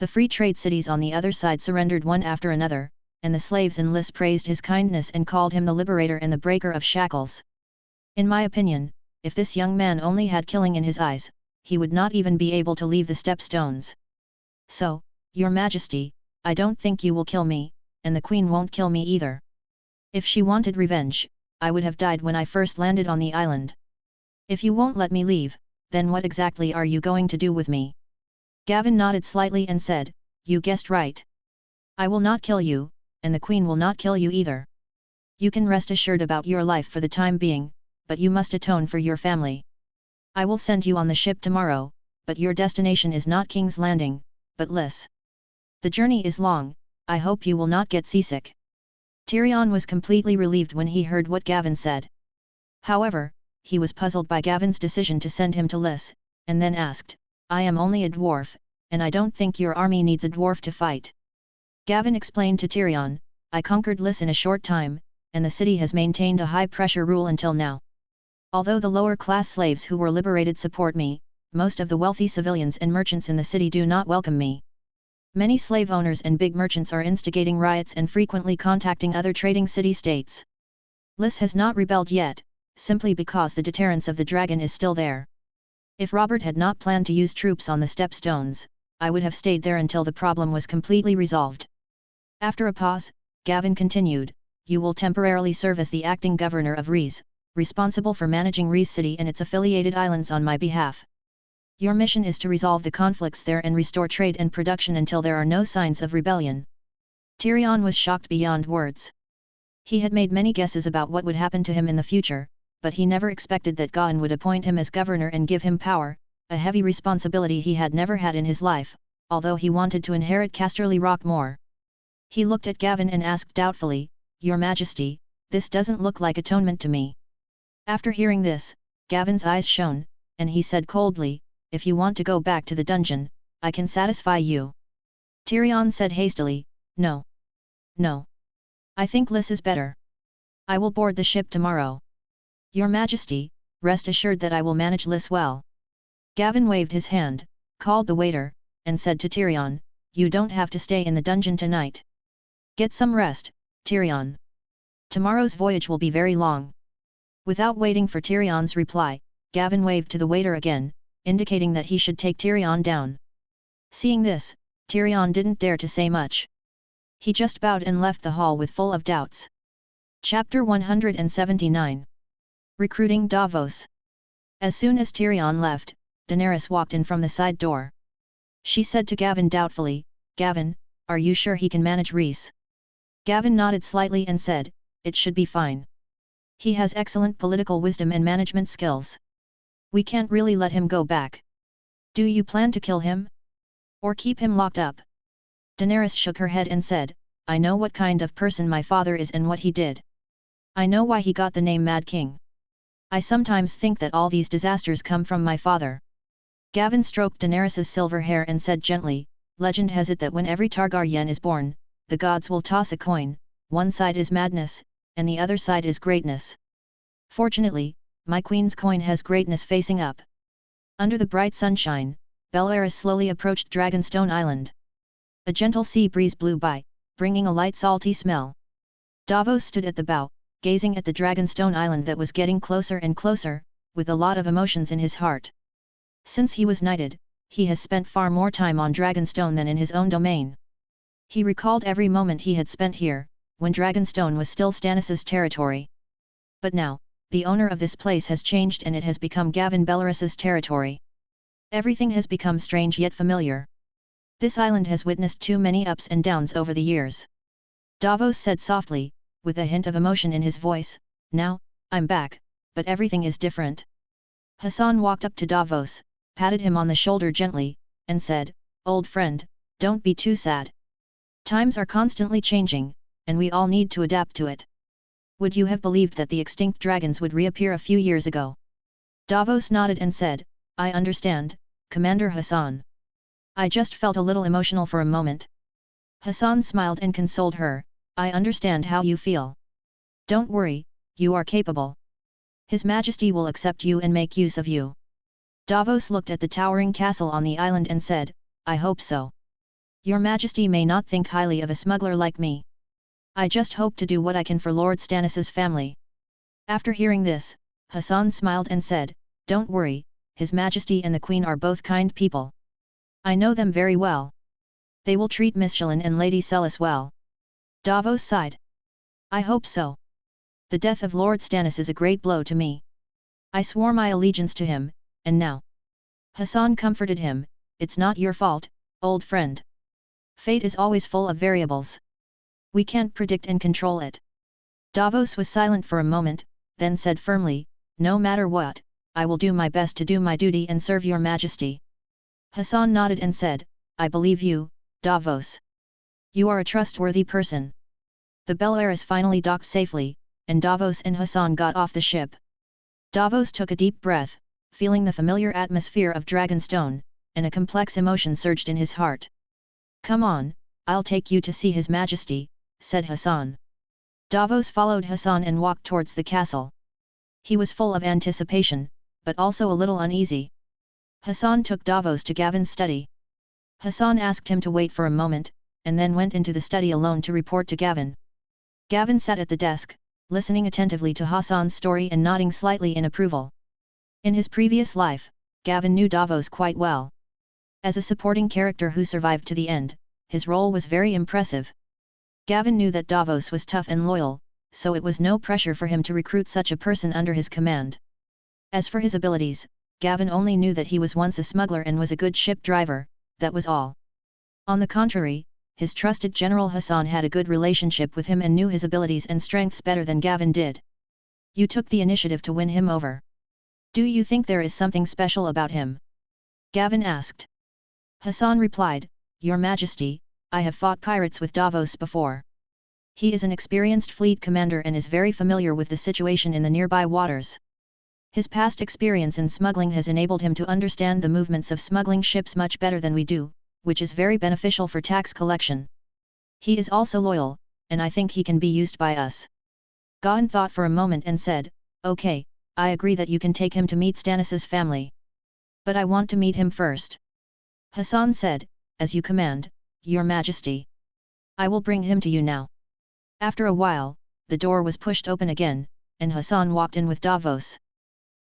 The free trade cities on the other side surrendered one after another, and the slaves in Lys praised his kindness and called him the liberator and the breaker of shackles. In my opinion, if this young man only had killing in his eyes, he would not even be able to leave the Stepstones. So, Your Majesty, I don't think you will kill me, and the Queen won't kill me either. If she wanted revenge, I would have died when I first landed on the island. If you won't let me leave, then what exactly are you going to do with me? Gavin nodded slightly and said, You guessed right. I will not kill you, and the Queen will not kill you either. You can rest assured about your life for the time being, but you must atone for your family. I will send you on the ship tomorrow, but your destination is not King's Landing, but Lys. The journey is long, I hope you will not get seasick. Tyrion was completely relieved when he heard what Gavin said. However, he was puzzled by Gavin's decision to send him to Lys, and then asked, I am only a dwarf, and I don't think your army needs a dwarf to fight. Gavin explained to Tyrion, I conquered Lys in a short time, and the city has maintained a high-pressure rule until now. Although the lower-class slaves who were liberated support me, most of the wealthy civilians and merchants in the city do not welcome me. Many slave owners and big merchants are instigating riots and frequently contacting other trading city-states. Lys has not rebelled yet, simply because the deterrence of the dragon is still there. If Robert had not planned to use troops on the Stepstones, I would have stayed there until the problem was completely resolved. After a pause, Gavin continued, You will temporarily serve as the acting governor of Rhys, responsible for managing Rhys City and its affiliated islands on my behalf. Your mission is to resolve the conflicts there and restore trade and production until there are no signs of rebellion. Tyrion was shocked beyond words. He had made many guesses about what would happen to him in the future, but he never expected that Gawain would appoint him as governor and give him power, a heavy responsibility he had never had in his life, although he wanted to inherit Casterly Rock more. He looked at Gavin and asked doubtfully, Your Majesty, this doesn't look like atonement to me. After hearing this, Gavin's eyes shone, and he said coldly, If you want to go back to the dungeon, I can satisfy you. Tyrion said hastily, No. No. I think Lys is better. I will board the ship tomorrow. Your Majesty, rest assured that I will manage Lys well. Gavin waved his hand, called the waiter, and said to Tyrion, You don't have to stay in the dungeon tonight. Get some rest, Tyrion. Tomorrow's voyage will be very long. Without waiting for Tyrion's reply, Gavin waved to the waiter again, indicating that he should take Tyrion down. Seeing this, Tyrion didn't dare to say much. He just bowed and left the hall with full of doubts. Chapter 179. Recruiting Davos. As soon as Tyrion left, Daenerys walked in from the side door. She said to Gavin doubtfully, Gavin, are you sure he can manage Rhys? Gavin nodded slightly and said, It should be fine. He has excellent political wisdom and management skills. We can't really let him go back. Do you plan to kill him? Or keep him locked up? Daenerys shook her head and said, I know what kind of person my father is and what he did. I know why he got the name Mad King. I sometimes think that all these disasters come from my father. Gavin stroked Daenerys's silver hair and said gently, legend has it that when every Targaryen is born, the gods will toss a coin, one side is madness, and the other side is greatness. Fortunately, my queen's coin has greatness facing up. Under the bright sunshine, Bellerys slowly approached Dragonstone Island. A gentle sea breeze blew by, bringing a light salty smell. Davos stood at the bow, gazing at the Dragonstone Island that was getting closer and closer, with a lot of emotions in his heart. Since he was knighted, he has spent far more time on Dragonstone than in his own domain. He recalled every moment he had spent here, when Dragonstone was still Stannis' territory. But now, the owner of this place has changed and it has become Gavin Bellerys's territory. Everything has become strange yet familiar. This island has witnessed too many ups and downs over the years. Davos said softly, with a hint of emotion in his voice, now, I'm back, but everything is different. Hassan walked up to Davos, patted him on the shoulder gently, and said, old friend, don't be too sad. Times are constantly changing, and we all need to adapt to it. Would you have believed that the extinct dragons would reappear a few years ago? Davos nodded and said, I understand, Commander Hassan. I just felt a little emotional for a moment. Hassan smiled and consoled her, I understand how you feel. Don't worry, you are capable. His Majesty will accept you and make use of you. Davos looked at the towering castle on the island and said, I hope so. Your Majesty may not think highly of a smuggler like me. I just hope to do what I can for Lord Stannis' family. After hearing this, Hassan smiled and said, don't worry, His Majesty and the Queen are both kind people. I know them very well. They will treat Miss Shalyn and Lady Celis well. Davos sighed. I hope so. The death of Lord Stannis is a great blow to me. I swore my allegiance to him, and now. Hassan comforted him, it's not your fault, old friend. Fate is always full of variables. We can't predict and control it. Davos was silent for a moment, then said firmly, no matter what, I will do my best to do my duty and serve your Majesty. Hassan nodded and said, I believe you, Davos. You are a trustworthy person. The Bellerys finally docked safely, and Davos and Hassan got off the ship. Davos took a deep breath, feeling the familiar atmosphere of Dragonstone, and a complex emotion surged in his heart. Come on, I'll take you to see His Majesty, said Hassan. Davos followed Hassan and walked towards the castle. He was full of anticipation, but also a little uneasy. Hassan took Davos to Gavin's study. Hassan asked him to wait for a moment, and then went into the study alone to report to Gavin. Gavin sat at the desk, listening attentively to Hassan's story and nodding slightly in approval. In his previous life, Gavin knew Davos quite well. As a supporting character who survived to the end, his role was very impressive. Gavin knew that Davos was tough and loyal, so it was no pressure for him to recruit such a person under his command. As for his abilities, Gavin only knew that he was once a smuggler and was a good ship driver, that was all. On the contrary, his trusted General Hassan had a good relationship with him and knew his abilities and strengths better than Gavin did. You took the initiative to win him over. Do you think there is something special about him? Gavin asked. Hassan replied, Your Majesty, I have fought pirates with Davos before. He is an experienced fleet commander and is very familiar with the situation in the nearby waters. His past experience in smuggling has enabled him to understand the movements of smuggling ships much better than we do, which is very beneficial for tax collection. He is also loyal, and I think he can be used by us. Gavin thought for a moment and said, Okay, I agree that you can take him to meet Stannis' family. But I want to meet him first. Hassan said, As you command, Your Majesty. I will bring him to you now. After a while, the door was pushed open again, and Hassan walked in with Davos.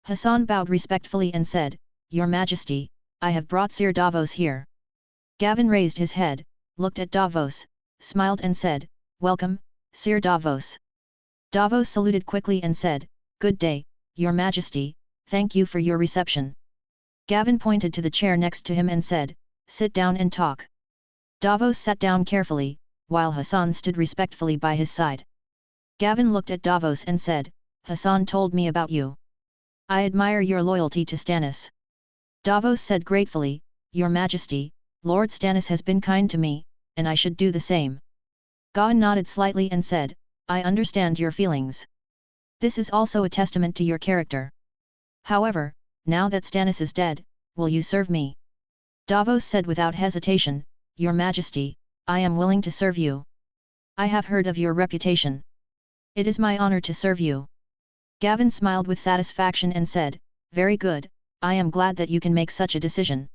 Hassan bowed respectfully and said, Your Majesty, I have brought Sir Davos here. Gavin raised his head, looked at Davos, smiled and said, Welcome, Sir Davos. Davos saluted quickly and said, Good day, Your Majesty, thank you for your reception. Gavin pointed to the chair next to him and said, Sit down and talk. Davos sat down carefully, while Hassan stood respectfully by his side. Gavin looked at Davos and said, Hassan told me about you. I admire your loyalty to Stannis. Davos said gratefully, Your Majesty, Lord Stannis has been kind to me, and I should do the same. Gavin nodded slightly and said, I understand your feelings. This is also a testament to your character. However, now that Stannis is dead, will you serve me? Davos said without hesitation, Your Majesty, I am willing to serve you. I have heard of your reputation. It is my honor to serve you. Gavin smiled with satisfaction and said, Very good, I am glad that you can make such a decision.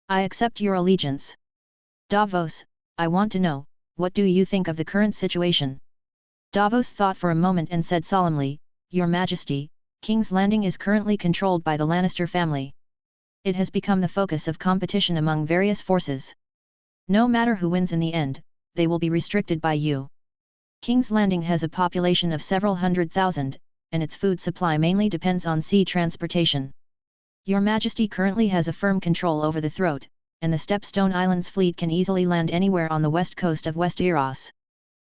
I accept your allegiance. Davos, I want to know, what do you think of the current situation? Davos thought for a moment and said solemnly, Your Majesty, King's Landing is currently controlled by the Lannister family. It has become the focus of competition among various forces. No matter who wins in the end, they will be restricted by you. King's Landing has a population of several 100,000, and its food supply mainly depends on sea transportation. Your Majesty currently has a firm control over the Throat, and the Stepstone Islands fleet can easily land anywhere on the west coast of Westeros.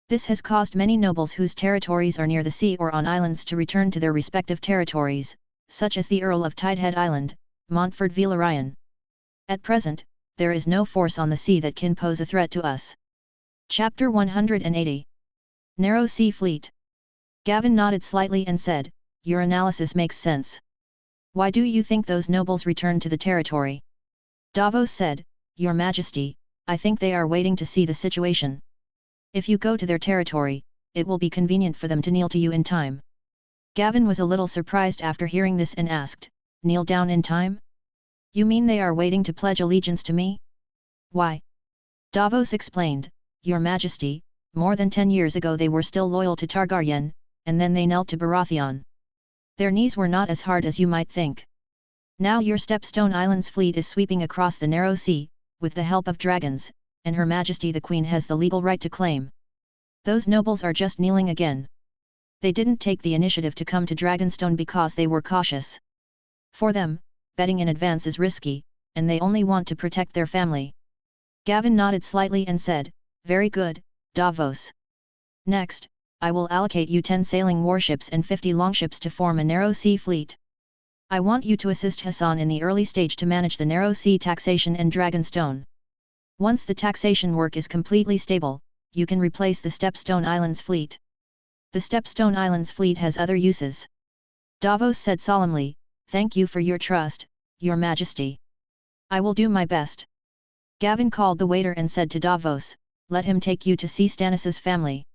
This has caused many nobles whose territories are near the sea or on islands to return to their respective territories, such as the Earl of Tidehead Island, Montford Velaryon. At present, there is no force on the sea that can pose a threat to us. Chapter 180. Narrow Sea Fleet. Gavin nodded slightly and said, Your analysis makes sense. Why do you think those nobles returned to the territory? Davos said, Your Majesty, I think they are waiting to see the situation. If you go to their territory, it will be convenient for them to kneel to you in time. Gavin was a little surprised after hearing this and asked, Kneel down in time? You mean they are waiting to pledge allegiance to me? Why? Davos explained, Your Majesty, more than 10 years ago they were still loyal to Targaryen, and then they knelt to Baratheon. Their knees were not as hard as you might think. Now your Stepstone Islands fleet is sweeping across the narrow sea, with the help of dragons, and Her Majesty the Queen has the legal right to claim. Those nobles are just kneeling again. They didn't take the initiative to come to Dragonstone because they were cautious. For them, betting in advance is risky, and they only want to protect their family. Gavin nodded slightly and said, Very good, Davos. Next, I will allocate you 10 sailing warships and 50 longships to form a narrow sea fleet. I want you to assist Hassan in the early stage to manage the narrow sea taxation and Dragonstone. Once the taxation work is completely stable, you can replace the Stepstone Islands fleet. The Stepstone Islands fleet has other uses. Davos said solemnly, Thank you for your trust, Your Majesty. I will do my best. Gavin called the waiter and said to Davos, Let him take you to see Stannis' family.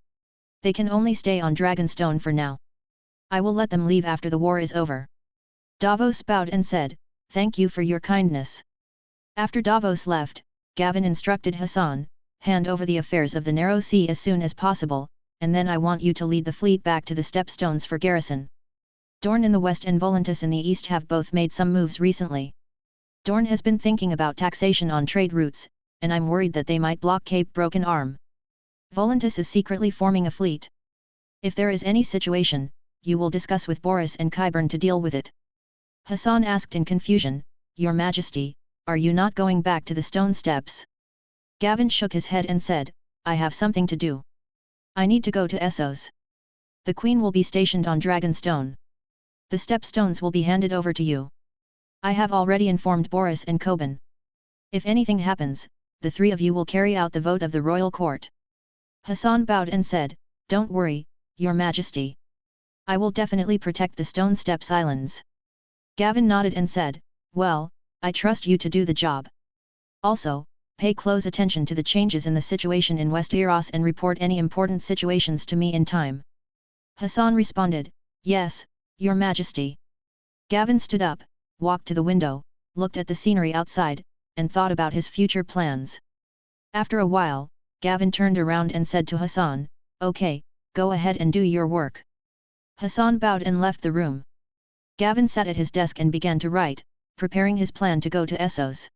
They can only stay on Dragonstone for now. I will let them leave after the war is over. Davos bowed and said, Thank you for your kindness. After Davos left, Gavin instructed Hassan, Hand over the affairs of the narrow sea as soon as possible, and then I want you to lead the fleet back to the Stepstones for garrison. Dorne in the west and Volantis in the east have both made some moves recently. Dorne has been thinking about taxation on trade routes, and I'm worried that they might block Cape Broken Arm. Volantis is secretly forming a fleet. If there is any situation, you will discuss with Boris and Qyburn to deal with it. Hassan asked in confusion, Your Majesty, are you not going back to the stone steps? Gavin shook his head and said, I have something to do. I need to go to Essos. The Queen will be stationed on Dragonstone. The Stepstones will be handed over to you. I have already informed Boris and Qyburn. If anything happens, the three of you will carry out the vote of the royal court. Hassan bowed and said, Don't worry, Your Majesty. I will definitely protect the Stone Steps Islands. Gavin nodded and said, Well, I trust you to do the job. Also, pay close attention to the changes in the situation in Westeros and report any important situations to me in time. Hassan responded, Yes, Your Majesty. Gavin stood up, walked to the window, looked at the scenery outside, and thought about his future plans. After a while, Gavin turned around and said to Hassan, Okay, go ahead and do your work. Hassan bowed and left the room. Gavin sat at his desk and began to write, preparing his plan to go to Essos.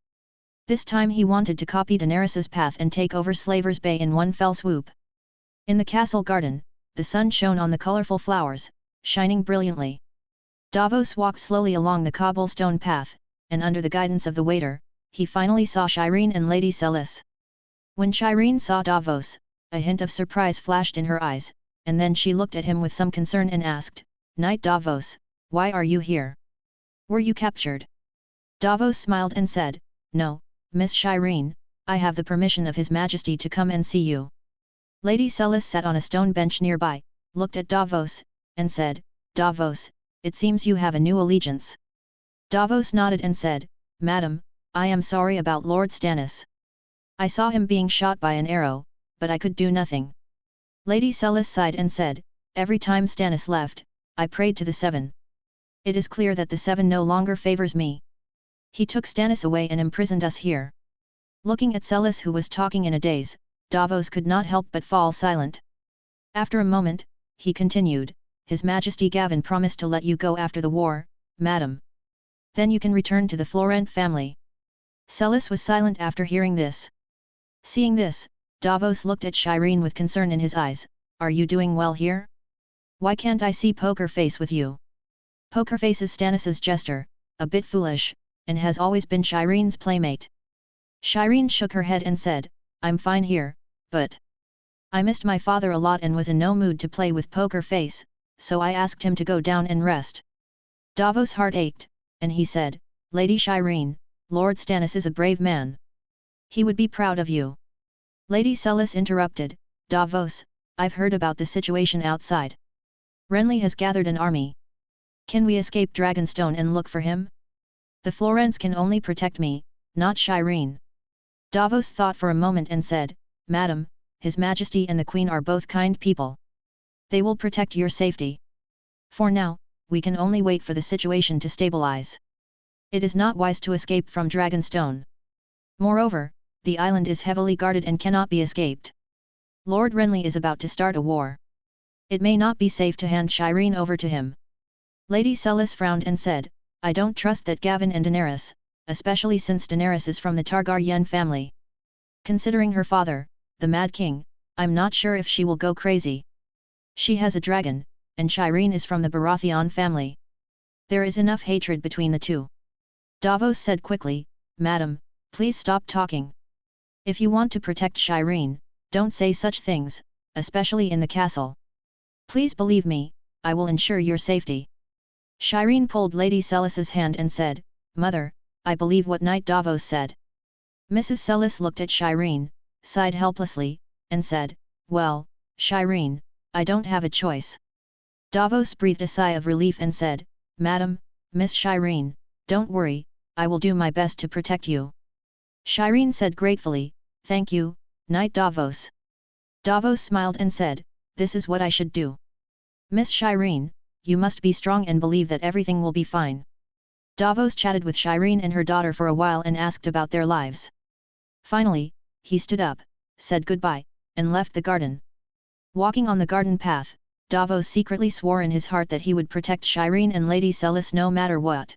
This time he wanted to copy Daenerys's path and take over Slaver's Bay in one fell swoop. In the castle garden, the sun shone on the colorful flowers, shining brilliantly. Davos walked slowly along the cobblestone path, and under the guidance of the waiter, he finally saw Shireen and Lady Celis. When Shireen saw Davos, a hint of surprise flashed in her eyes, and then she looked at him with some concern and asked, Knight Davos, why are you here? Were you captured? Davos smiled and said, No, Miss Shireen, I have the permission of His Majesty to come and see you. Lady Celis sat on a stone bench nearby, looked at Davos, and said, Davos, it seems you have a new allegiance. Davos nodded and said, Madam, I am sorry about Lord Stannis. I saw him being shot by an arrow, but I could do nothing. Lady Celis sighed and said, every time Stannis left, I prayed to the Seven. It is clear that the Seven no longer favors me. He took Stannis away and imprisoned us here. Looking at Celis, who was talking in a daze, Davos could not help but fall silent. After a moment, he continued, His Majesty Gavin promised to let you go after the war, madam. Then you can return to the Florent family. Celis was silent after hearing this. Seeing this, Davos looked at Shireen with concern in his eyes. Are you doing well here? Why can't I see Poker Face with you? Poker Face is Stannis's jester, a bit foolish, and has always been Shireen's playmate. Shireen shook her head and said, I'm fine here, but I missed my father a lot and was in no mood to play with Poker Face, so I asked him to go down and rest. Davos' heart ached, and he said, Lady Shireen, Lord Stannis is a brave man. He would be proud of you. Lady Celis interrupted, Davos, I've heard about the situation outside. Renly has gathered an army. Can we escape Dragonstone and look for him? The Florents can only protect me, not Shireen. Davos thought for a moment and said, Madam, His Majesty and the Queen are both kind people. They will protect your safety. For now, we can only wait for the situation to stabilize. It is not wise to escape from Dragonstone. Moreover, the island is heavily guarded and cannot be escaped. Lord Renly is about to start a war. It may not be safe to hand Shireen over to him. Lady Celis frowned and said, I don't trust that Gavin and Daenerys, especially since Daenerys is from the Targaryen family. Considering her father, the Mad King, I'm not sure if she will go crazy. She has a dragon, and Shireen is from the Baratheon family. There is enough hatred between the two. Davos said quickly, Madam, please stop talking. If you want to protect Shireen, don't say such things, especially in the castle. Please believe me, I will ensure your safety. Shireen pulled Lady Celis's hand and said, Mother, I believe what Knight Davos said. Mrs. Celis looked at Shireen, sighed helplessly, and said, Well, Shireen, I don't have a choice. Davos breathed a sigh of relief and said, Madam, Miss Shireen, don't worry, I will do my best to protect you. Shireen said gratefully, Thank you, Knight Davos. Davos smiled and said, This is what I should do. Miss Shireen, you must be strong and believe that everything will be fine. Davos chatted with Shireen and her daughter for a while and asked about their lives. Finally, he stood up, said goodbye, and left the garden. Walking on the garden path, Davos secretly swore in his heart that he would protect Shireen and Lady Celis no matter what.